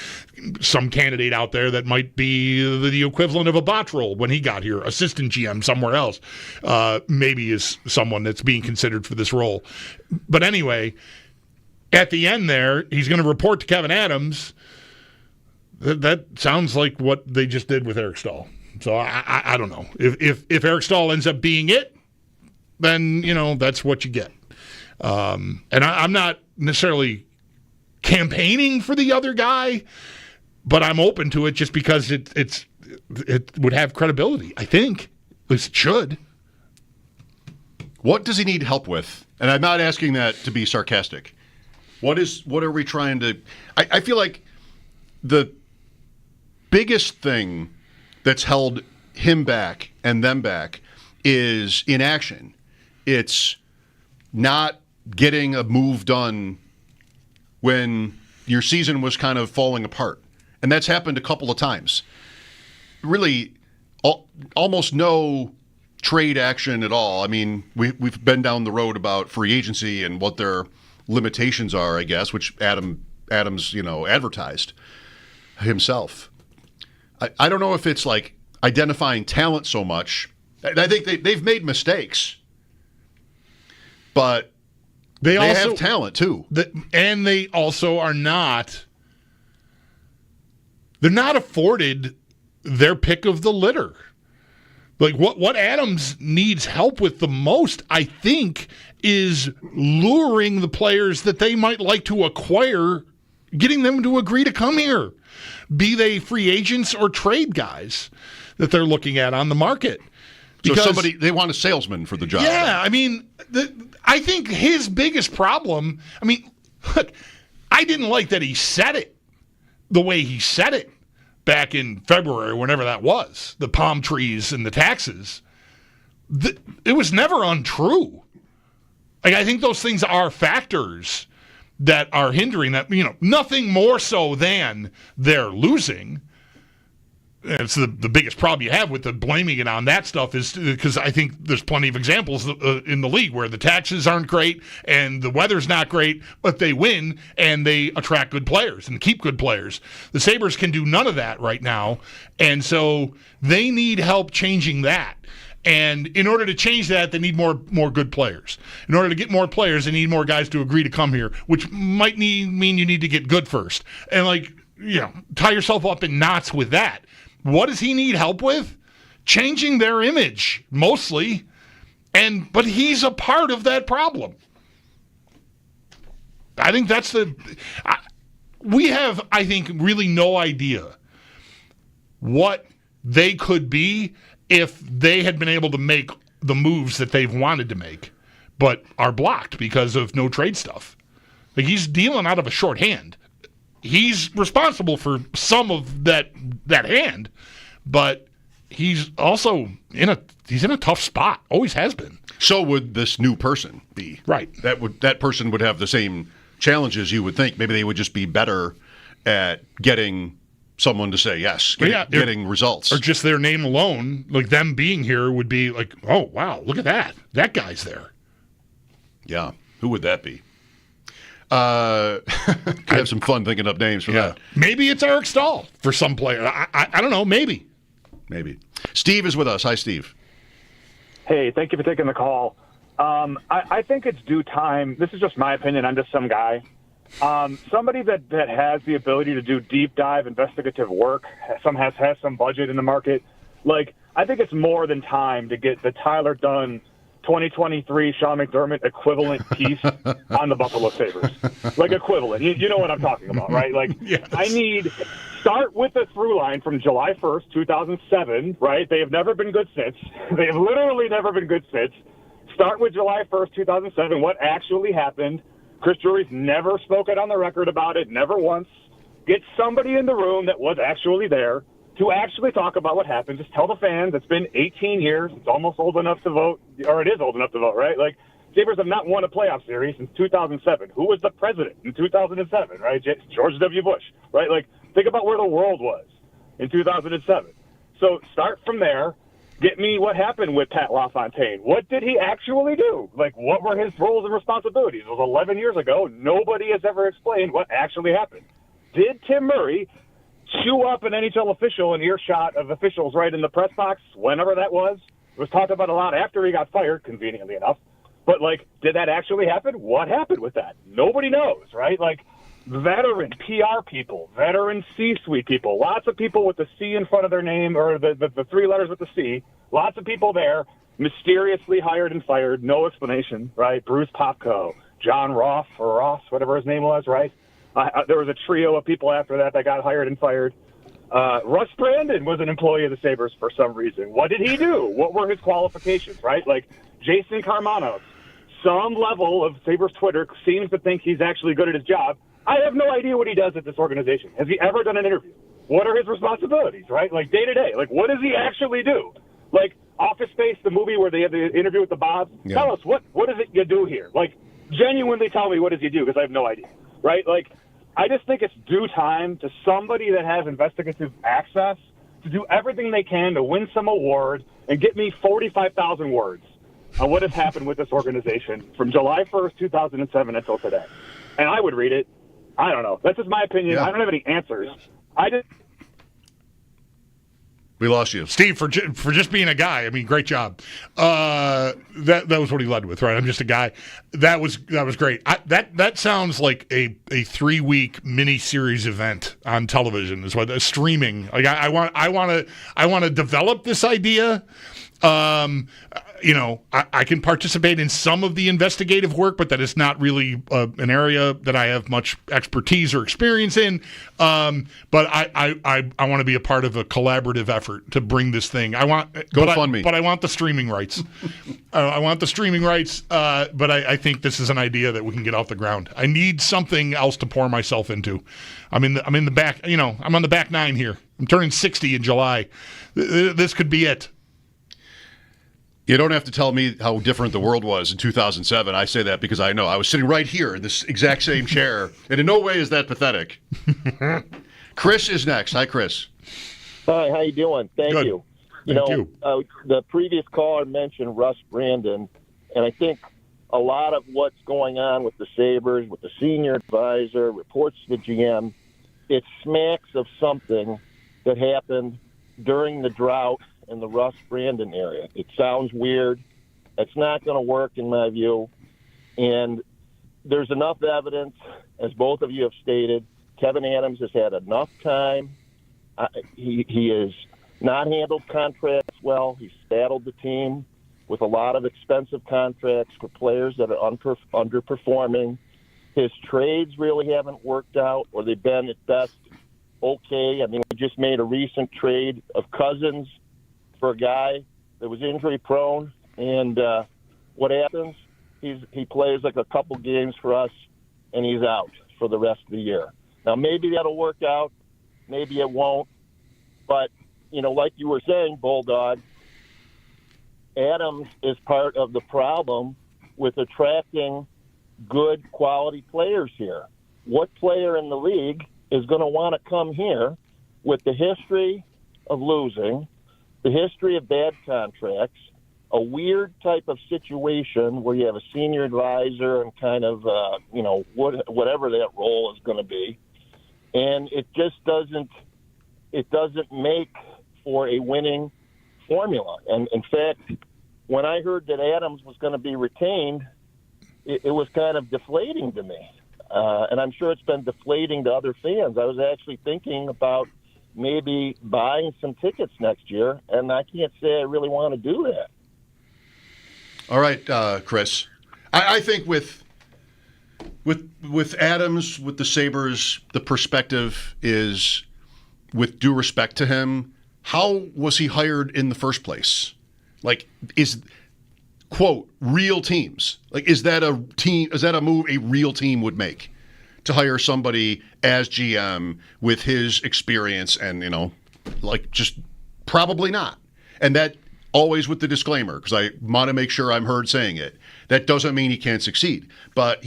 Some candidate out there that might be the equivalent of a Bottrell when he got here, assistant GM somewhere else, maybe is someone that's being considered for this role. But anyway, at the end there, he's going to report to Kevin Adams. That sounds like what they just did with Eric Stahl. So I don't know. If Eric Stahl ends up being it, then, that's what you get. And I'm not necessarily campaigning for the other guy, but I'm open to it just because it would have credibility, I think. At least it should. What does he need help with? And I'm not asking that to be sarcastic. What are we trying to... I feel like the biggest thing that's held him back and them back is inaction. It's not getting a move done when your season was kind of falling apart. And that's happened a couple of times. Really, almost no trade action at all. I mean, we've been down the road about free agency and what their limitations are, I guess, which Adams, advertised himself. I don't know if it's like identifying talent so much. I think they've made mistakes, but they also have talent too. And they also are not. They're not afforded their pick of the litter. Like what Adams needs help with the most, I think, is luring the players that they might like to acquire, getting them to agree to come here. Be they free agents or trade guys that they're looking at on the market. Because, so they want a salesman for the job. Yeah, I mean, I think his biggest problem, look, I didn't like that he said it the way he said it back in February, whenever that was, the palm trees and the taxes. It was never untrue. Like, I think those things are factors that are hindering that, nothing more so than they're losing. It's the biggest problem you have with the blaming it on that stuff is because I think there's plenty of examples in the league where the taxes aren't great and the weather's not great, but they win and they attract good players and keep good players. The Sabres can do none of that right now, and so they need help changing that. And in order to change that, they need more good players. In order to get more players, they need more guys to agree to come here, which might mean you need to get good first. And, tie yourself up in knots with that. What does he need help with? Changing their image, mostly. But he's a part of that problem. I think that's we have, I think, really no idea what they could be if they had been able to make the moves that they've wanted to make, but are blocked because of no trade stuff. Like, he's dealing out of a short hand. He's responsible for some of that hand, but he's also in a tough spot. Always has been. So would this new person be. Right. That person would have the same challenges, you would think. Maybe they would just be better at getting someone to say yes, getting results. Or just their name alone, like them being here would be like, oh, wow, look at that. That guy's there. Yeah. Who would that be? Could have some fun thinking up names for that. Maybe it's Eric Stahl for some player. I don't know. Maybe. Steve is with us. Hi, Steve. Hey, thank you for taking the call. I think it's due time. This is just my opinion. I'm just some guy. Somebody that has the ability to do deep dive investigative work, has some budget in the market. Like, I think it's more than time to get the Tyler Dunn 2023 Sean McDermott equivalent piece on the Buffalo Sabres. Like, equivalent. You know what I'm talking about, right? Like, yes. Start with the through line from July 1st, 2007, right? They have never been good since. They have literally never been good since. Start with July 1st, 2007, what actually happened. Chris Drury's never spoken on the record about it, never once. Get somebody in the room that was actually there to actually talk about what happened. Just tell the fans it's been 18 years. It's almost old enough to vote, or it is old enough to vote, right? Like, Sabres have not won a playoff series since 2007. Who was the president in 2007, right? George W. Bush, right? Like, think about where the world was in 2007. So start from there. Get me what happened with Pat LaFontaine. What did he actually do? Like, what were his roles and responsibilities? It was 11 years ago. Nobody has ever explained what actually happened. Did Tim Murray chew up an NHL official in earshot of officials right in the press box, whenever that was? It was talked about a lot after he got fired, conveniently enough. But, like, did that actually happen? What happened with that? Nobody knows, right? Like, veteran PR people, veteran C-suite people, lots of people with the C in front of their name, or the three letters with the C, lots of people there, mysteriously hired and fired, no explanation, right? Bruce Popko, John Ross, whatever his name was, right? There was a trio of people after that got hired and fired. Russ Brandon was an employee of the Sabres for some reason. What did he do? What were his qualifications, right? Like, Jason Carmanos, some level of Sabres Twitter seems to think he's actually good at his job. I have no idea what he does at this organization. Has he ever done an interview? What are his responsibilities, right? Like, day to day. Like, what does he actually do? Like, Office Space, the movie where they have the interview with the Bobs. Yeah. Tell us, what is it you do here? Like, genuinely tell me, what does he do? Because I have no idea, right? Like, I just think it's due time to somebody that has investigative access to do everything they can to win some award and get me 45,000 words on what has happened with this organization from July 1st, 2007 until today. And I would read it. I don't know. That's just my opinion. Yeah. I don't have any answers. We lost you, Steve, for just being a guy. I mean, great job. That was what he led with, right? I'm just a guy. That was great. That sounds like a 3-week mini series event on television. Is what streaming. Like, I want to develop this idea. I can participate in some of the investigative work, but that is not really an area that I have much expertise or experience in. But I want to be a part of a collaborative effort to bring this thing. I want GoFundMe, but I want the streaming rights. I want the streaming rights. But I think this is an idea that we can get off the ground. I need something else to pour myself into. I'm in the back. I'm on the back nine here. I'm turning 60 in July. This could be it. You don't have to tell me how different the world was in 2007. I say that because I know. I was sitting right here in this exact same chair, and in no way is that pathetic. Chris is next. Hi, Chris. Hi, how you doing? Thank you. Thank you. The previous caller mentioned Russ Brandon, and I think a lot of what's going on with the Sabres, with the senior advisor, reports to the GM, it smacks of something that happened during the drought in the Russ Brandon area. It sounds weird. It's not going to work in my view. And there's enough evidence, as both of you have stated. Kevin Adams has had enough time. He has not handled contracts well. He's saddled the team with a lot of expensive contracts for players that are underperforming. His trades really haven't worked out, or they've been at best okay. I mean, we just made a recent trade of Cousins for a guy that was injury prone, and what happens? He plays like a couple games for us, and he's out for the rest of the year. Now, maybe that'll work out, maybe it won't, but like you were saying, Bulldog, Adams is part of the problem with attracting good quality players here. What player in the league is going to want to come here with the history of losing, the history of bad contracts, a weird type of situation where you have a senior advisor and kind of, whatever that role is going to be. And it just doesn't make for a winning formula. And in fact, when I heard that Adams was going to be retained, it was kind of deflating to me. And I'm sure it's been deflating to other fans. I was actually thinking about maybe buying some tickets next year, and I can't say I really want to do that. All right, Chris. I think with Adams, with the Sabres, the perspective is, with due respect to him, how was he hired in the first place? Like, is, quote, real teams. Like, is that a move a real team would make? To hire somebody as GM with his experience and, just probably not. And that always with the disclaimer, because I want to make sure I'm heard saying it. That doesn't mean he can't succeed. But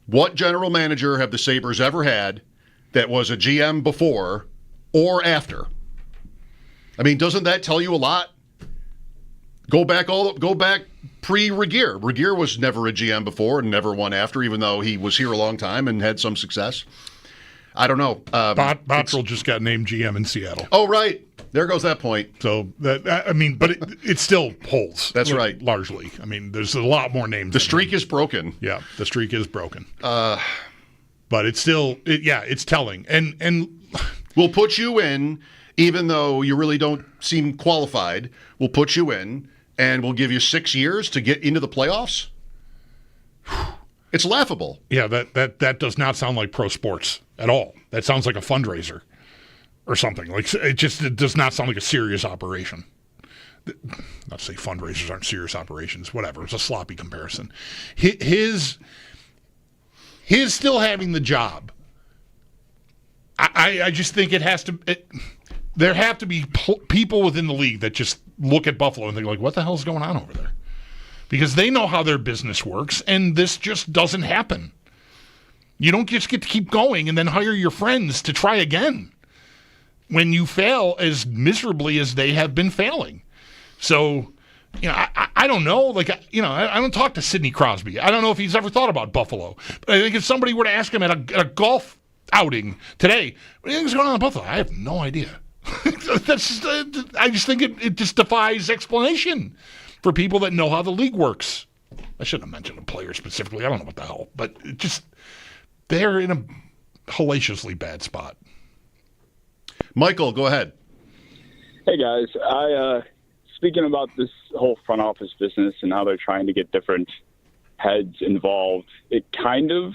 what general manager have the Sabres ever had that was a GM before or after? I mean, doesn't that tell you a lot? Go back pre-Regier. Regier was never a GM before and never won after, even though he was here a long time and had some success. I don't know. Bottrell just got named GM in Seattle. Oh, right. There goes that point. So, but it still holds. That's right. Largely. I mean, there's a lot more names. The streak is broken. Yeah, the streak is broken. But it's still, it's telling. And we'll put you in, even though you really don't seem qualified, we'll put you in, and we'll give you 6 years to get into the playoffs? It's laughable. Yeah, that does not sound like pro sports at all. That sounds like a fundraiser or something. Like it does not sound like a serious operation. Not to say fundraisers aren't serious operations. Whatever. It's a sloppy comparison. His still having the job. I just think it has to. There have to be people within the league that just look at Buffalo and think like, "What the hell is going on over there?" Because they know how their business works, and this just doesn't happen. You don't just get to keep going and then hire your friends to try again when you fail as miserably as they have been failing. So, I don't know. Like, I don't talk to Sidney Crosby. I don't know if he's ever thought about Buffalo. But I think if somebody were to ask him at a golf outing today, what do you think is going on in Buffalo? I have no idea. I just think it just defies explanation for people that know how the league works. I shouldn't have mentioned a player specifically. I don't know what the hell. But they're in a hellaciously bad spot. Michael, go ahead. Hey, guys. Speaking about this whole front office business and how they're trying to get different heads involved, it kind of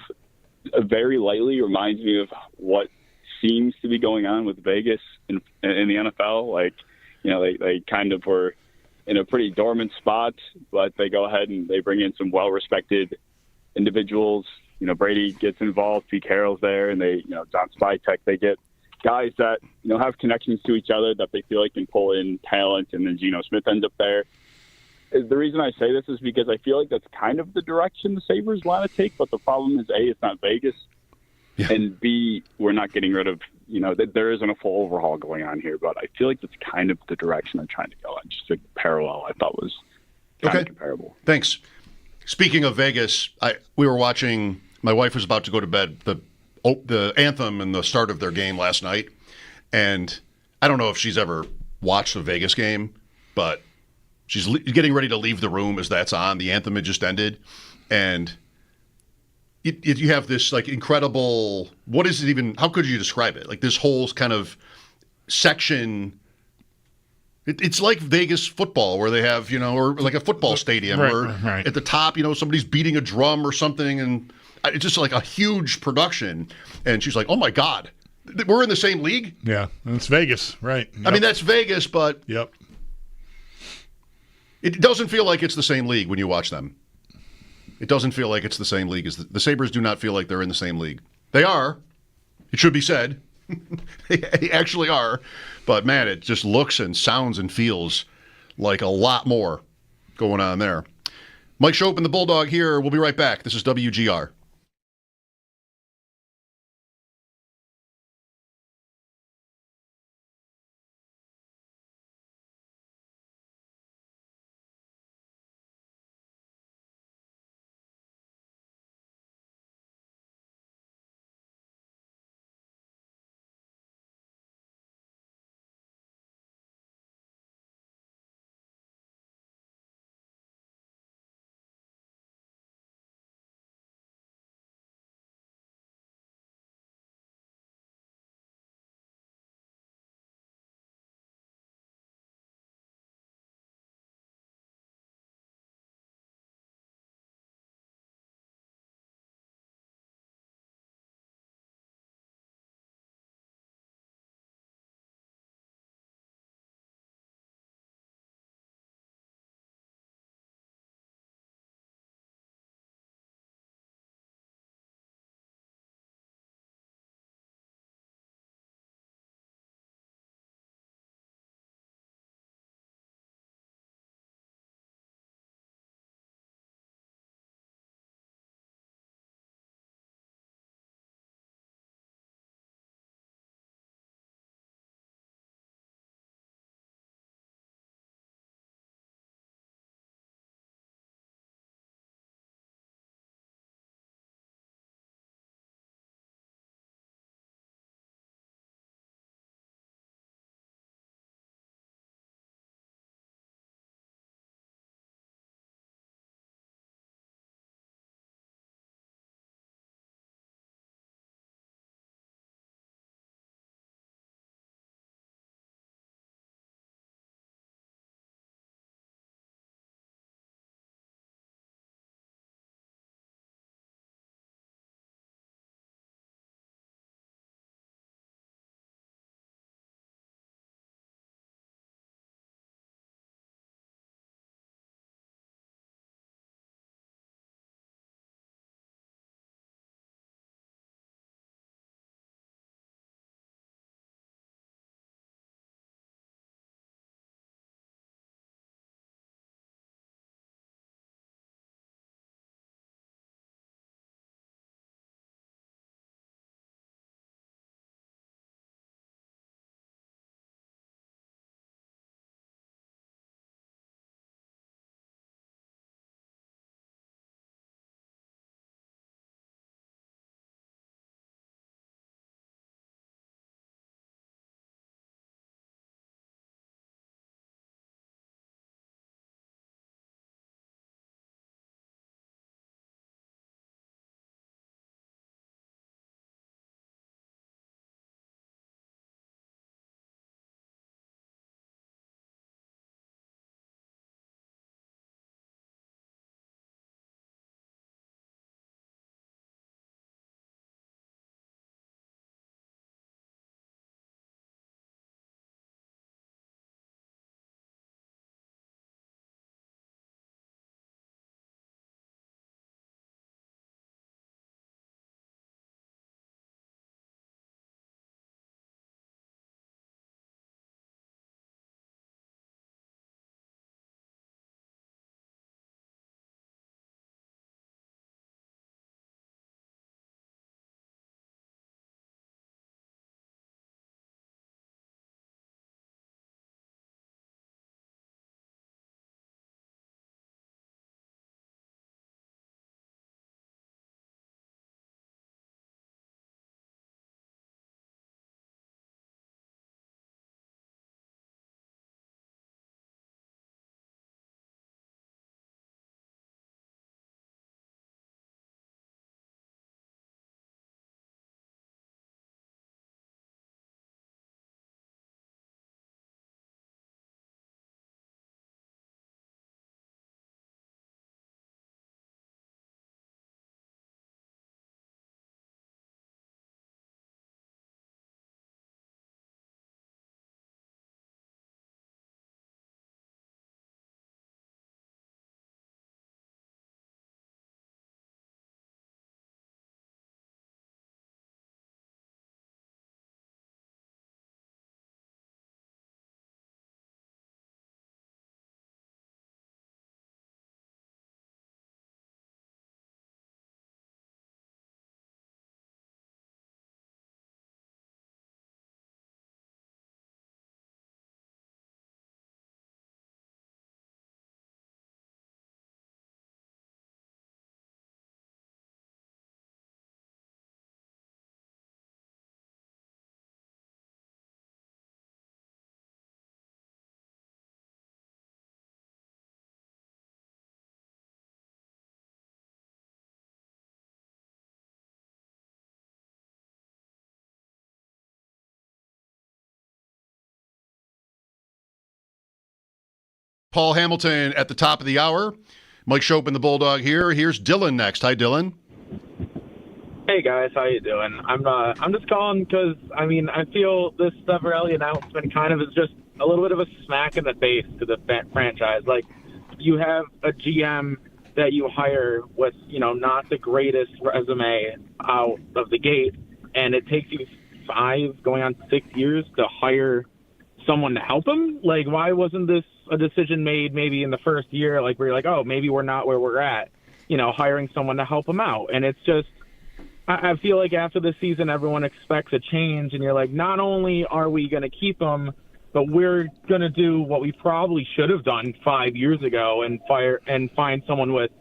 very lightly reminds me of what seems to be going on with Vegas in the NFL. Like, they kind of were in a pretty dormant spot, but they go ahead and they bring in some well-respected individuals. Brady gets involved, Pete Carroll's there, and they, John Spytek, they get guys that, have connections to each other that they feel like can pull in talent, and then Geno Smith ends up there. The reason I say this is because I feel like that's kind of the direction the Sabres want to take, but the problem is, A, it's not Vegas, and B, we're not getting rid of, there isn't a full overhaul going on here, but I feel like that's kind of the direction they're trying to go in. Just a parallel I thought was kind of comparable. Thanks. Speaking of Vegas, we were watching, my wife was about to go to bed, the anthem and the start of their game last night, and I don't know if she's ever watched a Vegas game, but she's getting ready to leave the room as that's on. The anthem had just ended, and you have this like incredible, what is it even, how could you describe it? Like this whole kind of section, it's like Vegas football where they have, or like a football stadium where at the top, somebody's beating a drum or something, and it's just like a huge production. And she's like, oh, my God, we're in the same league? Yeah, and it's Vegas, right. Yep. I mean, that's Vegas, but yep. It doesn't feel like it's the same league when you watch them. It doesn't feel like it's the same league. As the Sabres do not feel like they're in the same league. They are. It should be said. They actually are. But, man, it just looks and sounds and feels like a lot more going on there. Mike Schopp and the Bulldog here. We'll be right back. This is WGR. Paul Hamilton at the top of the hour. Mike Schopp and the Bulldog here. Here's Dylan next. Hi, Dylan. Hey guys, how you doing? I'm just calling because I feel this Savarelli announcement kind of is just a little bit of a smack in the face to the franchise. Like, you have a GM that you hire with not the greatest resume out of the gate, and it takes you 5 going on 6 years to hire someone to help him. Like, why wasn't this a decision made maybe in the first year, like where you're like, oh, maybe we're not where we're at, hiring someone to help him out? And it's just, I feel like after the season, everyone expects a change, and you're like, not only are we going to keep him, but we're going to do what we probably should have done 5 years ago and find someone with,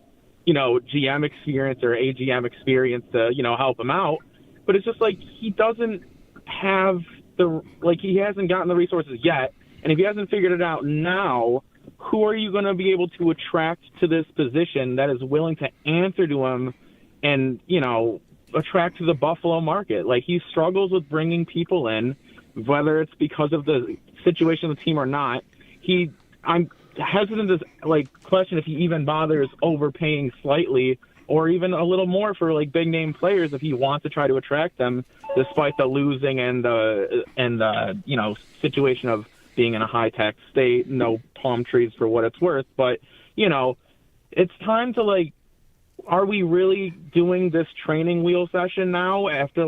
GM experience or AGM experience to, help him out. But it's just like, he doesn't have he hasn't gotten the resources yet. And if he hasn't figured it out now, who are you going to be able to attract to this position that is willing to answer to him and, attract to the Buffalo market? Like, he struggles with bringing people in, whether it's because of the situation of the team or not. I'm hesitant to question if he even bothers overpaying slightly or even a little more for big name players if he wants to try to attract them, despite the losing and the situation of being in a high tax state, no palm trees for what it's worth. But it's time to are we really doing this training wheel session now after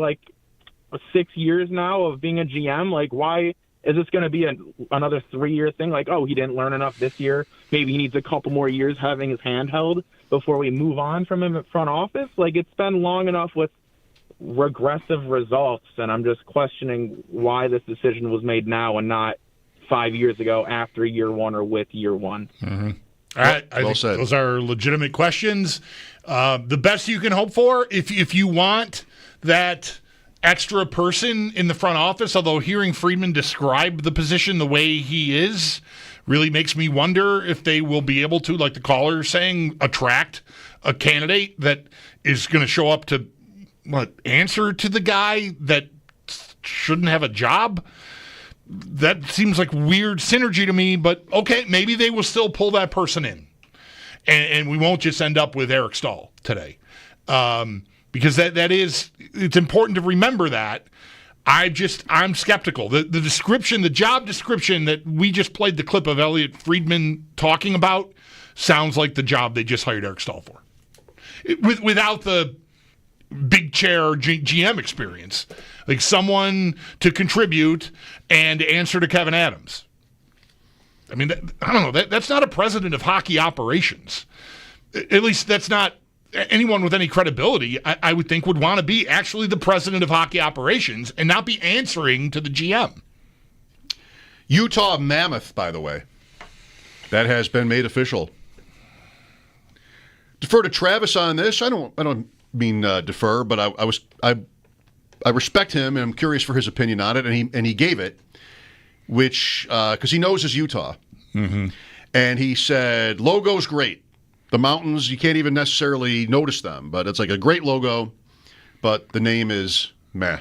6 years now of being a GM? Why is this going to be another 3-year thing? He didn't learn enough this year. Maybe he needs a couple more years having his hand held before we move on from him at front office. It's been long enough with regressive results, and I'm just questioning why this decision was made now and not 5 years ago after year one or with year one. Mm-hmm. All right, I think those are legitimate questions. The best you can hope for, if you want that extra person in the front office, although hearing Friedman describe the position the way he is really makes me wonder if they will be able to, like the caller is saying, attract a candidate that is going to show up to answer to the guy that shouldn't have a job. That seems like weird synergy to me, but okay, maybe they will still pull that person in. And we won't just end up with Eric Stahl today. Because it's important to remember that. I'm skeptical. The job description that we just played the clip of Elliot Friedman talking about sounds like the job they just hired Eric Stahl for. Without the big chair GM experience. Someone to contribute and answer to Kevin Adams. I mean, I don't know. That's not a president of hockey operations. At least that's not anyone with any credibility, I would think, would want to be actually the president of hockey operations and not be answering to the GM. Utah Mammoth, by the way. That has been made official. Defer to Travis on this. I don't mean defer, but I respect him, and I'm curious for his opinion on it, and he gave it, which because he knows his Utah, and he said logo's great. The mountains, you can't even necessarily notice them, but it's a great logo, but the name is meh.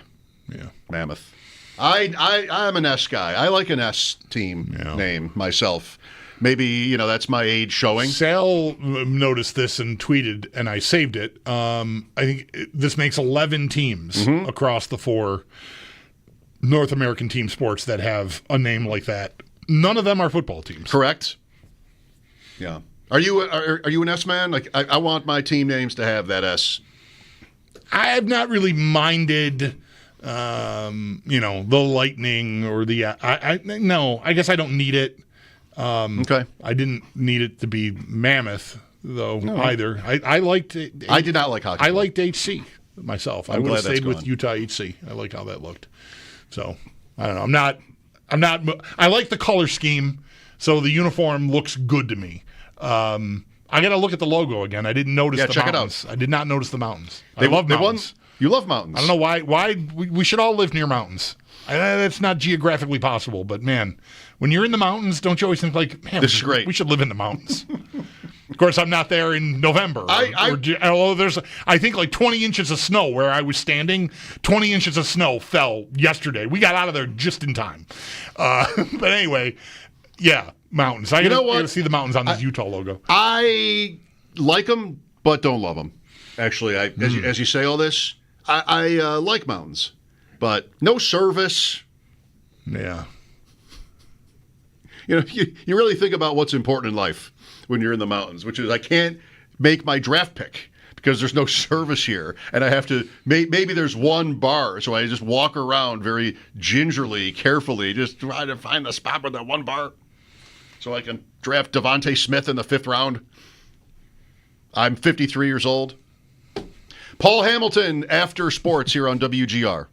Yeah, Mammoth. I'm an S guy. I like an S team name myself. Maybe, that's my age showing. Sal noticed this and tweeted, and I saved it. I think this makes 11 teams across the 4 North American team sports that have a name like that. None of them are football teams. Correct. Yeah. Are you an S man? I want my team names to have that S. I have not really minded, the Lightning or the. No, I guess I don't need it. Okay. I didn't need it to be Mammoth though either. I liked it. I did not like hockey. I liked HC myself. I would have stayed with gone. Utah HC. I like how that looked. So I don't know. I'm not. I like the color scheme. So the uniform looks good to me. I got to look at the logo again. I didn't notice the check mountains. it out. I did not notice the mountains. I love mountains. You love mountains. I don't know why. We should all live near mountains. That's not geographically possible, but man, when you're in the mountains, don't you always think man, this is great. We should live in the mountains. Of course, I'm not there in November. Although there's, I think, 20 inches of snow where I was standing. 20 inches of snow fell yesterday. We got out of there just in time. But anyway, yeah, Mountains. I gotta see the mountains on this Utah logo. I like them, but don't love them. Actually, as you say all this, I like mountains, but no service. Yeah. You really think about what's important in life when you're in the mountains, which is I can't make my draft pick because there's no service here, and I have to. Maybe there's one bar, so I just walk around very gingerly, carefully, just try to find the spot with that one bar, so I can draft Devontae Smith in the 5th round. I'm 53 years old. Paul Hamilton, after sports here on WGR.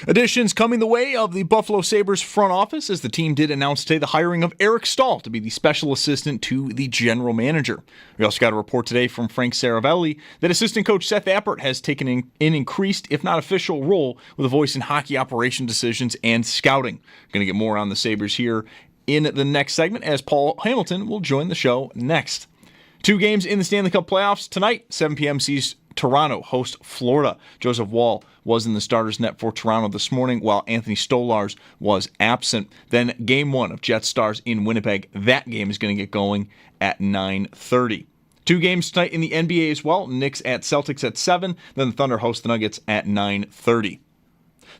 Additions coming the way of the Buffalo Sabres front office as the team did announce today the hiring of Eric Stahl to be the special assistant to the general manager. We also got a report today from Frank Saravelli that assistant coach Seth Appert has taken an increased, if not official, role with a voice in hockey operation decisions and scouting. We're going to get more on the Sabres here in the next segment as Paul Hamilton will join the show next. 2 games in the Stanley Cup playoffs tonight. 7 p.m. sees Toronto host Florida. Joseph Woll was in the starter's net for Toronto this morning, while Anthony Stolarz was absent. Then Game 1 of Jets Stars in Winnipeg. That game is going to get going at 9:30. 2 games tonight in the NBA as well. Knicks at Celtics at 7. Then the Thunder host the Nuggets at 9:30.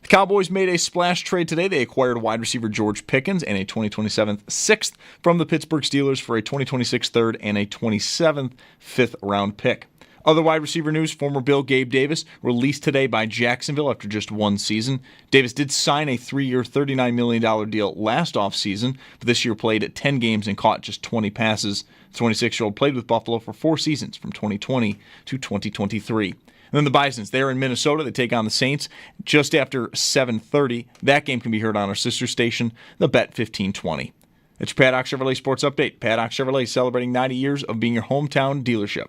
The Cowboys made a splash trade today. They acquired wide receiver George Pickens and a 2027 6th from the Pittsburgh Steelers for a 2026 3rd and a 27th 5th round pick. Other wide receiver news, former Bill Gabe Davis released today by Jacksonville after just 1 season. Davis did sign a 3-year, $39 million deal last offseason, but this year played 10 games and caught just 20 passes. The 26-year-old played with Buffalo for 4 seasons from 2020 to 2023. And then the Bisons, they're in Minnesota. They take on the Saints just after 7:30. That game can be heard on our sister station, the Bet 1520. It's your Paddock Chevrolet Sports Update. Paddock Chevrolet celebrating 90 years of being your hometown dealership.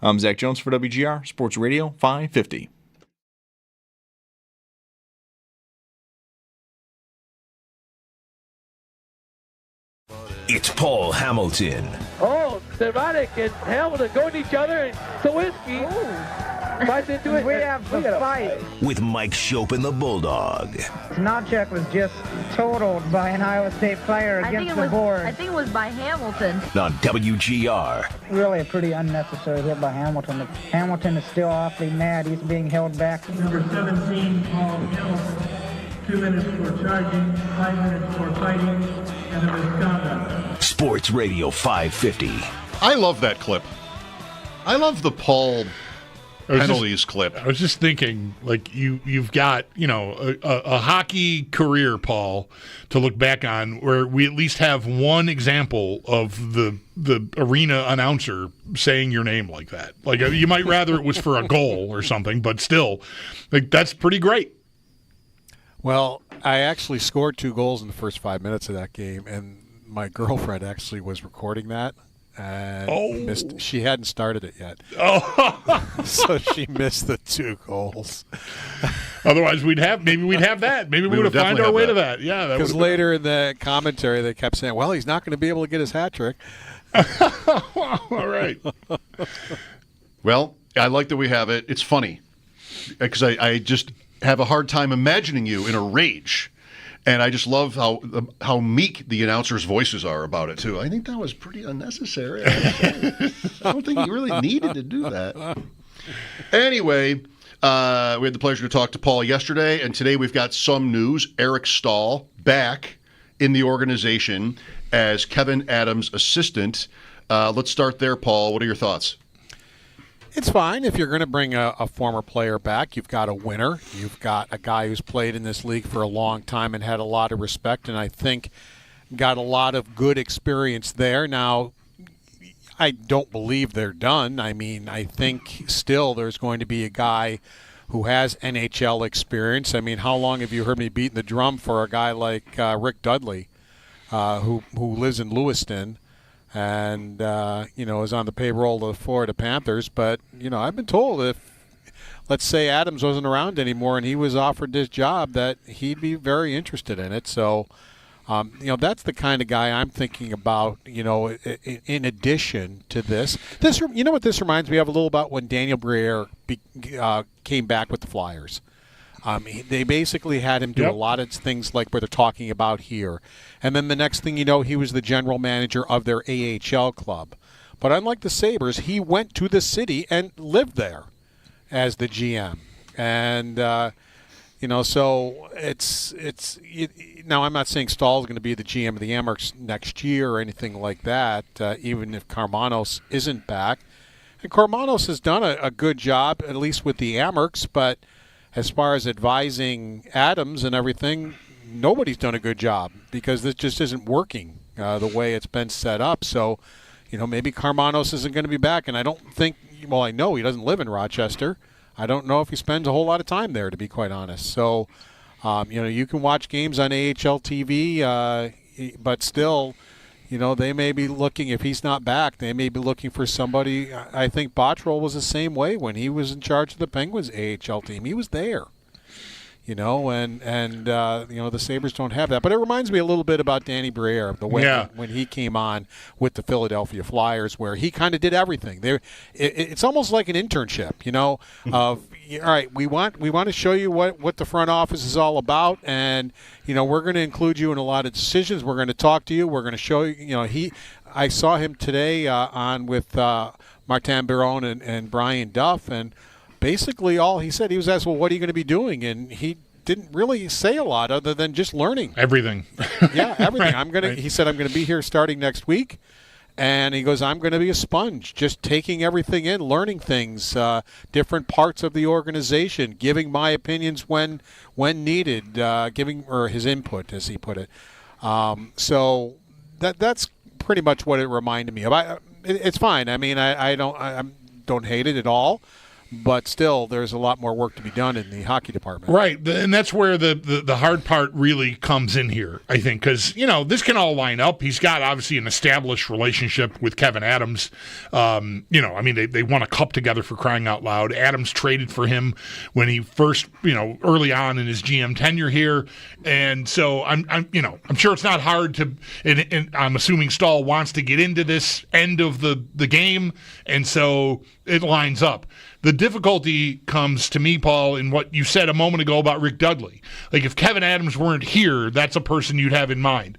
I'm Zach Jones for WGR Sports Radio 550. It's Paul Hamilton. Oh, Cervatic and Hamilton going to each other and Sawinski. Might they do it? We have to fight. With Mike Schopp and the Bulldog. Snodcheck was just totaled by an Iowa State player against the board. I think it was by Hamilton. On WGR. Really a pretty unnecessary hit by Hamilton. Hamilton is still awfully mad. He's being held back. Number 17, Paul Hamilton. 2 minutes for charging, 5 minutes for fighting, and a misconduct. Sports Radio 550. I love that clip. I love the Paul penalties clip. I was just thinking, like you've got a hockey career, Paul, to look back on, where we at least have one example of the arena announcer saying your name like that. Like you might rather it was for a goal or something, but still, like that's pretty great. Well, I actually scored 2 goals in the first 5 minutes of that game, and my girlfriend actually was recording that. And missed. She hadn't started it yet. So she missed the 2 goals. Otherwise, we'd have that. Maybe we would have found our way to that. Yeah, because later in the commentary they kept saying, "Well, he's not going to be able to get his hat trick." All right. Well, I like that we have it. It's funny because I just have a hard time imagining you in a rage. And I just love how meek the announcers' voices are about it, too. I think that was pretty unnecessary. I don't think you really needed to do that. Anyway, we had the pleasure to talk to Paul yesterday, and today we've got some news. Eric Stahl back in the organization as Kevin Adams' assistant. Let's start there, Paul. What are your thoughts? It's fine if you're going to bring a former player back. You've got a winner. You've got a guy who's played in this league for a long time and had a lot of respect, and I think got a lot of good experience there. Now, I don't believe they're done. I mean, I think still there's going to be a guy who has NHL experience. I mean, how long have you heard me beating the drum for a guy like Rick Dudley, who lives in Lewiston? And, is on the payroll of the Florida Panthers. But, I've been told if, let's say, Adams wasn't around anymore and he was offered this job, that he'd be very interested in it. So, that's the kind of guy I'm thinking about, in addition to this. You know what this reminds me of a little about when Daniel Briere came back with the Flyers. They basically had him do a lot of things like what they're talking about here. And then the next thing you know, he was the general manager of their AHL club. But unlike the Sabres, he went to the city and lived there as the GM. And, so it's now I'm not saying Stahl's going to be the GM of the Amerks next year or anything like that, even if Karmanos isn't back. And Karmanos has done a good job, at least with the Amerks, but as far as advising Adams and everything, nobody's done a good job because this just isn't working the way it's been set up. So, maybe Karmanos isn't going to be back. And I don't think, I know he doesn't live in Rochester. I don't know if he spends a whole lot of time there, to be quite honest. So, You can watch games on AHL TV, but still, they may be looking, if he's not back, they may be looking for somebody. I think Bottrell was the same way when he was in charge of the Penguins AHL team. He was there. The Sabres don't have that. But it reminds me a little bit about Danny Briere, when he came on with the Philadelphia Flyers, where he kind of did everything. It's almost like an internship, of, all right, we want to show you what the front office is all about, and, we're going to include you in a lot of decisions. We're going to talk to you. We're going to show you, I saw him today on with Martin Biron and Brian Duff, and basically all he said, he was asked, well, what are you going to be doing? And he didn't really say a lot other than just learning. Everything. Yeah, everything. He said, I'm going to be here starting next week. And he goes, I'm going to be a sponge, just taking everything in, learning things, different parts of the organization, giving my opinions when needed, giving his input, as he put it. So that's pretty much what it reminded me of. It's fine. I mean, I don't hate it at all. But still, there's a lot more work to be done in the hockey department. Right, and that's where the hard part really comes in here, I think, because, this can all line up. He's got, obviously, an established relationship with Kevin Adams. They won a cup together, for crying out loud. Adams traded for him when he first, early on in his GM tenure here. And so I'm sure it's not hard to, and I'm assuming Stahl wants to get into this end of the game, and so it lines up. The difficulty comes to me, Paul, in what you said a moment ago about Rick Dudley. Like, if Kevin Adams weren't here, that's a person you'd have in mind.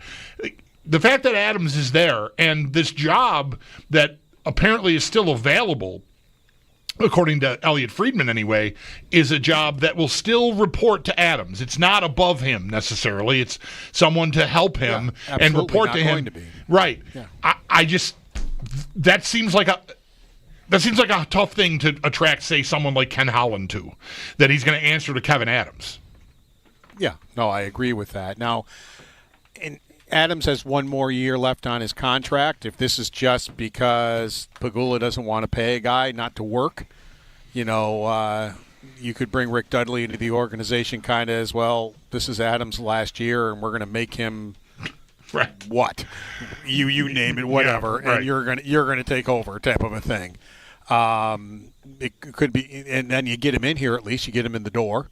The fact that Adams is there, and this job that apparently is still available, according to Elliot Friedman anyway, is a job that will still report to Adams. It's not above him necessarily. It's someone to help him and report to him. Going to be. Right. Yeah. I just, that seems like a tough thing to attract, say, someone like Ken Holland to, that he's going to answer to Kevin Adams. Yeah, no, I agree with that. Now, Adams has one more year left on his contract. If this is just because Pegula doesn't want to pay a guy not to work, you could bring Rick Dudley into the organization kind of as, well, this is Adams' last year, and we're going to make him right. What? You name it, whatever, yeah, right. And you're going to take over type of a thing. It could be, and then you get him in here, at least you get him in the door,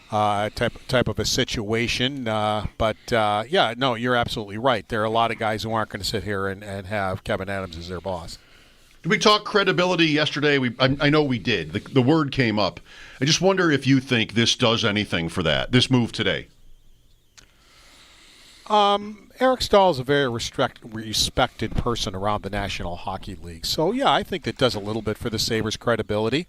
type of a situation. No, you're absolutely right. There are a lot of guys who aren't going to sit here and have Kevin Adams as their boss. Did we talk credibility yesterday? I know we did. The word came up. I just wonder if you think this does anything for that, this move today. Eric Stahl is a very respected person around the National Hockey League. So, yeah, I think that does a little bit for the Sabres' credibility,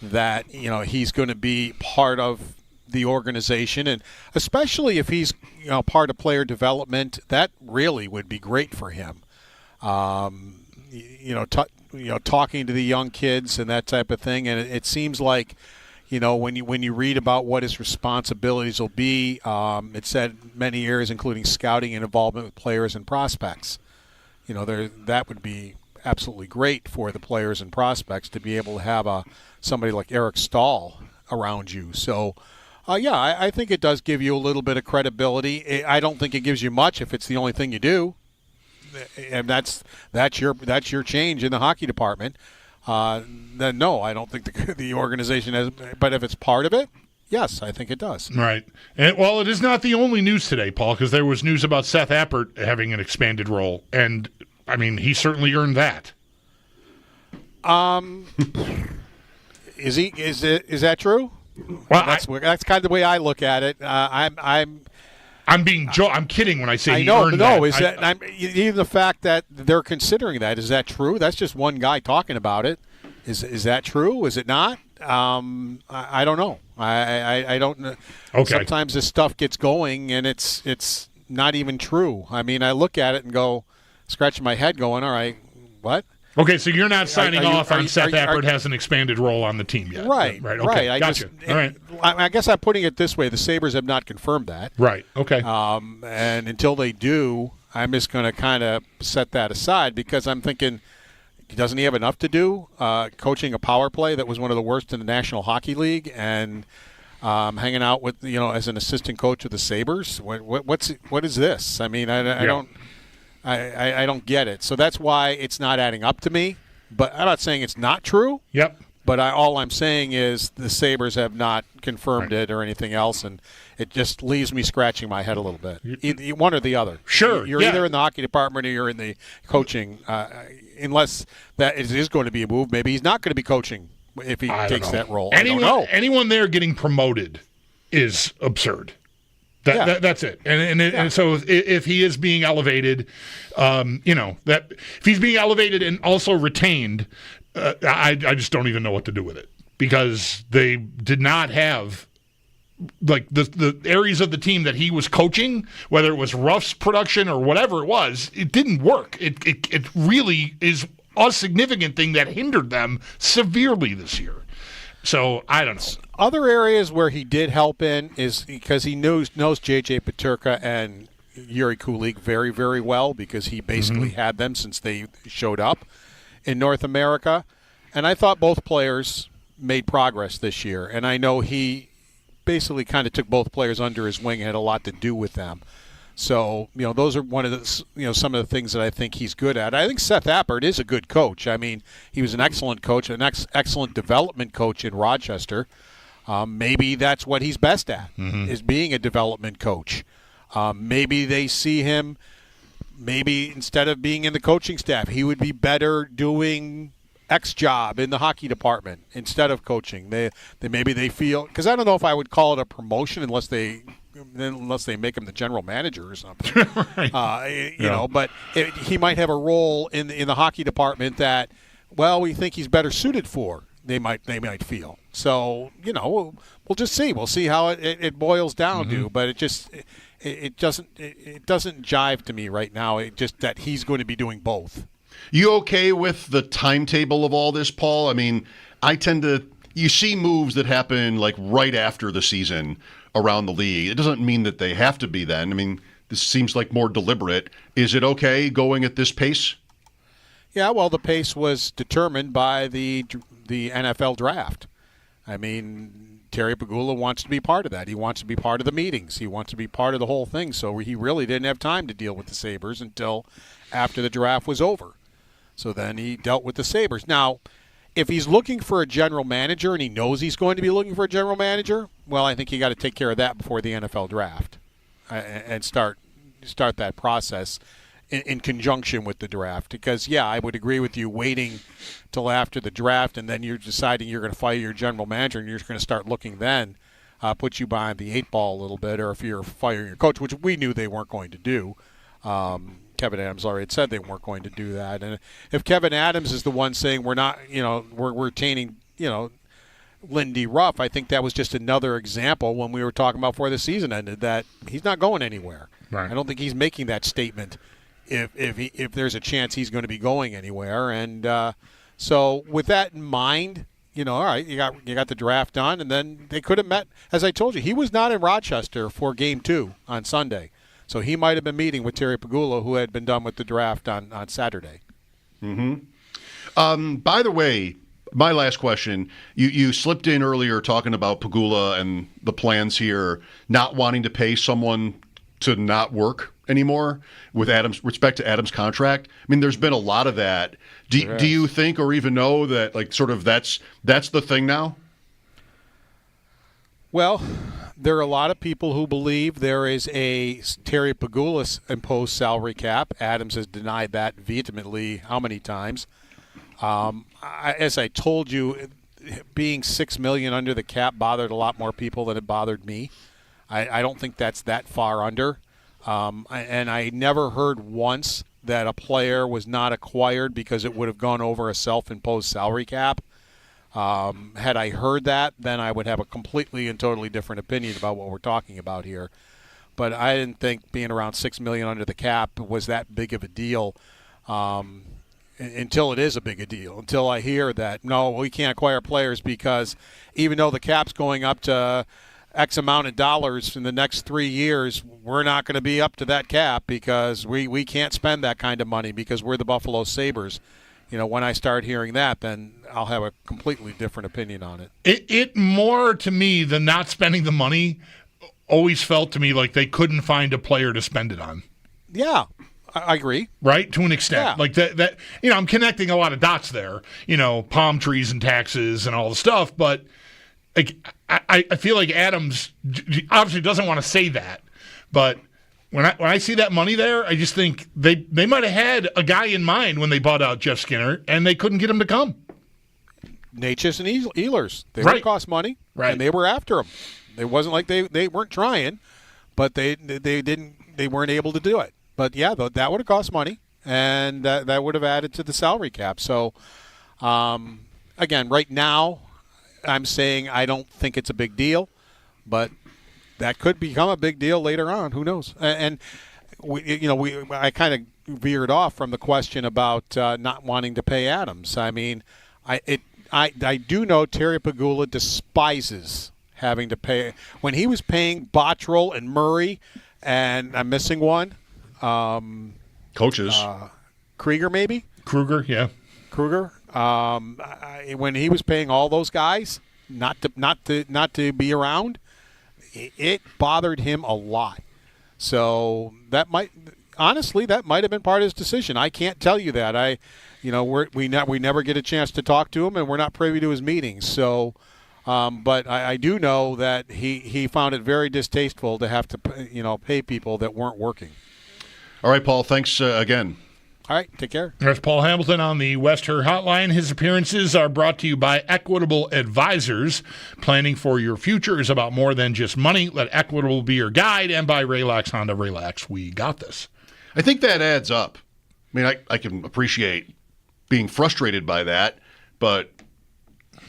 that, he's going to be part of the organization, and especially if he's, part of player development, that really would be great for him. Talking to the young kids and that type of thing, and it seems like, when you read about what his responsibilities will be, it said many areas, including scouting and involvement with players and prospects. That would be absolutely great for the players and prospects to be able to have somebody like Eric Stahl around you. So, I think it does give you a little bit of credibility. I don't think it gives you much if it's the only thing you do, and that's your change in the hockey department. Then no, I don't think the organization has. But if it's part of it, yes, I think it does. Right. And, well, it is not the only news today, Paul, because there was news about Seth Appert having an expanded role, and he certainly earned that. Is he? Is that true? Well, that's kind of the way I look at it. I'm kidding when I say he know. earned No, that. Even the fact that they're considering that, is that true? That's just one guy talking about it. Is that true? Is it not? I don't know. I don't know. Okay. Sometimes this stuff gets going and it's not even true. I look at it and go, scratching my head, going, all right, what? Okay, so you're not signing off on Seth Appert has an expanded role on the team yet. Right. Okay, right. gotcha. All right. I guess I'm putting it this way. The Sabres have not confirmed that. Right, okay. And until they do, I'm just going to kind of set that aside, because I'm thinking, doesn't he have enough to do coaching a power play that was one of the worst in the National Hockey League? And hanging out with as an assistant coach of the Sabres. What is this? I mean, I don't get it. So that's why it's not adding up to me. But I'm not saying it's not true. Yep. But all I'm saying is the Sabres have not confirmed it or anything else, and it just leaves me scratching my head a little bit. One or the other. Sure. You're either in the hockey department or you're in the coaching, unless that is going to be a move. Maybe he's not going to be coaching if he takes that role. Anyone there getting promoted is absurd. That's it. And so if he is being elevated, that if he's being elevated and also retained, I just don't even know what to do with it, because they did not have like the areas of the team that he was coaching, whether it was Ruff's production or whatever it was, it didn't work. It really is a significant thing that hindered them severely this year. So I don't know. Other areas where he did help in is because he knows JJ Peterka and Yuri Kulik very, very well, because he basically had them since they showed up in North America. And I thought both players made progress this year. And I know he basically kind of took both players under his wing and had a lot to do with them. So, those are one of the, some of the things that I think he's good at. I think Seth Appert is a good coach. I mean, he was an excellent coach, an excellent development coach in Rochester. Maybe that's what he's best at, is being a development coach. Maybe they see him, maybe instead of being in the coaching staff, he would be better doing X job in the hockey department instead of coaching. Maybe they feel, because I don't know if I would call it a promotion unless they make him the general manager or something. Right. But he might have a role in the hockey department that, we think he's better suited for. They might feel. So we'll just see. We'll see how it boils down to. But it doesn't jive to me right now. It just that he's going to be doing both. You okay with the timetable of all this, Paul? I mean, you see moves that happen like right after the season around the league. It doesn't mean that they have to be then. I mean, this seems like more deliberate. Is it okay going at this pace? Yeah, well, the pace was determined by the NFL draft. I mean, Terry Pegula wants to be part of that. He wants to be part of the meetings. He wants to be part of the whole thing. So he really didn't have time to deal with the Sabres until after the draft was over. So then he dealt with the Sabres. Now, if he's looking for a general manager and he knows he's going to be looking for a general manager, well, I think you got to take care of that before the NFL draft and start that process in conjunction with the draft. Because, I would agree with you, waiting till after the draft and then you're deciding you're going to fire your general manager and you're just going to start looking then, puts you behind the 8 ball a little bit, or if you're firing your coach, which we knew they weren't going to do. Kevin Adams already said they weren't going to do that. And if Kevin Adams is the one saying we're not, we're retaining, Lindy Ruff, I think that was just another example when we were talking about before the season ended that he's not going anywhere. Right. I don't think he's making that statement if there's a chance he's going to be going anywhere. And so with that in mind, all right, you got the draft done, and then they could have met. As I told you, he was not in Rochester for Game 2 on Sunday. So he might have been meeting with Terry Pegula, who had been done with the draft on Saturday. By the way, my last question, you slipped in earlier talking about Pegula and the plans here, not wanting to pay someone to not work anymore with respect to Adams' contract. I mean, there's been a lot of that. Do you think or even know that that's the thing now? Well, there are a lot of people who believe there is a Terry Pegula imposed salary cap. Adams has denied that vehemently how many times? As I told you, being $6 million under the cap bothered a lot more people than it bothered me. I don't think that's that far under. And I never heard once that a player was not acquired because it would have gone over a self-imposed salary cap. Had I heard that, then I would have a completely and totally different opinion about what we're talking about here. But I didn't think being around $6 million under the cap was that big of a deal until it is a big a deal. Until I hear that, no, we can't acquire players because even though the cap's going up to X amount of dollars in the next 3 years, we're not going to be up to that cap because we can't spend that kind of money because we're the Buffalo Sabres. when I start hearing that, then I'll have a completely different opinion on it. It more to me than not spending the money always felt to me like they couldn't find a player to spend it on. Yeah, I agree. Right? To an extent. Yeah. Like that I'm connecting a lot of dots there. Palm trees and taxes and all the stuff, but like I feel like Adams obviously doesn't want to say that, but when I see that money there, I just think they might have had a guy in mind when they bought out Jeff Skinner, and they couldn't get him to come. Natchez and Ehlers, they Right. would cost money, right? And they were after him. It wasn't like they weren't trying, but they weren't able to do it. But yeah, that would have cost money, and that would have added to the salary cap. So, again, right now, I'm saying I don't think it's a big deal, but that could become a big deal later on. Who knows? And I kind of veered off from the question about not wanting to pay Adams. I mean, I do know Terry Pegula despises having to pay. When he was paying Bottrell and Murray, and I'm missing one. Coaches. Krieger, maybe? Kruger, yeah. Kruger. When he was paying all those guys not to be around, it bothered him a lot. So that might have been part of his decision. I can't tell you that. We never get a chance to talk to him, and we're not privy to his meetings. So, but I do know that he found it very distasteful to have to pay people that weren't working. All right, Paul. Thanks again. All right, take care. There's Paul Hamilton on the West Her Hotline. His appearances are brought to you by Equitable Advisors. Planning for your future is about more than just money. Let Equitable be your guide. And by Relax Honda. Relax, we got this. I think that adds up. I mean, I can appreciate being frustrated by that, but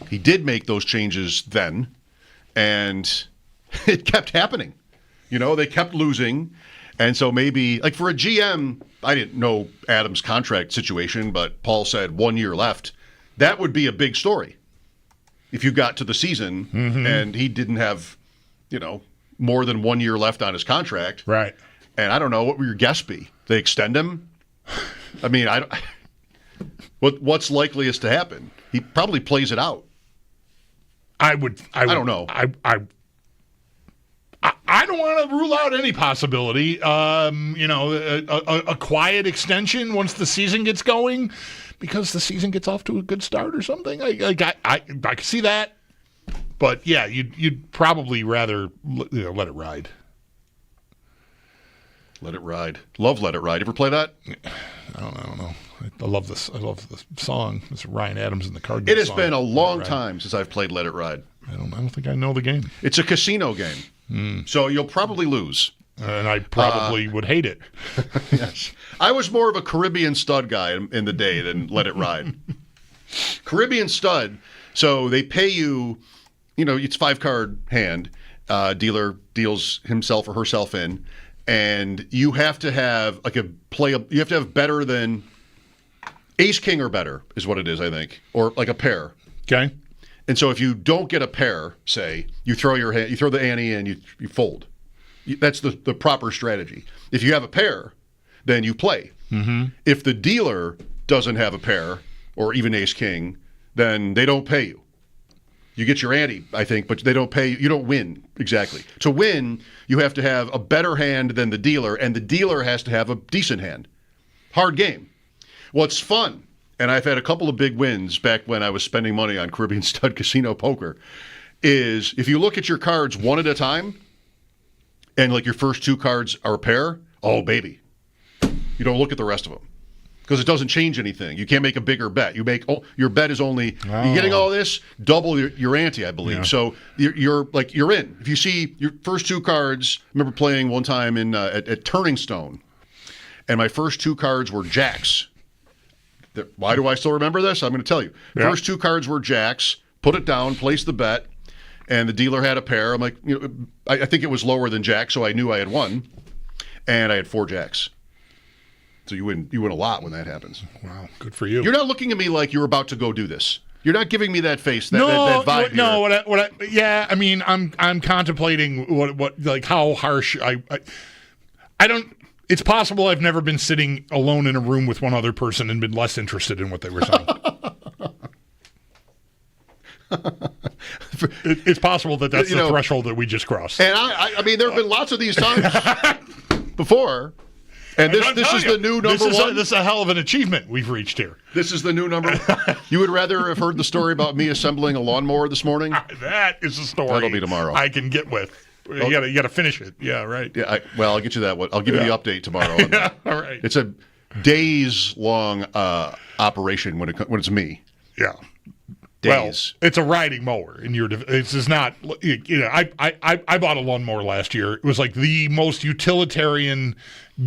he did make those changes then, and it kept happening. They kept losing. And so maybe, like for a GM, I didn't know Adams' contract situation, but Paul said 1 year left. That would be a big story if you got to the season and he didn't have, more than 1 year left on his contract. Right. And I don't know, what would your guess be? They extend him? I mean, what's likeliest to happen? He probably plays it out. I don't know. I don't want to rule out any possibility. A quiet extension once the season gets going, because the season gets off to a good start or something. I can see that, but yeah, you'd probably rather let it ride. Let It Ride. Love Let It Ride. Ever play that? I don't know. I love this. I love the song. It's Ryan Adams and the Cardinals. It has been a long time since I've played Let It Ride. I don't think I know the game. It's a casino game, so you'll probably lose. And I probably would hate it. Yes. I was more of a Caribbean Stud guy in the day than Let It Ride. Caribbean Stud, so they pay you, it's 5-card hand. Dealer deals himself or herself in, and you have to have you have to have better than ace king or better is what it is, I think, or like a pair. Okay. And so if you don't get a pair, say, you throw the ante and you fold. That's the proper strategy. If you have a pair, then you play. Mm-hmm. If the dealer doesn't have a pair or even ace king, then they don't pay you. You get your ante, I think, but they don't pay you. You don't win, exactly. To win, you have to have a better hand than the dealer, and the dealer has to have a decent hand. Hard game. Well, it's fun. And I've had a couple of big wins back when I was spending money on Caribbean Stud Casino Poker, is if you look at your cards one at a time, and like your first 2 cards are a pair, oh, baby. You don't look at the rest of them. Because it doesn't change anything. You can't make a bigger bet. Your bet is only, you're getting all this, double your ante, I believe. Yeah. So you're in. If you see your first 2 cards, I remember playing one time at Turning Stone, and my first 2 cards were jacks. Why do I still remember this? I'm going to tell you. Yeah. First 2 cards were jacks, put it down, place the bet, and the dealer had a pair. I'm like, I think it was lower than jack, so I knew I had won, and I had 4 jacks. So you win a lot when that happens. Wow, good for you. You're not looking at me like you're about to go do this. You're not giving me that face, that vibe. No, yeah, I mean, I'm contemplating what like how harsh I don't. It's possible I've never been sitting alone in a room with one other person and been less interested in what they were saying. It's possible that that's the threshold that we just crossed. And I mean, there have been lots of these times before. And this is the new number one. This is a hell of an achievement we've reached here. This is the new number one. You would rather have heard the story about me assembling a lawnmower this morning? That is a story. That'll be tomorrow. I can get with. You got to finish it. Yeah, right. Yeah. I'll get you that one. I'll give you the update tomorrow. On that. All right. It's a days-long operation when it's me. Yeah. Days. Well, it's a riding mower, and this is not. I bought a lawnmower last year. It was like the most utilitarian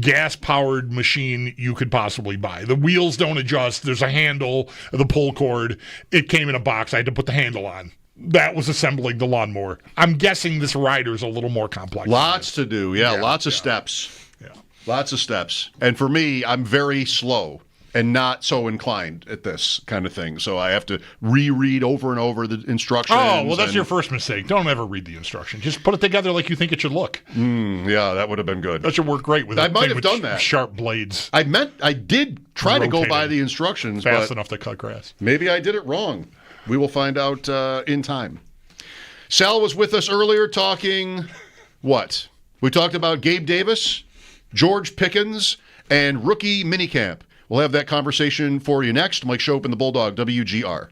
gas-powered machine you could possibly buy. The wheels don't adjust. There's a handle, the pull cord. It came in a box. I had to put the handle on. That was assembling the lawnmower. I'm guessing this rider's a little more complex. Lots to do. Yeah, lots of steps. Yeah. Lots of steps. And for me, I'm very slow and not so inclined at this kind of thing. So I have to reread over and over the instructions. Oh, well, that's your first mistake. Don't ever read the instructions. Just put it together like you think it should look. Yeah, that would have been good. That should work great with I might have done that. Sharp blades. I did try to go by the instructions. Fast but enough to cut grass. Maybe I did it wrong. We will find out in time. Sal was with us earlier talking what? We talked about Gabe Davis, George Pickens, and rookie minicamp. We'll have that conversation for you next. Mike Schopp and the Bulldog, WGR.